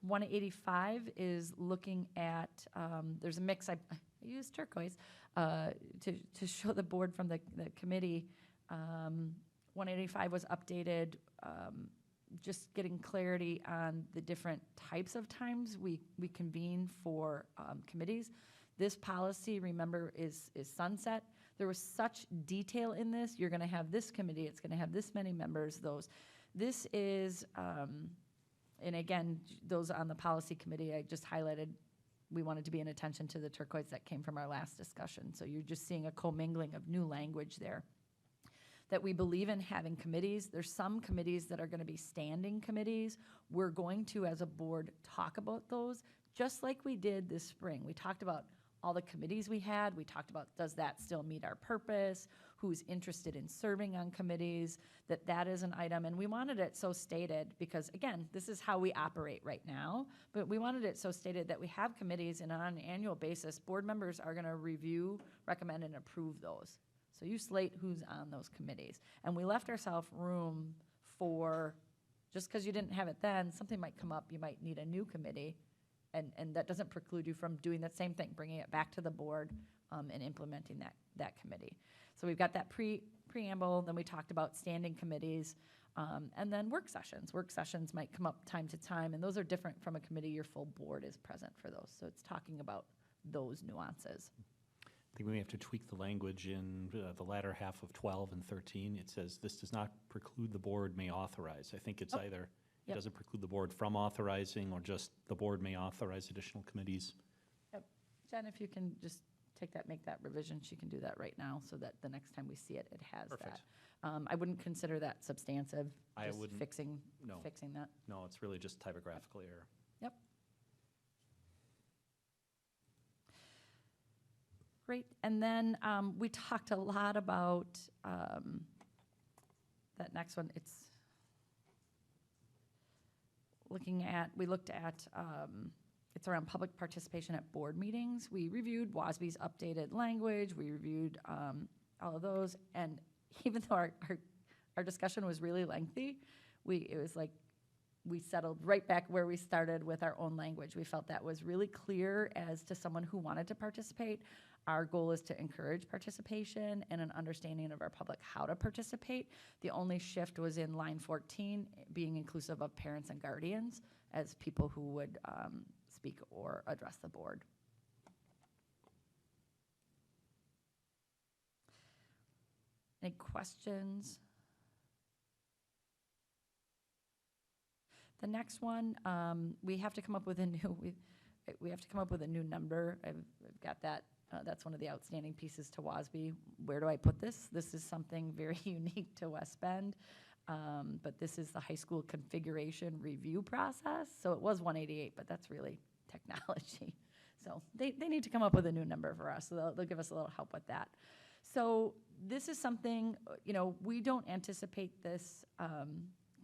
$185 is looking at, there's a mix, I used turquoise to show the board from the committee. 185 was updated, just getting clarity on the different types of times we convene for committees. This policy, remember, is sunset. There was such detail in this. You're going to have this committee. It's going to have this many members, those. This is, and again, those on the policy committee, I just highlighted, we wanted to be in attention to the turquoise that came from our last discussion. So you're just seeing a commingling of new language there. That we believe in having committees. There's some committees that are going to be standing committees. We're going to, as a board, talk about those, just like we did this spring. We talked about all the committees we had. We talked about, does that still meet our purpose? Who's interested in serving on committees? That is an item, and we wanted it so stated because, again, this is how we operate right now, but we wanted it so stated that we have committees, and on an annual basis, board members are going to review, recommend, and approve those. So you slate who's on those committees. And we left ourselves room for, just because you didn't have it then, something might come up, you might need a new committee, and that doesn't preclude you from doing that same thing, bringing it back to the board and implementing that committee. So we've got that preamble, then we talked about standing committees, and then work sessions. Work sessions might come up time to time, and those are different from a committee. Your full board is present for those. So it's talking about those nuances. I think we may have to tweak the language in the latter half of 12 and 13. It says, this does not preclude the board may authorize. I think it's either, it doesn't preclude the board from authorizing, or just the board may authorize additional committees. Yep. Jen, if you can just take that, make that revision, she can do that right now so that the next time we see it, it has Perfect. that. I wouldn't consider that substantive, I just wouldn't. fixing No. that. No, it's really just typographical error. Yep. Great, and then we talked a lot about that next one. It's we looked at, it's around public participation at board meetings. We reviewed WASB's updated language. We reviewed all of those, and even though our our discussion was really lengthy. It was like, we settled right back where we started with our own language. We felt that was really clear as to someone who wanted to participate. Our goal is to encourage participation and an understanding of our public how to participate. The only shift was in line 14, being inclusive of parents and guardians as people who would speak or address the board. Any questions? The next one, we have to come up with a new, we have to come up with a new number. I've got that. That's one of the outstanding pieces to WASB. Where do I put this? This is something very unique to West Bend, but this is the high school configuration review process. So it was 188, but that's really technology. So they need to come up with a new number for us. So they'll give us a little help with that. So this is something, we don't anticipate this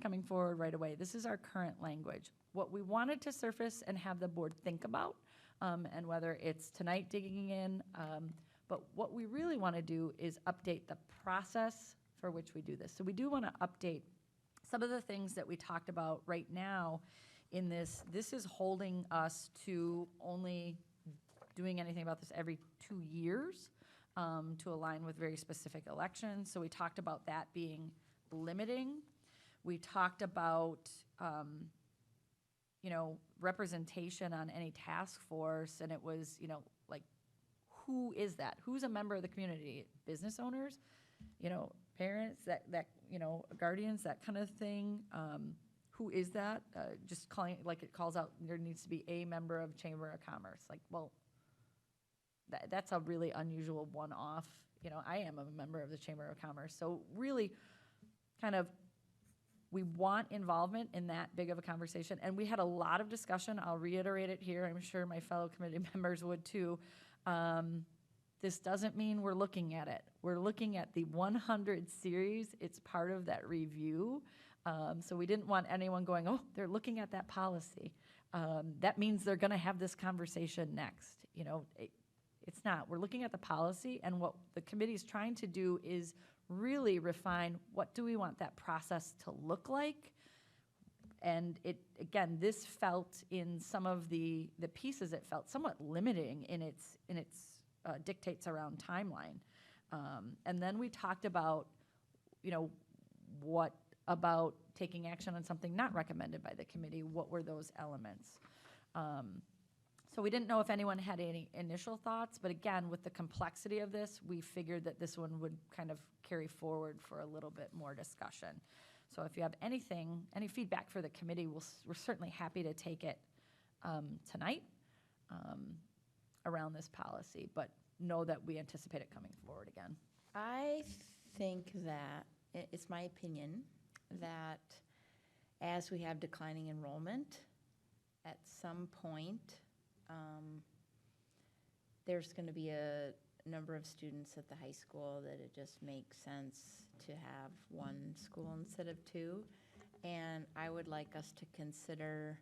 coming forward right away. This is our current language. What we wanted to surface and have the board think about, and whether it's tonight digging in, but what we really want to do is update the process for which we do this. So we do want to update some of the things that we talked about right now in this. This is holding us to only doing anything about this every 2 years to align with very specific elections. So we talked about that being limiting. We talked about, representation on any task force, and it was, like, who is that? Who's a member of the community? Business owners, parents, that guardians, that kind of thing. Who is that? Just calling it like it calls out, there needs to be a member of Chamber of Commerce. Like, well, that's a really unusual one-off. I am a member of the Chamber of Commerce. So really kind of, we want involvement in that big of a conversation. And we had a lot of discussion. I'll reiterate it here. I'm sure my fellow committee members would too. This doesn't mean we're looking at it. We're looking at the 100 series. It's part of that review. So we didn't want anyone going, oh, they're looking at that policy. That means they're going to have this conversation next. It's not. We're looking at the policy, and what the committee is trying to do is really refine what do we want that process to look like. And again, this felt in some of the pieces, it felt somewhat limiting in its dictates around timeline. And then we talked about, what about taking action on something not recommended by the committee? What were those elements? So we didn't know if anyone had any initial thoughts, but again, with the complexity of this, we figured that this one would kind of carry forward for a little bit more discussion. So if you have any feedback for the committee, we're certainly happy to take it tonight around this policy, but know that we anticipate it coming forward again. I think that, it's my opinion, that as we have declining enrollment, at some point, there's going to be a number of students at the high school that it just makes sense to have one school instead of two. And I would like us to consider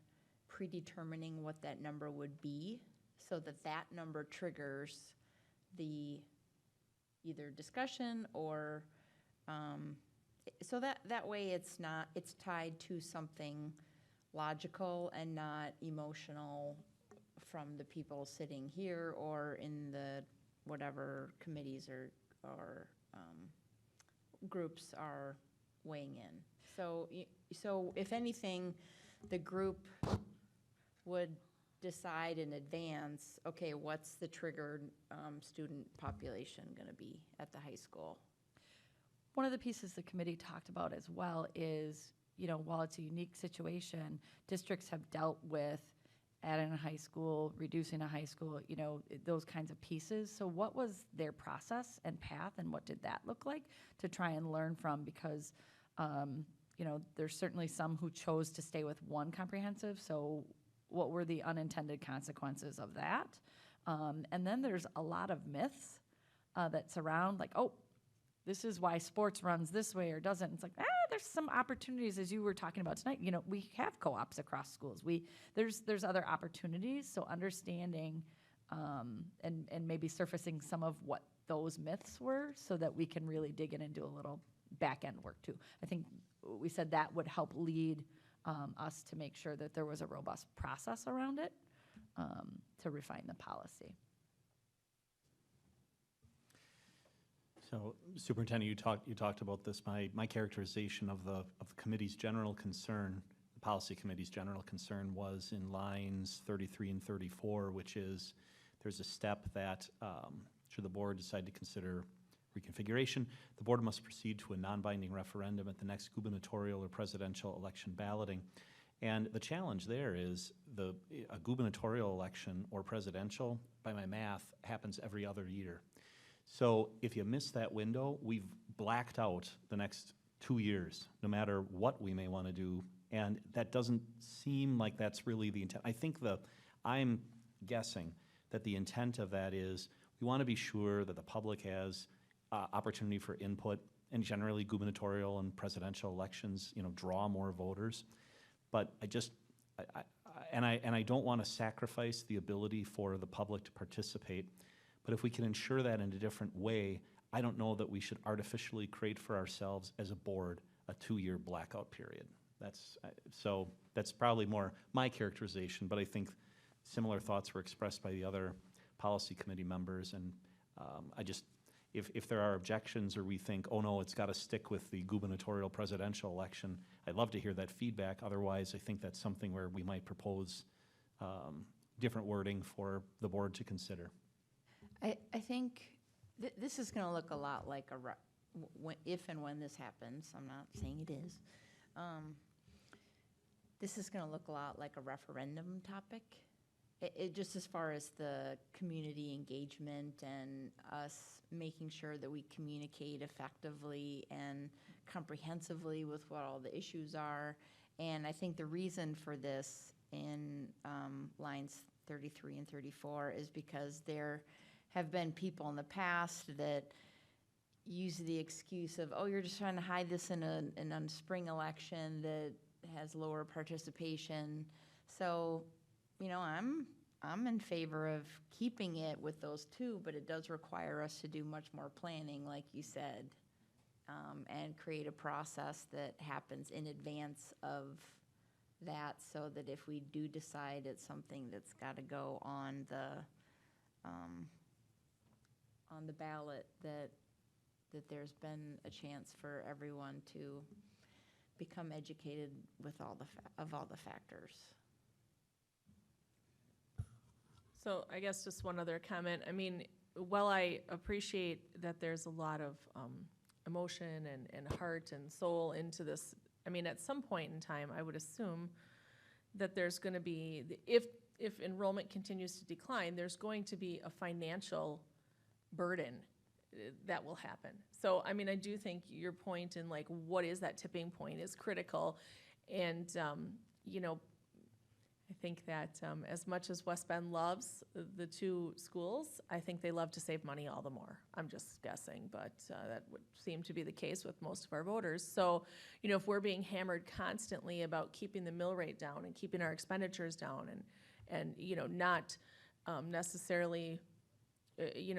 predetermining what that number would be so that that number triggers the either discussion or so that way it's tied to something logical and not emotional from the people sitting here or in the whatever committees or groups are weighing in. So if anything, the group would decide in advance, okay, what's the triggered student population going to be at the high school? One of the pieces the committee talked about as well is, while it's a unique situation, districts have dealt with adding a high school, reducing a high school, those kinds of pieces. So what was their process and path, and what did that look like to try and learn from? Because, there's certainly some who chose to stay with one comprehensive, so what were the unintended consequences of that? And then there's a lot of myths that surround, like, oh, this is why sports runs this way or doesn't. It's like, there's some opportunities, as you were talking about tonight. We have co-ops across schools. There's other opportunities. So understanding and maybe surfacing some of what those myths were, so that we can really dig in and do a little back-end work too. I think we said that would help lead us to make sure that there was a robust process around it to refine the policy. So Superintendent, you talked about this. My characterization of the committee's general concern, the policy committee's general concern, was in lines 33 and 34, which is there's a step that should the board decide to consider reconfiguration, the board must proceed to a non-binding referendum at the next gubernatorial or presidential election balloting. And the challenge there is a gubernatorial election or presidential, by my math, happens every other year. So if you miss that window, we've blacked out the next 2 years, no matter what we may want to do. And that doesn't seem like that's really the intent. I think I'm guessing that the intent of that is we want to be sure that the public has opportunity for input, and generally gubernatorial and presidential elections, draw more voters. But I don't want to sacrifice the ability for the public to participate. But if we can ensure that in a different way, I don't know that we should artificially create for ourselves as a board a 2-year blackout period. That's probably more my characterization, but I think similar thoughts were expressed by the other policy committee members, and if there are objections or we think, oh no, it's got to stick with the gubernatorial presidential election, I'd love to hear that feedback. Otherwise, I think that's something where we might propose different wording for the board to consider. I think this is going to look a lot like if and when this happens. I'm not saying it is. This is going to look a lot like a referendum topic. Just as far as the community engagement and us making sure that we communicate effectively and comprehensively with what all the issues are. And I think the reason for this in lines 33 and 34 is because there have been people in the past that use the excuse of, oh, you're just trying to hide this in a spring election that has lower participation. So, I'm in favor of keeping it with those two, but it does require us to do much more planning, like you said, and create a process that happens in advance of that, so that if we do decide it's something that's got to go on the ballot, that there's been a chance for everyone to become educated with all the factors. So I guess just one other comment. I mean, while I appreciate that there's a lot of emotion and heart and soul into this, I mean, at some point in time, I would assume that there's going to be, if enrollment continues to decline, there's going to be a financial burden that will happen. So, I mean, I do think your point in like, what is that tipping point is critical. And, I think that as much as West Bend loves the two schools, I think they love to save money all the more. I'm just guessing, but that would seem to be the case with most of our voters. So, if we're being hammered constantly about keeping the mill rate down and keeping our expenditures down and not necessarily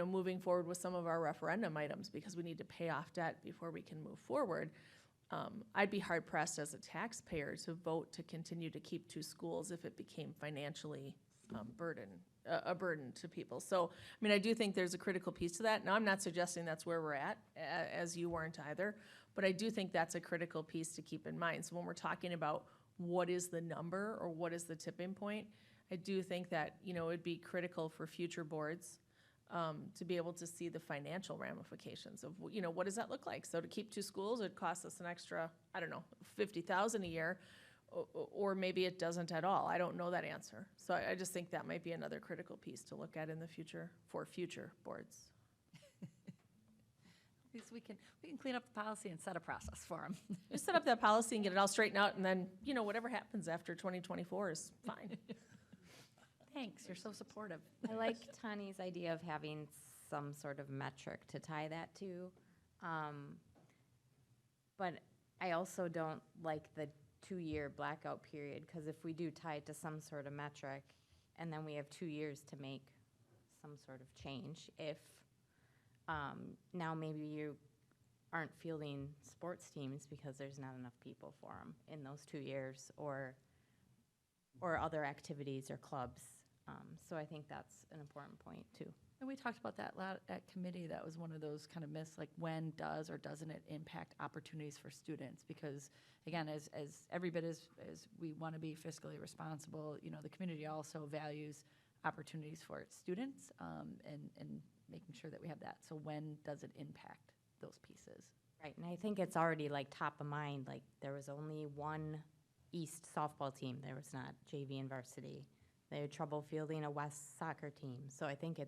moving forward with some of our referendum items because we need to pay off debt before we can move forward, I'd be hard-pressed as a taxpayer to vote to continue to keep two schools if it became financially a burden to people. So, I mean, I do think there's a critical piece to that. Now, I'm not suggesting that's where we're at, as you weren't either, but I do think that's a critical piece to keep in mind. So when we're talking about what is the number or what is the tipping point, I do think that, it'd be critical for future boards to be able to see the financial ramifications of, what does that look like? So to keep two schools, it costs us an extra, I don't know, $50,000 a year, or maybe it doesn't at all. I don't know that answer. So I just think that might be another critical piece to look at in the future for future boards. At least we can clean up the policy and set a process for them. Just set up that policy and get it all straightened out, and then, whatever happens after 2024 is fine. Thanks, you're so supportive. I like Tani's idea of having some sort of metric to tie that to. But I also don't like the 2-year blackout period, because if we do tie it to some sort of metric, and then we have 2 years to make some sort of change, if now maybe you aren't fielding sports teams because there's not enough people for them in those 2 years, or other activities or clubs. So I think that's an important point too. And we talked about that at committee. That was one of those kind of myths, like when does or doesn't it impact opportunities for students? Because again, as every bit as we want to be fiscally responsible, you know, the community also values opportunities for its students, and making sure that we have that. So when does it impact those pieces? Right, and I think it's already like top of mind, like there was only one East softball team, there was not JV and varsity. They had trouble fielding a West soccer team. So I think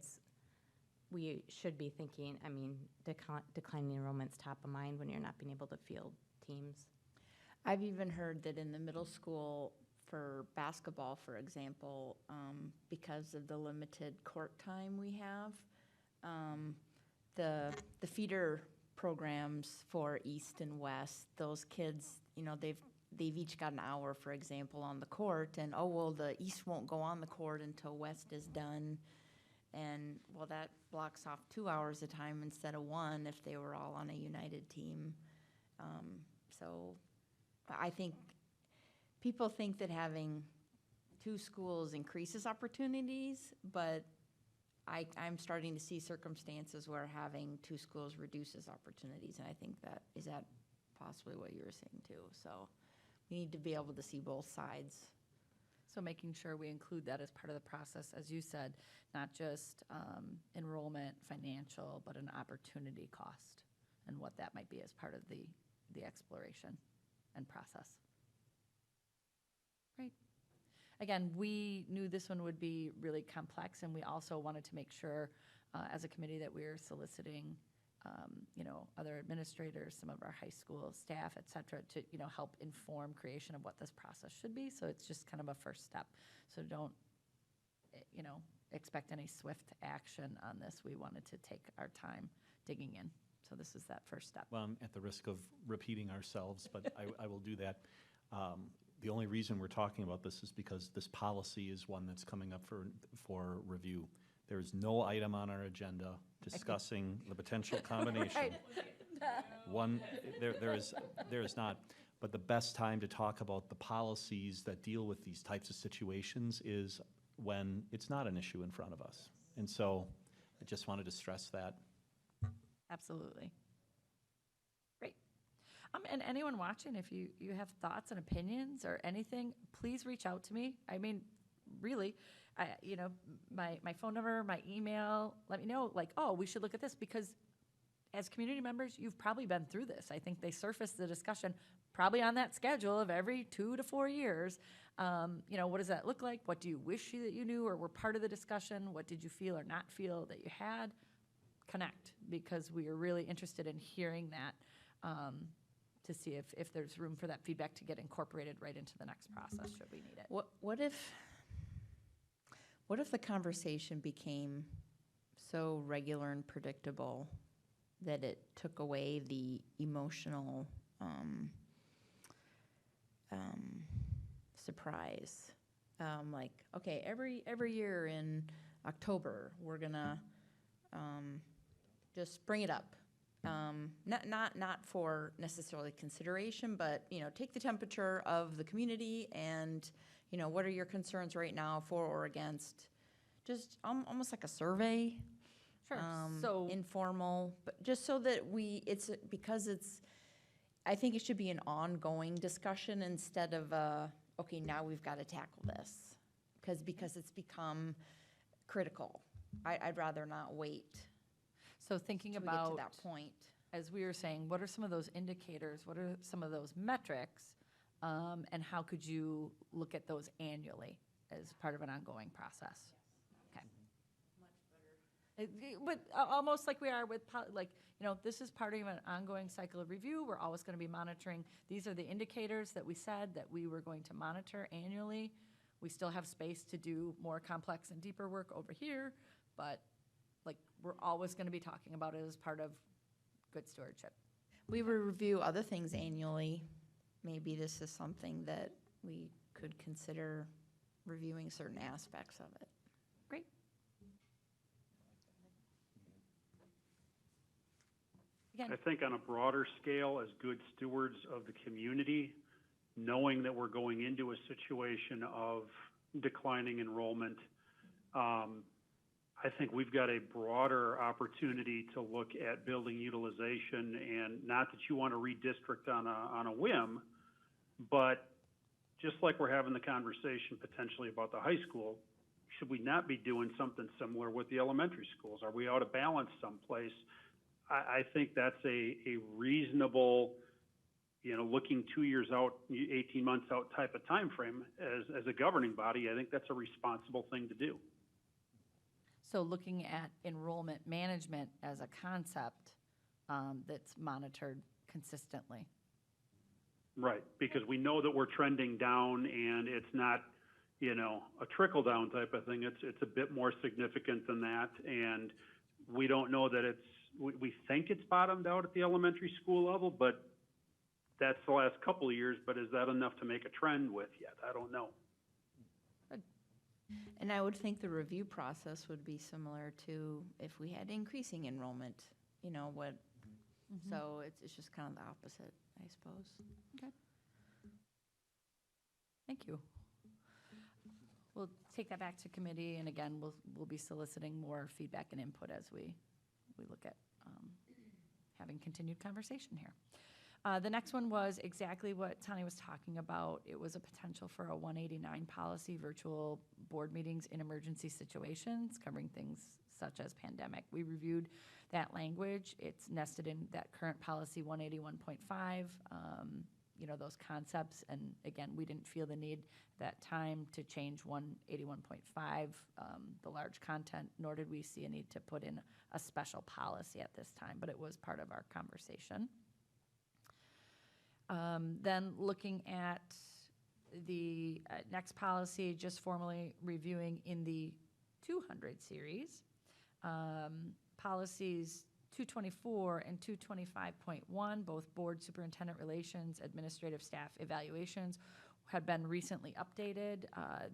we should be thinking, I mean, declining enrollment's top of mind when you're not being able to field teams. I've even heard that in the middle school for basketball, for example, because of the limited court time we have, the feeder programs for East and West, those kids, you know, they've each got an hour, for example, on the court, and oh, well, the East won't go on the court until West is done. And, well, that blocks off 2 hours of time instead of 1 if they were all on a united team. So I think people think that having 2 schools increases opportunities, but I'm starting to see circumstances where having 2 schools reduces opportunities, and I think is that possibly what you were saying too. So we need to be able to see both sides. So making sure we include that as part of the process, as you said, not just enrollment, financial, but an opportunity cost and what that might be as part of the exploration and process. Great. Again, we knew this one would be really complex, and we also wanted to make sure as a committee that we're soliciting you know, other administrators, some of our high school staff, et cetera, to, you know, help inform creation of what this process should be. So it's just kind of a first step. So don't, you know, expect any swift action on this. We wanted to take our time digging in. So this is that first step. Well, I'm at the risk of repeating ourselves, but I will do that. The only reason we're talking about this is because this policy is one that's coming up for review. There is no item on our agenda discussing the potential combination. Right. One, there is not. But the best time to talk about the policies that deal with these types of situations is when it's not an issue in front of us. And so I just wanted to stress that. Absolutely. Great. And anyone watching, if you have thoughts and opinions or anything, please reach out to me. I mean, really, you know, my phone number, my email, let me know, like, oh, we should look at this, because as community members, you've probably been through this. I think they surfaced the discussion probably on that schedule of every 2 to 4 years. You know, what does that look like? What do you wish that you knew or were part of the discussion? What did you feel or not feel that you had? Connect, because we are really interested in hearing that, to see if there's room for that feedback to get incorporated right into the next process, should we need it. What if the conversation became so regular and predictable that it took away the emotional surprise? Like, okay, every year in October, we're gonna just bring it up. Not for necessarily consideration, but, you know, take the temperature of the community and, you know, what are your concerns right now, for or against? Just almost like a survey. Sure. So informal, but just so that I think it should be an ongoing discussion instead of okay, now we've got to tackle this, because it's become critical. I'd rather not wait. So thinking till we get about to that point. As we were saying, what are some of those indicators? What are some of those metrics? And how could you look at those annually as part of an ongoing process? Okay. Much better. But almost like we are with, like, you know, this is part of an ongoing cycle of review. We're always going to be monitoring. These are the indicators that we said that we were going to monitor annually. We still have space to do more complex and deeper work over here, but like, we're always going to be talking about it as part of good stewardship. We will review other things annually. Maybe this is something that we could consider reviewing certain aspects of it. Great. Again, I think on a broader scale, as good stewards of the community, knowing that we're going into a situation of declining enrollment, I think we've got a broader opportunity to look at building utilization, and not that you want to redistrict on a whim, but just like we're having the conversation potentially about the high school, should we not be doing something similar with the elementary schools? Are we out of balance someplace? I think that's a reasonable, looking 2 years out, 18 months out type of time frame as a governing body. I think that's a responsible thing to do. So looking at enrollment management as a concept that's monitored consistently. Right, because we know that we're trending down, and it's not, a trickle down type of thing. It's a bit more significant than that, and we don't know that we think it's bottomed out at the elementary school level, but that's the last couple of years. But is that enough to make a trend with yet? I don't know. And I would think the review process would be similar to if we had increasing enrollment, so it's just kind of the opposite, I suppose. Okay. Thank you. We'll take that back to committee, and again, we'll be soliciting more feedback and input as we look at having continued conversation here. The next one was exactly what Tani was talking about. It was a potential for a 189 policy, virtual board meetings in emergency situations, covering things such as pandemic. We reviewed that language. It's nested in that current policy 181.5, those concepts. And again, we didn't feel the need that time to change 181.5, the large content, nor did we see a need to put in a special policy at this time, but it was part of our conversation. Then looking at the next policy, just formally reviewing in the 200 series, policies 224 and 225.1, both board superintendent relations, administrative staff evaluations, had been recently updated.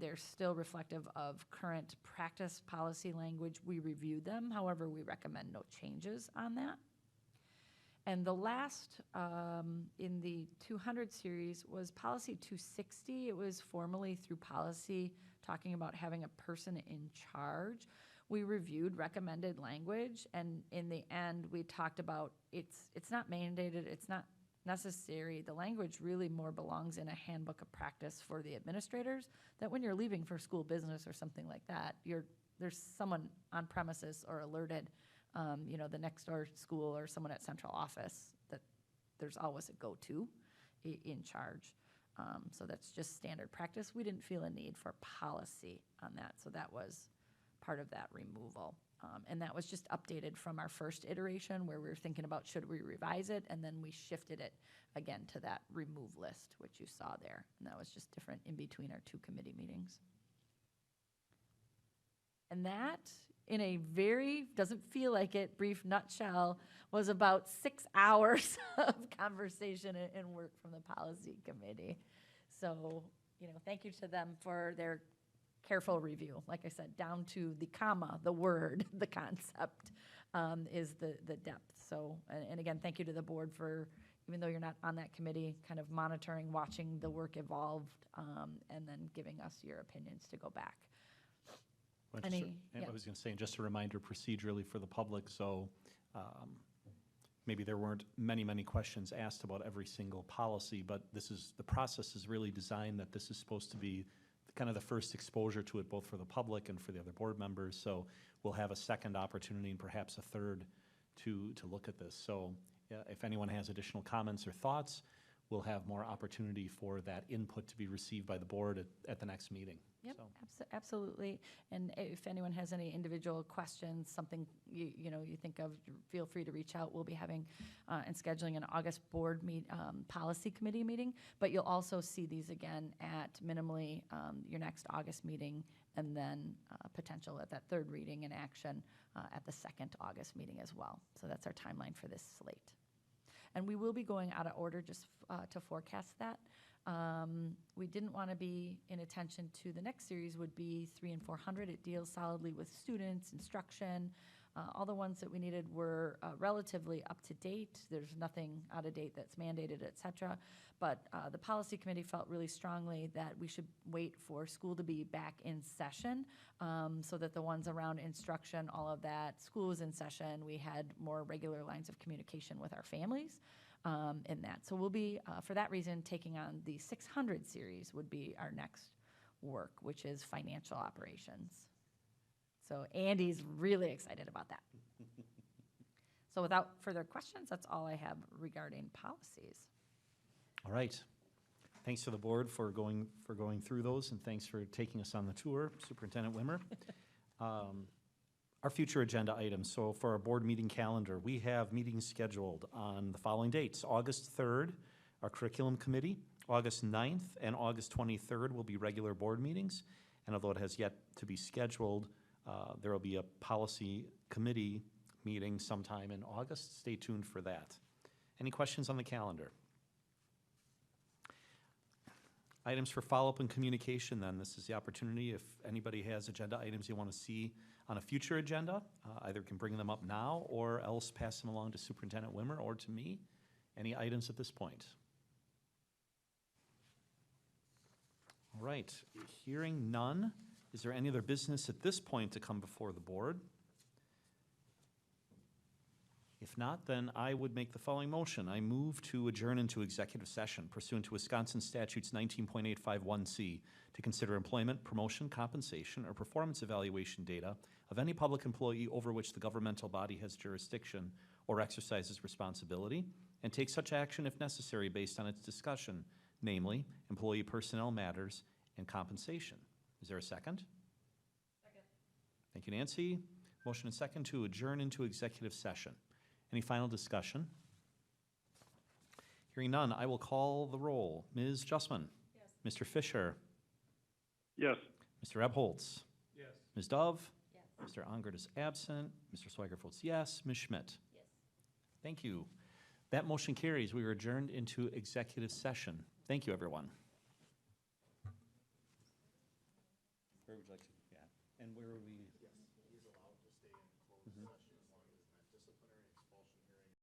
They're still reflective of current practice policy language. We reviewed them. However, we recommend no changes on that. And the last in the 200 series was policy 260. It was formally through policy talking about having a person in charge. We reviewed recommended language, and in the end, we talked about it's not mandated, it's not necessary. The language really more belongs in a handbook of practice for the administrators, that when you're leaving for school business or something like that, there's someone on premises or alerted, the next door school or someone at central office, that there's always a go-to in charge. So that's just standard practice. We didn't feel a need for policy on that, so that was part of that removal. And that was just updated from our first iteration where we were thinking about should we revise it, and then we shifted it again to that remove list, which you saw there. And that was just different in between our two committee meetings. And that, in a very, doesn't feel like it, brief nutshell, was about 6 hours of conversation and work from the policy committee. So, thank you to them for their careful review. Like I said, down to the comma, the word, the concept is the depth. So, and again, thank you to the board for, even though you're not on that committee, kind of monitoring, watching the work evolve, and then giving us your opinions to go back. I was going to say, just a reminder procedurally for the public, so maybe there weren't many questions asked about every single policy, but the process is really designed that this is supposed to be kind of the first exposure to it, both for the public and for the other board members. So we'll have a second opportunity and perhaps a third to look at this. So if anyone has additional comments or thoughts, we'll have more opportunity for that input to be received by the board at the next meeting. Yep, absolutely. And if anyone has any individual questions, something you think of, feel free to reach out. We'll be having and scheduling an August board policy committee meeting, but you'll also see these again at minimally your next August meeting, and then potential at that third reading and action at the second August meeting as well. So that's our timeline for this slate. And we will be going out of order just to forecast that. We didn't want to be in attention to the next series would be 3 and 400. It deals solidly with students, instruction, All the ones that we needed were relatively up to date. There's nothing out of date that's mandated, et cetera. But the policy committee felt really strongly that we should wait for school to be back in session so that the ones around instruction, all of that, school was in session. We had more regular lines of communication with our families in that. So we'll be, for that reason, taking on the 600 series would be our next work, which is financial operations. So Andy's really excited about that. So without further questions, that's all I have regarding policies. All right. Thanks to the board for going through those, and thanks for taking us on the tour, Superintendent Wimmer. Our future agenda items. So for our board meeting calendar, we have meetings scheduled on the following dates. August 3rd, our curriculum committee. August 9th and August 23rd will be regular board meetings. And although it has yet to be scheduled, there will be a policy committee meeting sometime in August. Stay tuned for that. Any questions on the calendar? Items for follow-up and communication, then. This is the opportunity. If anybody has agenda items you want to see on a future agenda, either can bring them up now or else pass them along to Superintendent Wimmer or to me. Any items at this point? All right. Hearing none, is there any other business at this point to come before the board? If not, then I would make the following motion. I move to adjourn into executive session pursuant to Wisconsin Statutes 19.851C to consider employment, promotion, compensation, or performance evaluation data of any public employee over which the governmental body has jurisdiction or exercises responsibility, and take such action if necessary based on its discussion, namely employee personnel matters and compensation. Is there a second? Second. Thank you, Nancy. Motion and second to adjourn into executive session. Any final discussion? Hearing none, I will call the roll. Ms. Justman? Yes. Mr. Fisher? Yes. Mr. Ebholtz? Yes. Ms. Dove? Yes. Mr. Ongert is absent. Mr. Swiger votes yes. Ms. Schmidt? Yes. Thank you. That motion carries. We are adjourned into executive session. Thank you, everyone. Where would you like to? Yeah. And where would we?